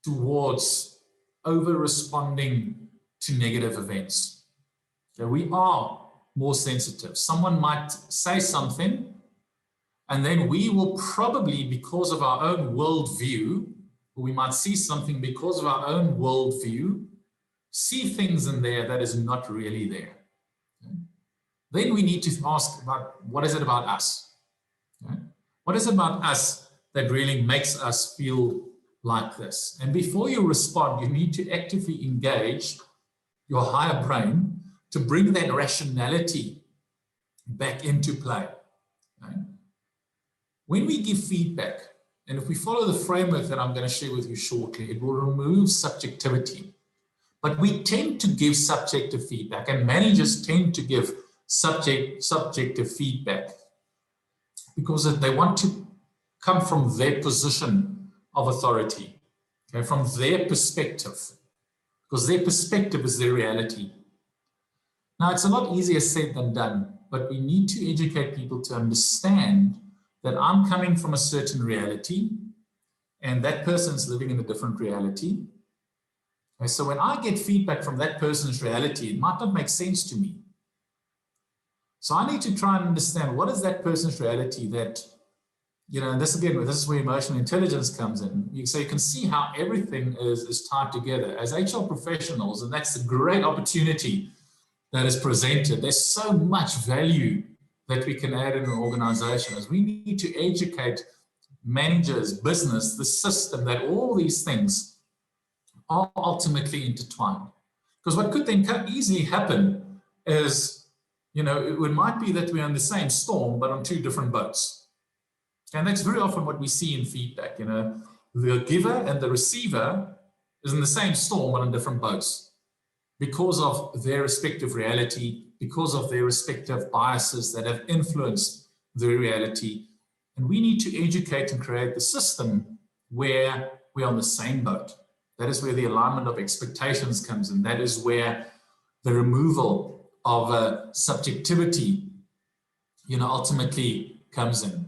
towards over-responding to negative events. So we are more sensitive. Someone might say something, and then we will probably, because of our own worldview, or we might see something because of our own worldview, see things in there that is not really there. Okay? Then we need to ask about, what is it about us? Okay? What is it about us that really makes us feel like this? And before you respond, you need to actively engage your higher brain to bring that rationality back into play. Okay? When we give feedback, and if we follow the framework that I'm going to share with you shortly, it will remove subjectivity. But we tend to give subjective feedback, and managers tend to give subjective feedback because they want to come from their position of authority, okay, from their perspective, because their perspective is their reality. Now, it's a lot easier said than done, but we need to educate people to understand that I'm coming from a certain reality and that person's living in a different reality. Okay, so when I get feedback from that person's reality, it might not make sense to me. So I need to try and understand, what is that person's reality that, and this is where emotional intelligence comes in. So you can see how everything is tied together. As HR professionals, and that's a great opportunity that is presented, there's so much value that we can add in an organization, as we need to educate managers, business, the system, that all these things are ultimately intertwined. Because what could then easily happen is, it might be that we're on the same storm, but on two different boats. And that's very often what we see in feedback. The giver and the receiver is in the same storm, but on different boats, because of their respective reality, because of their respective biases that have influenced their reality. And we need to educate and create the system where we're on the same boat. That is where the alignment of expectations comes in. That is where the removal of subjectivity, ultimately comes in.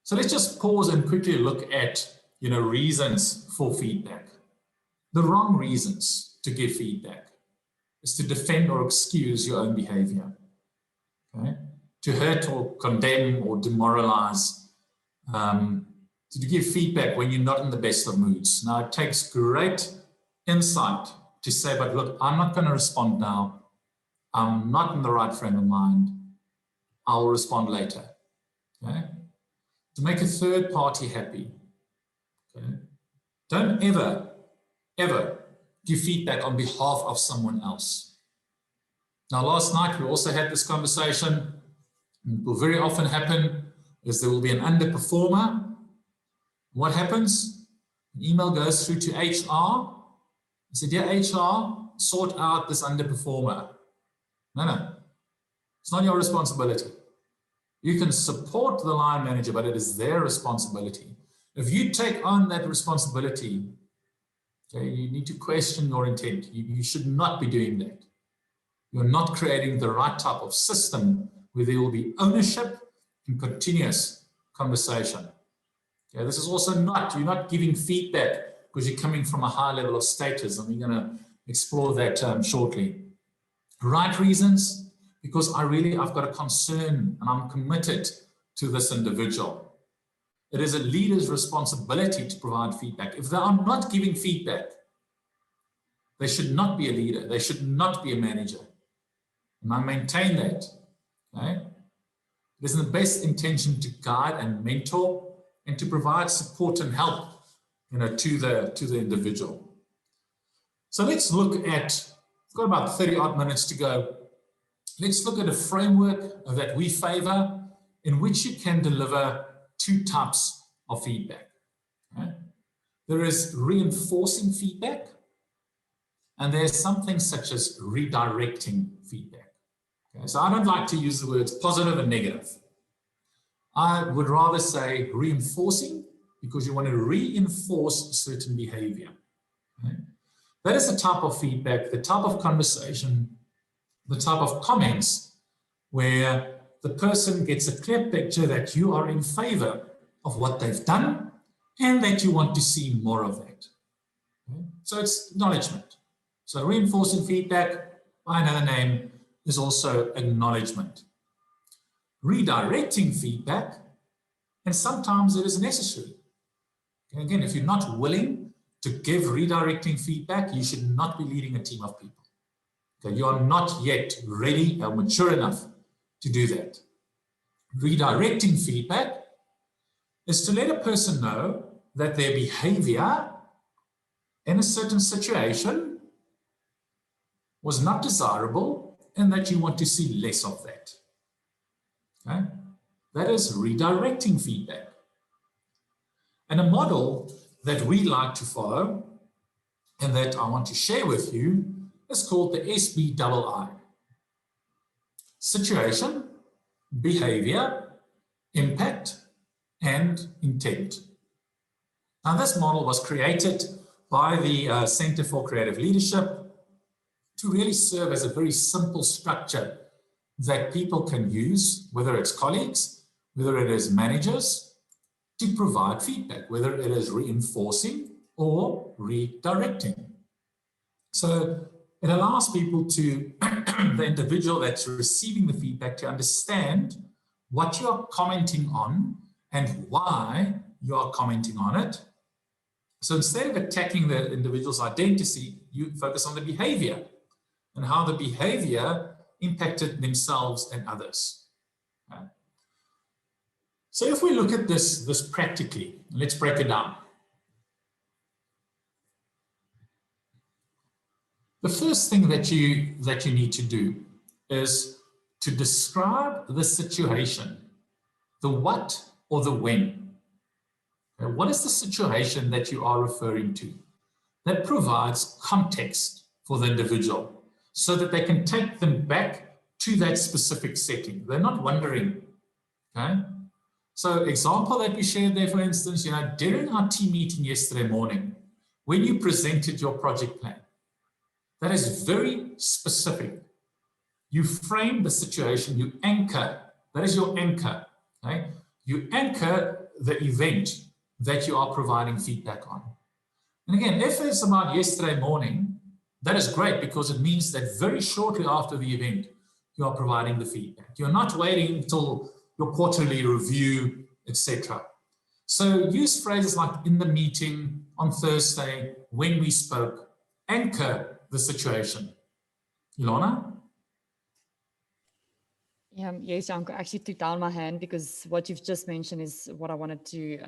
So let's just pause and quickly look at, reasons for feedback. The wrong reasons to give feedback is to defend or excuse your own behavior, okay? To hurt or condemn or demoralize, to give feedback when you're not in the best of moods. Now, it takes great insight to say, but look, I'm not going to respond now. I'm not in the right frame of mind. I'll respond later, okay? To make a third party happy, okay? Don't ever, ever give feedback on behalf of someone else. Now, last night we also had this conversation. It will very often happen is there will be an underperformer. What happens? An email goes through to HR. I said, dear HR, sort out this underperformer. No. It's not your responsibility. You can support the line manager, but it is their responsibility. If you take on that responsibility, okay, you need to question your intent. You should not be doing that. You're not creating the right type of system where there will be ownership and continuous conversation. Okay, this is also you're not giving feedback because you're coming from a high level of status, and we're going to explore that shortly. Right reasons, because I've got a concern and I'm committed to this individual. It is a leader's responsibility to provide feedback. If they are not giving feedback, they should not be a leader. They should not be a manager. And I maintain that. Okay? It is in the best intention to guide and mentor and to provide support and help, to the individual. So let's look at, we've got about 30 odd minutes to go. Let's look at a framework that we favor in which you can deliver two types of feedback. Okay? There is reinforcing feedback, and there's something such as redirecting feedback. Okay? So I don't like to use the words positive and negative. I would rather say reinforcing, because you want to reinforce certain behavior. Okay? That is the type of feedback, the type of conversation, the type of comments where the person gets a clear picture that you are in favor of what they've done and that you want to see more of that. Okay? So it's acknowledgement. So reinforcing feedback, by another name, is also acknowledgement. Redirecting feedback, and sometimes it is necessary. Okay? Again, if you're not willing to give redirecting feedback, you should not be leading a team of people. Okay? You are not yet ready or mature enough to do that. Redirecting feedback is to let a person know that their behavior in a certain situation was not desirable and that you want to see less of that. Okay? That is redirecting feedback. And a model that we like to follow and that I want to share with you is called the SBII. Situation, behavior, impact, and intent. Now, this model was created by the Center for Creative Leadership to really serve as a very simple structure that people can use, whether it's colleagues, whether it is managers, to provide feedback, whether it is reinforcing or redirecting. So it allows people to, the individual that's receiving the feedback, to understand what you are commenting on and why you are commenting on it. So instead of attacking the individual's identity, you focus on the behavior and how the behavior impacted themselves and others. Okay. So if we look at this practically, let's break it down. The first thing that you need to do is to describe the situation, the what or the when. Okay, what is the situation that you are referring to? That provides context for the individual so that they can take them back to that specific setting. They're not wondering, okay? So example that we shared there, for instance, during our team meeting yesterday morning, when you presented your project plan, that is very specific. You frame the situation, you anchor, that is your anchor, okay? You anchor the event that you are providing feedback on. And again, if it's about yesterday morning, that is great because it means that very shortly after the event, you are providing the feedback. You're not waiting until your quarterly review, etc. So use phrases like in the meeting, on Thursday, when we spoke, anchor the situation. Ilana? Yes, Janko, actually took down my hand because what you've just mentioned is what I wanted to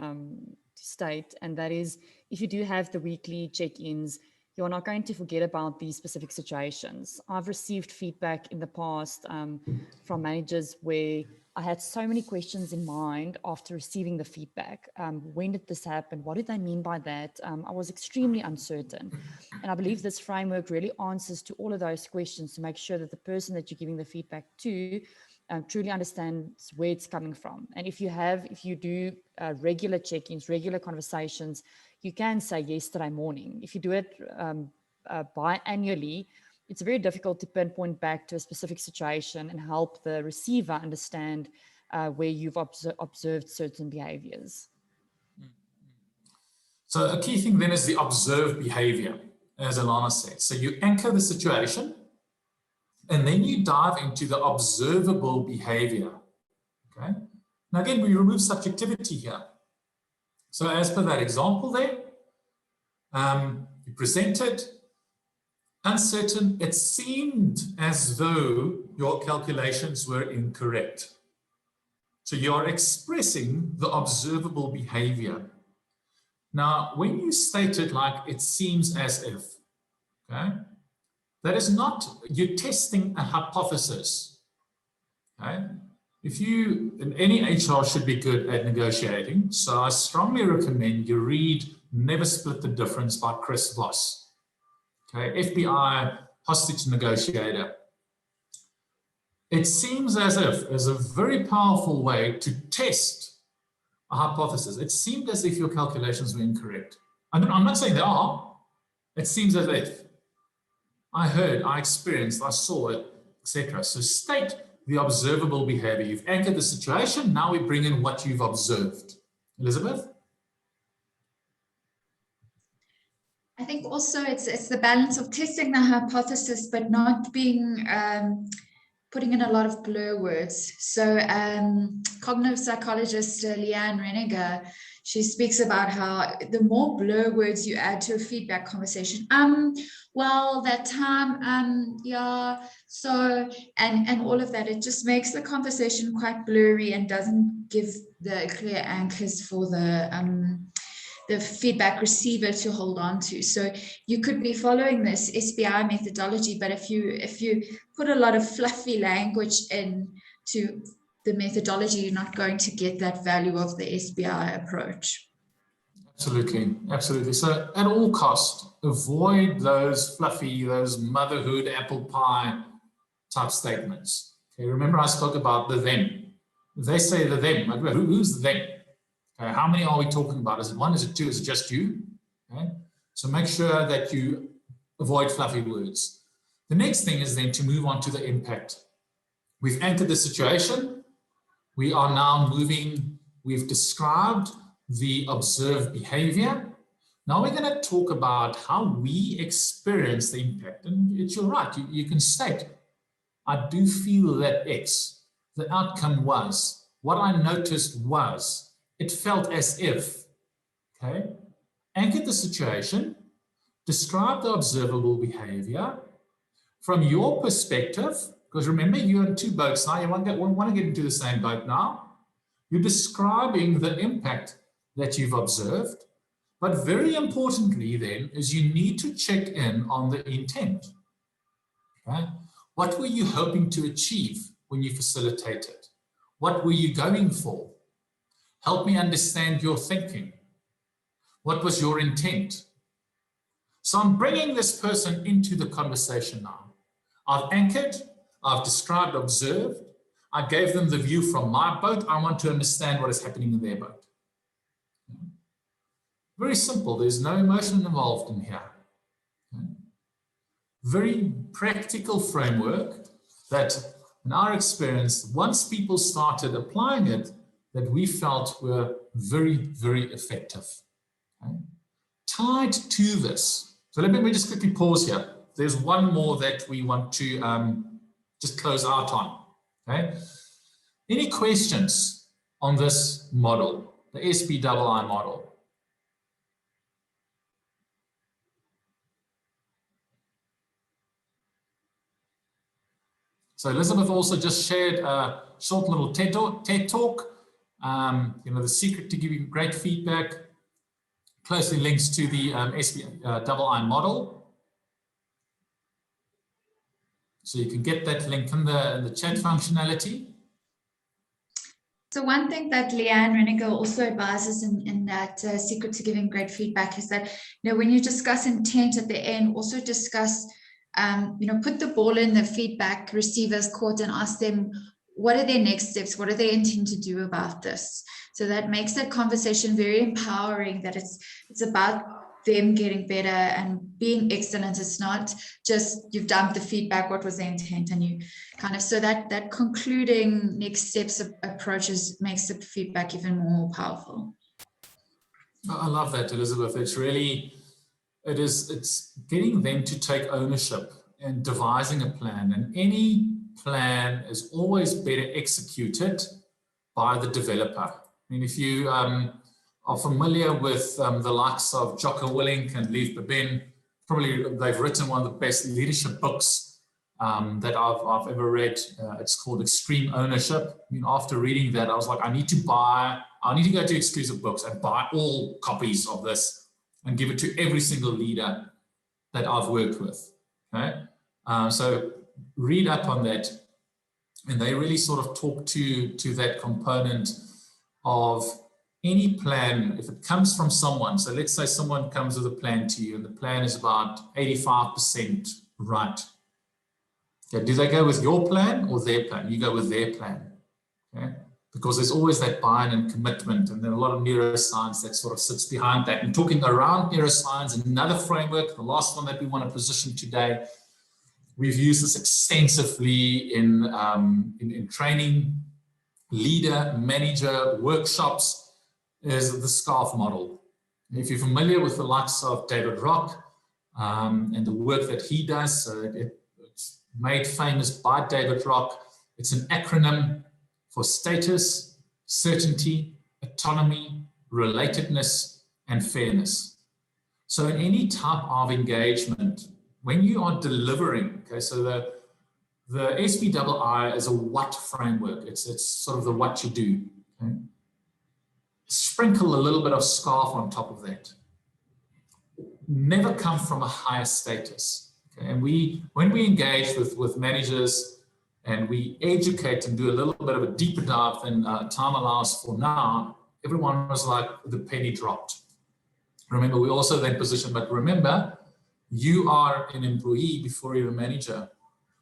state, and that is if you do have the weekly check-ins, you're not going to forget about these specific situations. I've received feedback in the past from managers where I had so many questions in mind after receiving the feedback. When did this happen? What did they mean by that? I was extremely uncertain. And I believe this framework really answers to all of those questions to make sure that the person that you're giving the feedback to truly understands where it's coming from. And if you do regular check-ins, regular conversations, you can say yesterday morning. If you do it biannually, it's very difficult to pinpoint back to a specific situation and help the receiver understand where you've observed certain behaviors. So a key thing then is the observed behavior, as Ilana said. So you anchor the situation, and then you dive into the observable behavior. Okay. Now again, we remove subjectivity here. So as per that example there, you presented uncertain. It seemed as though your calculations were incorrect. So you are expressing the observable behavior. Now, when you state it like it seems as if, okay, that is not, you're testing a hypothesis. Okay? And any HR should be good at negotiating. So I strongly recommend you read Never Split the Difference by Chris Voss. Okay, FBI hostage negotiator. It seems as if is a very powerful way to test a hypothesis. It seemed as if your calculations were incorrect. I'm not saying they are. It seems as if. I heard, I experienced, I saw it, etc. So state the observable behavior. You've anchored the situation. Now we bring in what you've observed. Elizabeth? I think also it's the balance of testing the hypothesis, but not being putting in a lot of blur words. So cognitive psychologist Leanne Reniger, she speaks about how the more blur words you add to a feedback conversation, well, that time, yeah, so, and all of that, it just makes the conversation quite blurry and doesn't give the clear anchors for the feedback receiver to hold on to. So you could be following this SBI methodology, but if you put a lot of fluffy language into the methodology, you're not going to get that value of the SBI approach. Absolutely, absolutely. So at all costs, avoid those fluffy, those motherhood apple pie type statements. Okay, remember I spoke about the them. If they say the them, like, who's the them? Okay, how many are we talking about? Is it one? Is it two? Is it just you? Okay, so make sure that you avoid fluffy words. The next thing is then to move on to the impact. We've entered the situation. We are now moving. We've described the observed behavior. Now we're going to talk about how we experience the impact. And you're right, you can state, I do feel that X, the outcome was, what I noticed was, it felt as if, okay? Anchor the situation, describe the observable behavior from your perspective, because remember, you're in two boats now, you want to get into the same boat now. You're describing the impact that you've observed, but very importantly then is you need to check in on the intent. Okay? What were you hoping to achieve when you facilitated? What were you going for? Help me understand your thinking. What was your intent? So I'm bringing this person into the conversation now. I've anchored, I've described, observed, I gave them the view from my boat. I want to understand what is happening in their boat. Very simple. There's no emotion involved in here. Okay. Very practical framework that, in our experience, once people started applying it, that we felt were very, very effective. Okay. Tied to this. So let me just quickly pause here. There's one more that we want to just close out on. Okay. Any questions on this model, the SBII model? So Elizabeth also just shared a short little TED talk, the secret to giving great feedback. closely links to the SBII model. So you can get that link in the chat functionality. So one thing that Leanne Reniger also advises in that secret to giving great feedback is that, when you discuss intent at the end, also discuss, put the ball in the feedback receiver's court and ask them, what are their next steps? What do they intend to do about this? So that makes that conversation very empowering, that it's about them getting better and being excellent. It's not just you've dumped the feedback, what was the intent, and you kind of, so that concluding next steps approaches makes the feedback even more powerful. I love that, Elizabeth. It's getting them to take ownership and devising a plan, and any plan is always better executed by the developer. I mean, if you are familiar with the likes of Jocko Willink and Leif Babin, probably they've written one of the best leadership books that I've ever read. It's called Extreme Ownership. I mean, after reading that, I was like, I need to go to Exclusive Books and buy all copies of this and give it to every single leader that I've worked with. Okay, so read up on that, and they really sort of talk to that component of any plan. If it comes from someone, so let's say someone comes with a plan to you and the plan is about 85% right. Okay, do they go with your plan or their plan? You go with their plan, okay? Because there's always that buy-in and commitment, and then a lot of neuroscience that sort of sits behind that. And talking around neuroscience, another framework, the last one that we want to position today, we've used this extensively in training, leader, manager, workshops, is the SCARF model. If you're familiar with the likes of David Rock and the work that he does, so it's made famous by David Rock. It's an acronym for status, certainty, autonomy, relatedness, and fairness. So in any type of engagement, when you are delivering, okay, so the SBII is a what framework. It's sort of the what you do. Okay? Sprinkle a little bit of SCARF on top of that. Never come from a higher status. Okay? And when we engage with managers and we educate and do a little bit of a deeper dive than time allows for now, everyone was like, the penny dropped. Remember, we also then position, but remember, you are an employee before you're a manager.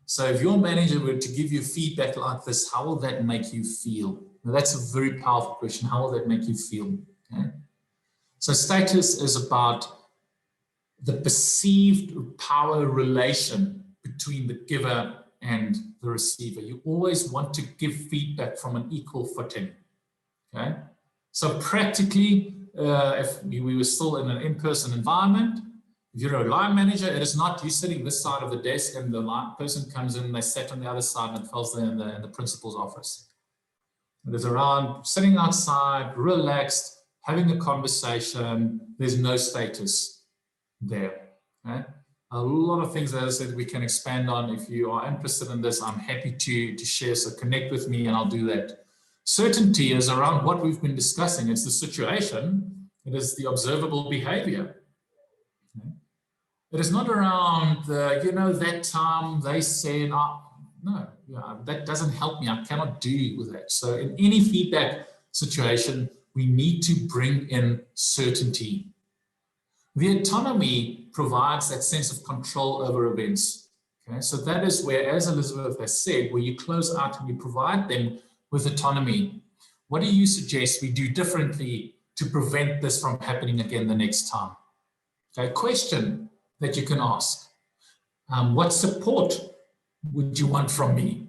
So if your manager were to give you feedback like this, how will that make you feel? Now, that's a very powerful question. How will that make you feel? Okay? So status is about the perceived power relation between the giver and the receiver. You always want to give feedback from an equal footing. Okay? So practically, if we were still in an in-person environment, if you're a line manager, it is not you sitting this side of the desk and the line person comes in and they sit on the other side and Feltzman in the principal's office. It is around sitting outside, relaxed, having a conversation. There's no status there. Okay? A lot of things, as I said, we can expand on. If you are interested in this, I'm happy to share. So connect with me and I'll do that. Certainty is around what we've been discussing. It's the situation. It is the observable behavior. Okay? It is not around, that time they said, no, that doesn't help me. I cannot do with that. So in any feedback situation, we need to bring in certainty. The autonomy provides that sense of control over events. Okay, so that is where, as Elizabeth has said, where you close out and you provide them with autonomy. What do you suggest we do differently to prevent this from happening again the next time? Okay, question that you can ask. What support would you want from me?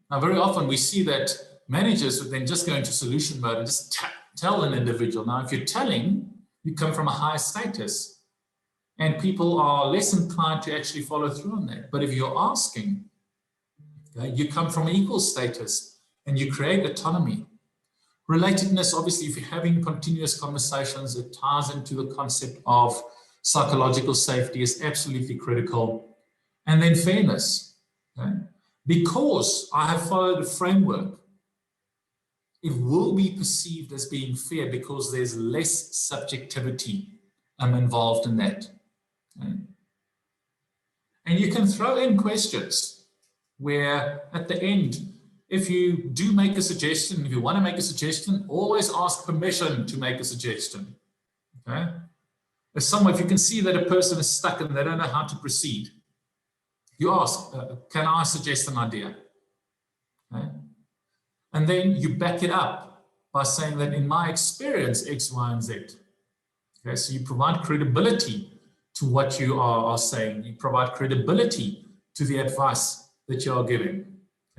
Now, very often we see that managers would then just go into solution mode and just tell an individual. Now, if you're telling, you come from a higher status and people are less inclined to actually follow through on that. But if you're asking, okay, you come from an equal status and you create autonomy. Relatedness, obviously, if you're having continuous conversations, it ties into the concept of psychological safety is absolutely critical. And then fairness, okay? Because I have followed a framework, it will be perceived as being fair because there's less subjectivity involved in that. Okay? And you can throw in questions where at the end, if you do make a suggestion, if you want to make a suggestion, always ask permission to make a suggestion. Okay? If you can see that a person is stuck and they don't know how to proceed, you ask, can I suggest an idea? Okay? And then you back it up by saying that in my experience, X, Y, and Z. Okay? So you provide credibility to what you are saying. You provide credibility to the advice that you are giving.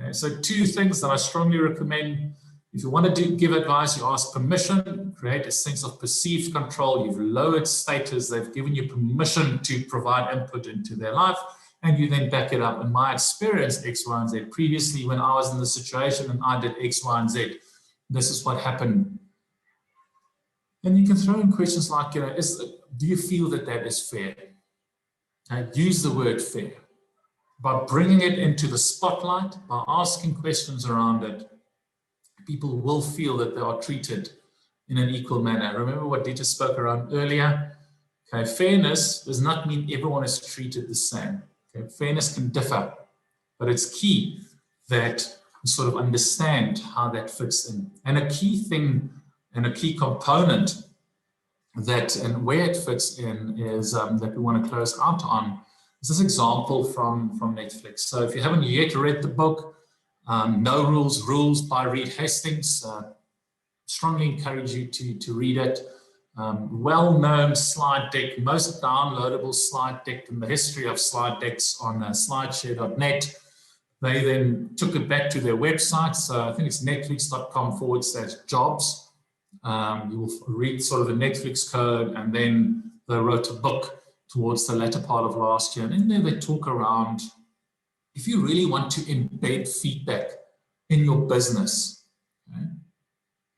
Okay? So 2 things that I strongly recommend. If you want to give advice, you ask permission, create a sense of perceived control. You've lowered status. They've given you permission to provide input into their life, and you then back it up. In my experience, X, Y, and Z. Previously, when I was in the situation and I did X, Y, and Z, this is what happened. And you can throw in questions like, do you feel that that is fair? Okay? Use the word fair. By bringing it into the spotlight, by asking questions around it, people will feel that they are treated in an equal manner. Remember what Dieter spoke around earlier? Okay, fairness does not mean everyone is treated the same. Okay, fairness can differ, but it's key that you sort of understand how that fits in. And a key thing and a key component that and where it fits in is that we want to close out on is this example from Netflix. So if you haven't yet read the book, No Rules, Rules by Reed Hastings, strongly encourage you to read it. Well-known slide deck, most downloadable slide deck in the history of slide decks on slideshare.net. They then took it back to their website. So I think it's netflix.com/jobs. You will read sort of the Netflix code, and then they wrote a book towards the latter part of last year. And in there they talk around, if you really want to embed feedback in your business, okay,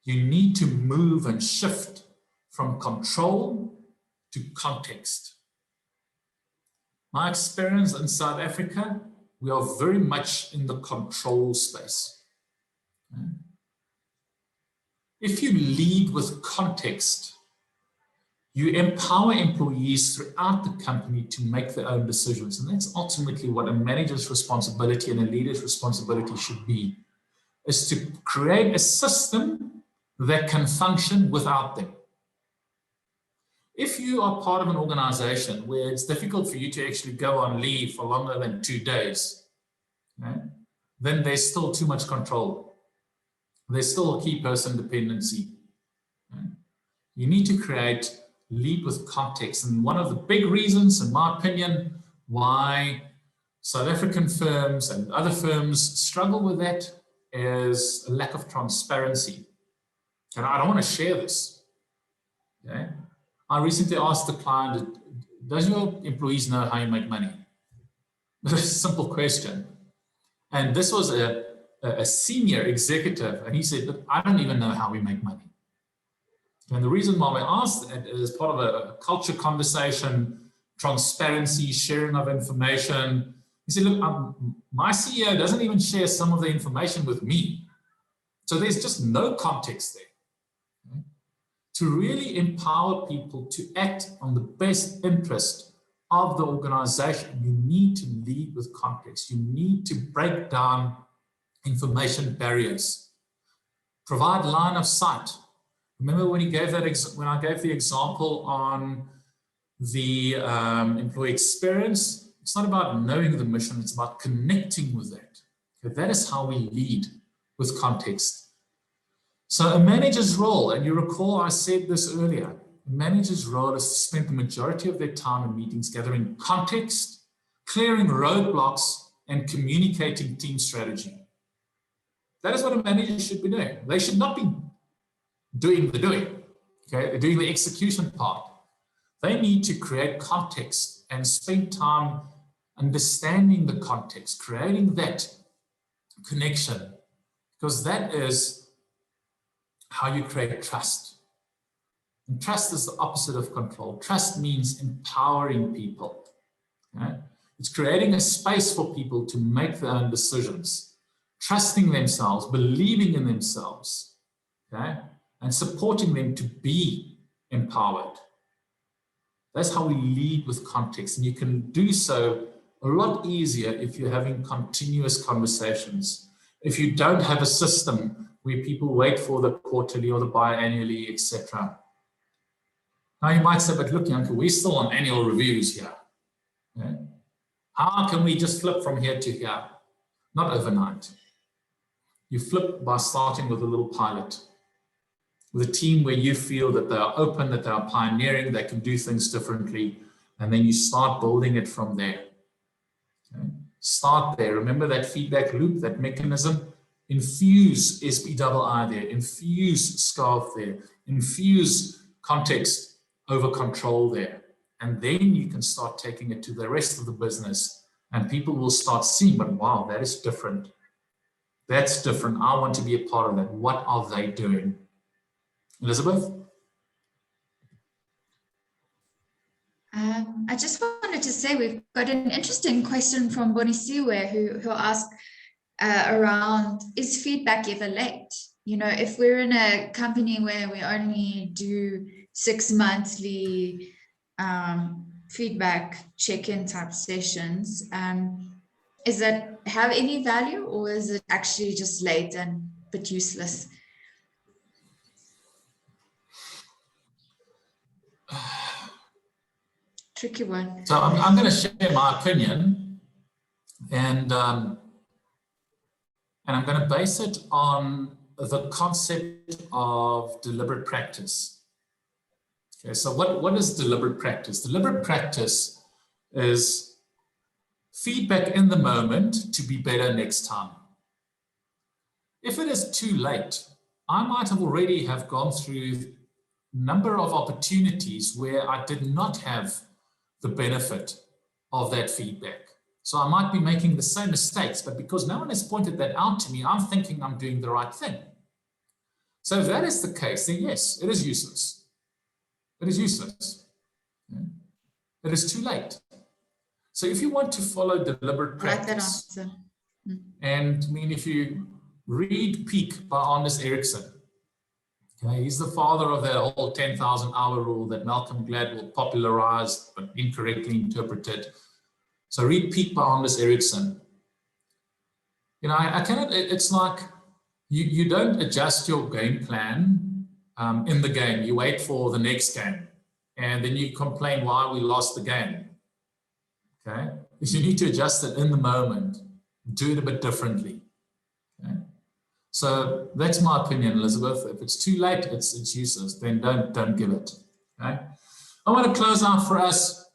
you need to move and shift from control to context. My experience in South Africa, we are very much in the control space. Okay? If you lead with context, you empower employees throughout the company to make their own decisions. And that's ultimately what a manager's responsibility and a leader's responsibility should be, is to create a system that can function without them. If you are part of an organization where it's difficult for you to actually go on leave for longer than 2 days, okay, then there's still too much control. There's still a key person dependency. Okay? You need to lead with context. And one of the big reasons, in my opinion, why South African firms and other firms struggle with that is a lack of transparency. And I don't want to share this. Okay? I recently asked the client, does your employees know how you make money? It's a simple question. And this was a senior executive, and he said, look, I don't even know how we make money. And the reason why we asked that is part of a culture conversation, transparency, sharing of information. He said, look, my CEO doesn't even share some of the information with me. So there's just no context there. Okay? To really empower people to act on the best interest of the organization, you need to lead with context. You need to break down information barriers, provide line of sight. Remember when he gave when I gave the example on the employee experience, it's not about knowing the mission, it's about connecting with that. Okay, that is how we lead with context. So a manager's role, and you recall I said this earlier, a manager's role is to spend the majority of their time in meetings gathering context, clearing roadblocks, and communicating team strategy. That is what a manager should be doing. They should not be doing the doing, okay? They're doing the execution part. They need to create context and spend time understanding the context, creating that connection, because that is how you create trust. And trust is the opposite of control. Trust means empowering people. Okay? It's creating a space for people to make their own decisions, trusting themselves, believing in themselves. okay, and supporting them to be empowered. That's how we lead with context, and you can do so a lot easier if you're having continuous conversations. If you don't have a system where people wait for the quarterly or the biannually, etc. Now you might say, but look, Janko, we're still on annual reviews here. Okay? How can we just flip from here to here? Not overnight. You flip by starting with a little pilot, with a team where you feel that they are open, that they are pioneering, they can do things differently, and then you start building it from there. Okay? Start there. Remember that feedback loop, that mechanism. Infuse SPII there, infuse SCARF there, infuse context over control there. And then you can start taking it to the rest of the business, and people will start seeing, but wow, that is different. That's different. I want to be a part of that. What are they doing? Elizabeth? I just wanted to say we've got an interesting question from Bonisiwe who asked around, is feedback ever late? You know, if we're in a company where we only do 6 monthly feedback check-in type sessions, is that have any value, or is it actually just late and but useless? Tricky one. So I'm going to share my opinion, and I'm going to base it on the concept of deliberate practice. Okay, so what is deliberate practice? Deliberate practice is feedback in the moment to be better next time. If it is too late, I might have already have gone through a number of opportunities where I did not have the benefit of that feedback. So I might be making the same mistakes, but because no one has pointed that out to me, I'm thinking I'm doing the right thing. So if that is the case, then yes, it is useless. It is useless. It is too late. So if you want to follow deliberate practice, and I mean, if you read Peak by Anders Ericsson, okay, he's the father of that whole 10,000 hour rule that Malcolm Gladwell popularized but incorrectly interpreted. So read Peak by Anders Ericsson. You know, I cannot, it's like you don't adjust your game plan in the game. You wait for the next game, and then you complain why we lost the game. Okay, because you need to adjust it in the moment, do it a bit differently. Okay, so that's my opinion, Elizabeth. If it's too late, it's useless. Then don't give it. Okay, I want to close out for us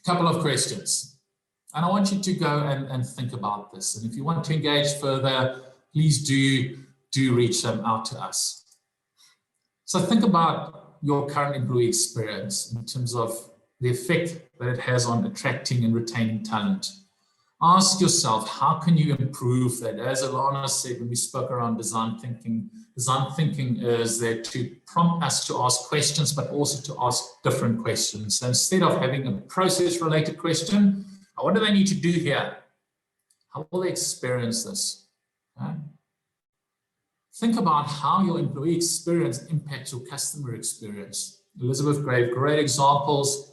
a couple of questions, and I want you to go and think about this. And if you want to engage further, please do reach out to us. So think about your current employee experience in terms of the effect that it has on attracting and retaining talent. Ask yourself, how can you improve that? As Ilana said when we spoke around design thinking is there to prompt us to ask questions, but also to ask different questions. So instead of having a process-related question, what do they need to do here? How will they experience this? Okay? Think about how your employee experience impacts your customer experience. Elizabeth gave great examples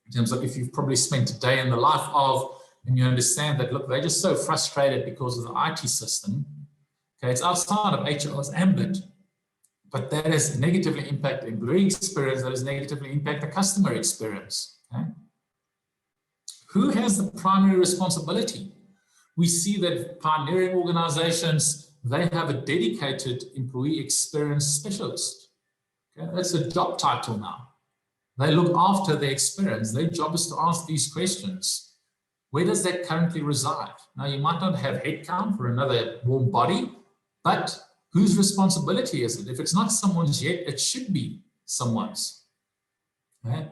in terms of if you've probably spent a day in the life of, and you understand that, look, they're just so frustrated because of the IT system. Okay, it's outside of HR's ambit, but that has negatively impacted the employee experience, that has negatively impacted the customer experience. Okay? Who has the primary responsibility? We see that pioneering organizations, they have a dedicated employee experience specialist. Okay? That's a job title now. They look after their experience. Their job is to ask these questions. Where does that currently reside? Now, you might not have headcount for another warm body, but whose responsibility is it? If it's not someone's yet, it should be someone's. Okay?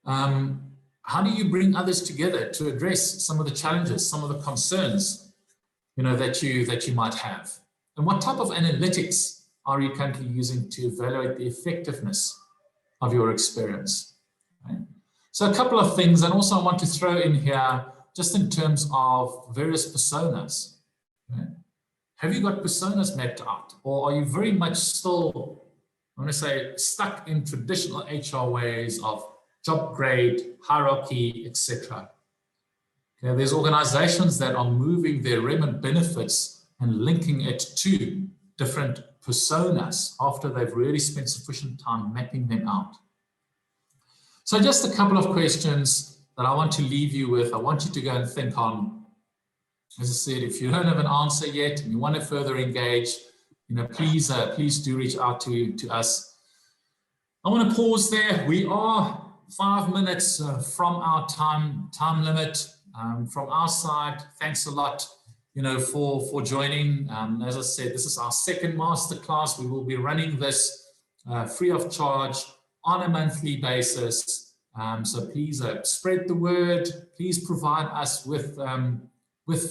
How do you bring others together to address some of the challenges, some of the concerns, you know, that you might have? And what type of analytics are you currently using to evaluate the effectiveness of your experience? Okay? So a couple of things, and also I want to throw in here, just in terms of various personas. Okay? have you got personas mapped out, or are you very much still, I want to say, stuck in traditional HR ways of job grade, hierarchy, etc.? Okay, there's organizations that are moving their rem and benefits and linking it to different personas after they've really spent sufficient time mapping them out. So just a couple of questions that I want to leave you with. I want you to go and think on. As I said, if you don't have an answer yet and you want to further engage, please do reach out to us. I want to pause there. We are 5 minutes from our time limit. From our side, thanks a lot, for joining. As I said, this is our second masterclass. We will be running this free of charge on a monthly basis. So please spread the word. Please provide us with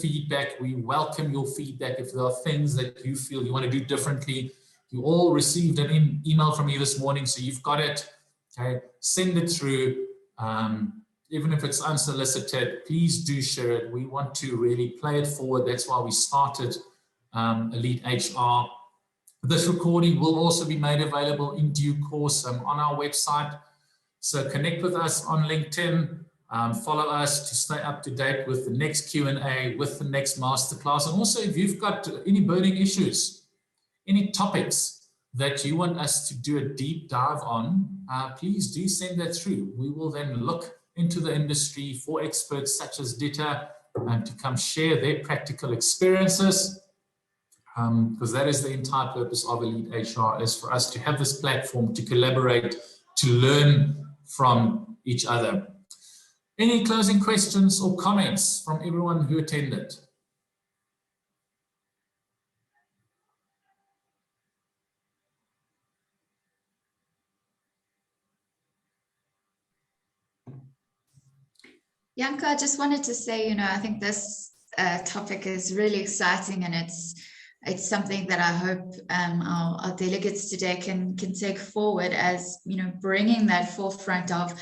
feedback. We welcome your feedback. If there are things that you feel you want to do differently, you all received an email from me this morning, so you've got it. Okay, send it through. Even if it's unsolicited, please do share it. We want to really play it forward. That's why we started Elite HR. This recording will also be made available in due course on our website. So connect with us on LinkedIn. Follow us to stay up to date with the next Q&A, with the next masterclass. And also, if you've got any burning issues, any topics that you want us to do a deep dive on, please do send that through. We will then look into the industry for experts such as Dita to come share their practical experiences, because that is the entire purpose of Elite HR, is for us to have this platform to collaborate, to learn from each other. Any closing questions or comments from everyone who attended? Janko, I just wanted to say, I think this topic is really exciting, and it's something that I hope our delegates today can take forward as, bringing that forefront of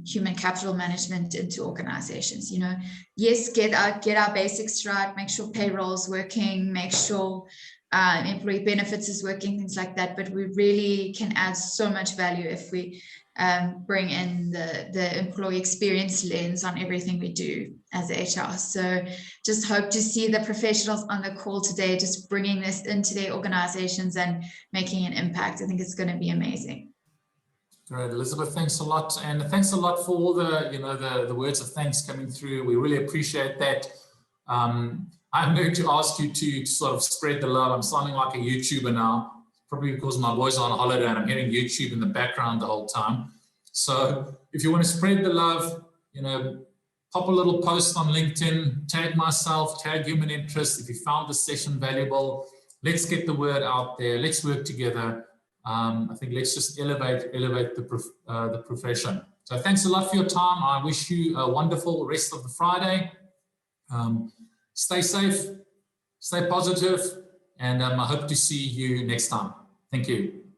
human capital management into organizations. Yes, get our basics right, make sure payroll's working, make sure employee benefits is working, things like that. But we really can add so much value if we bring in the employee experience lens on everything we do as HR. So just hope to see the professionals on the call today just bringing this into their organizations and making an impact. I think it's going to be amazing. Great, Elizabeth, thanks a lot. And thanks a lot for all the words of thanks coming through. We really appreciate that. I'm going to ask you to sort of spread the love. I'm sounding like a YouTuber now, probably because my boys are on holiday and I'm hearing YouTube in the background the whole time. So if you want to spread the love, pop a little post on LinkedIn, tag myself, tag Human Interest. If you found this session valuable, let's get the word out there. Let's work together. I think let's just elevate the profession. So thanks a lot for your time. I wish you a wonderful rest of the Friday. Stay safe, stay positive, and I hope to see you next time. Thank you.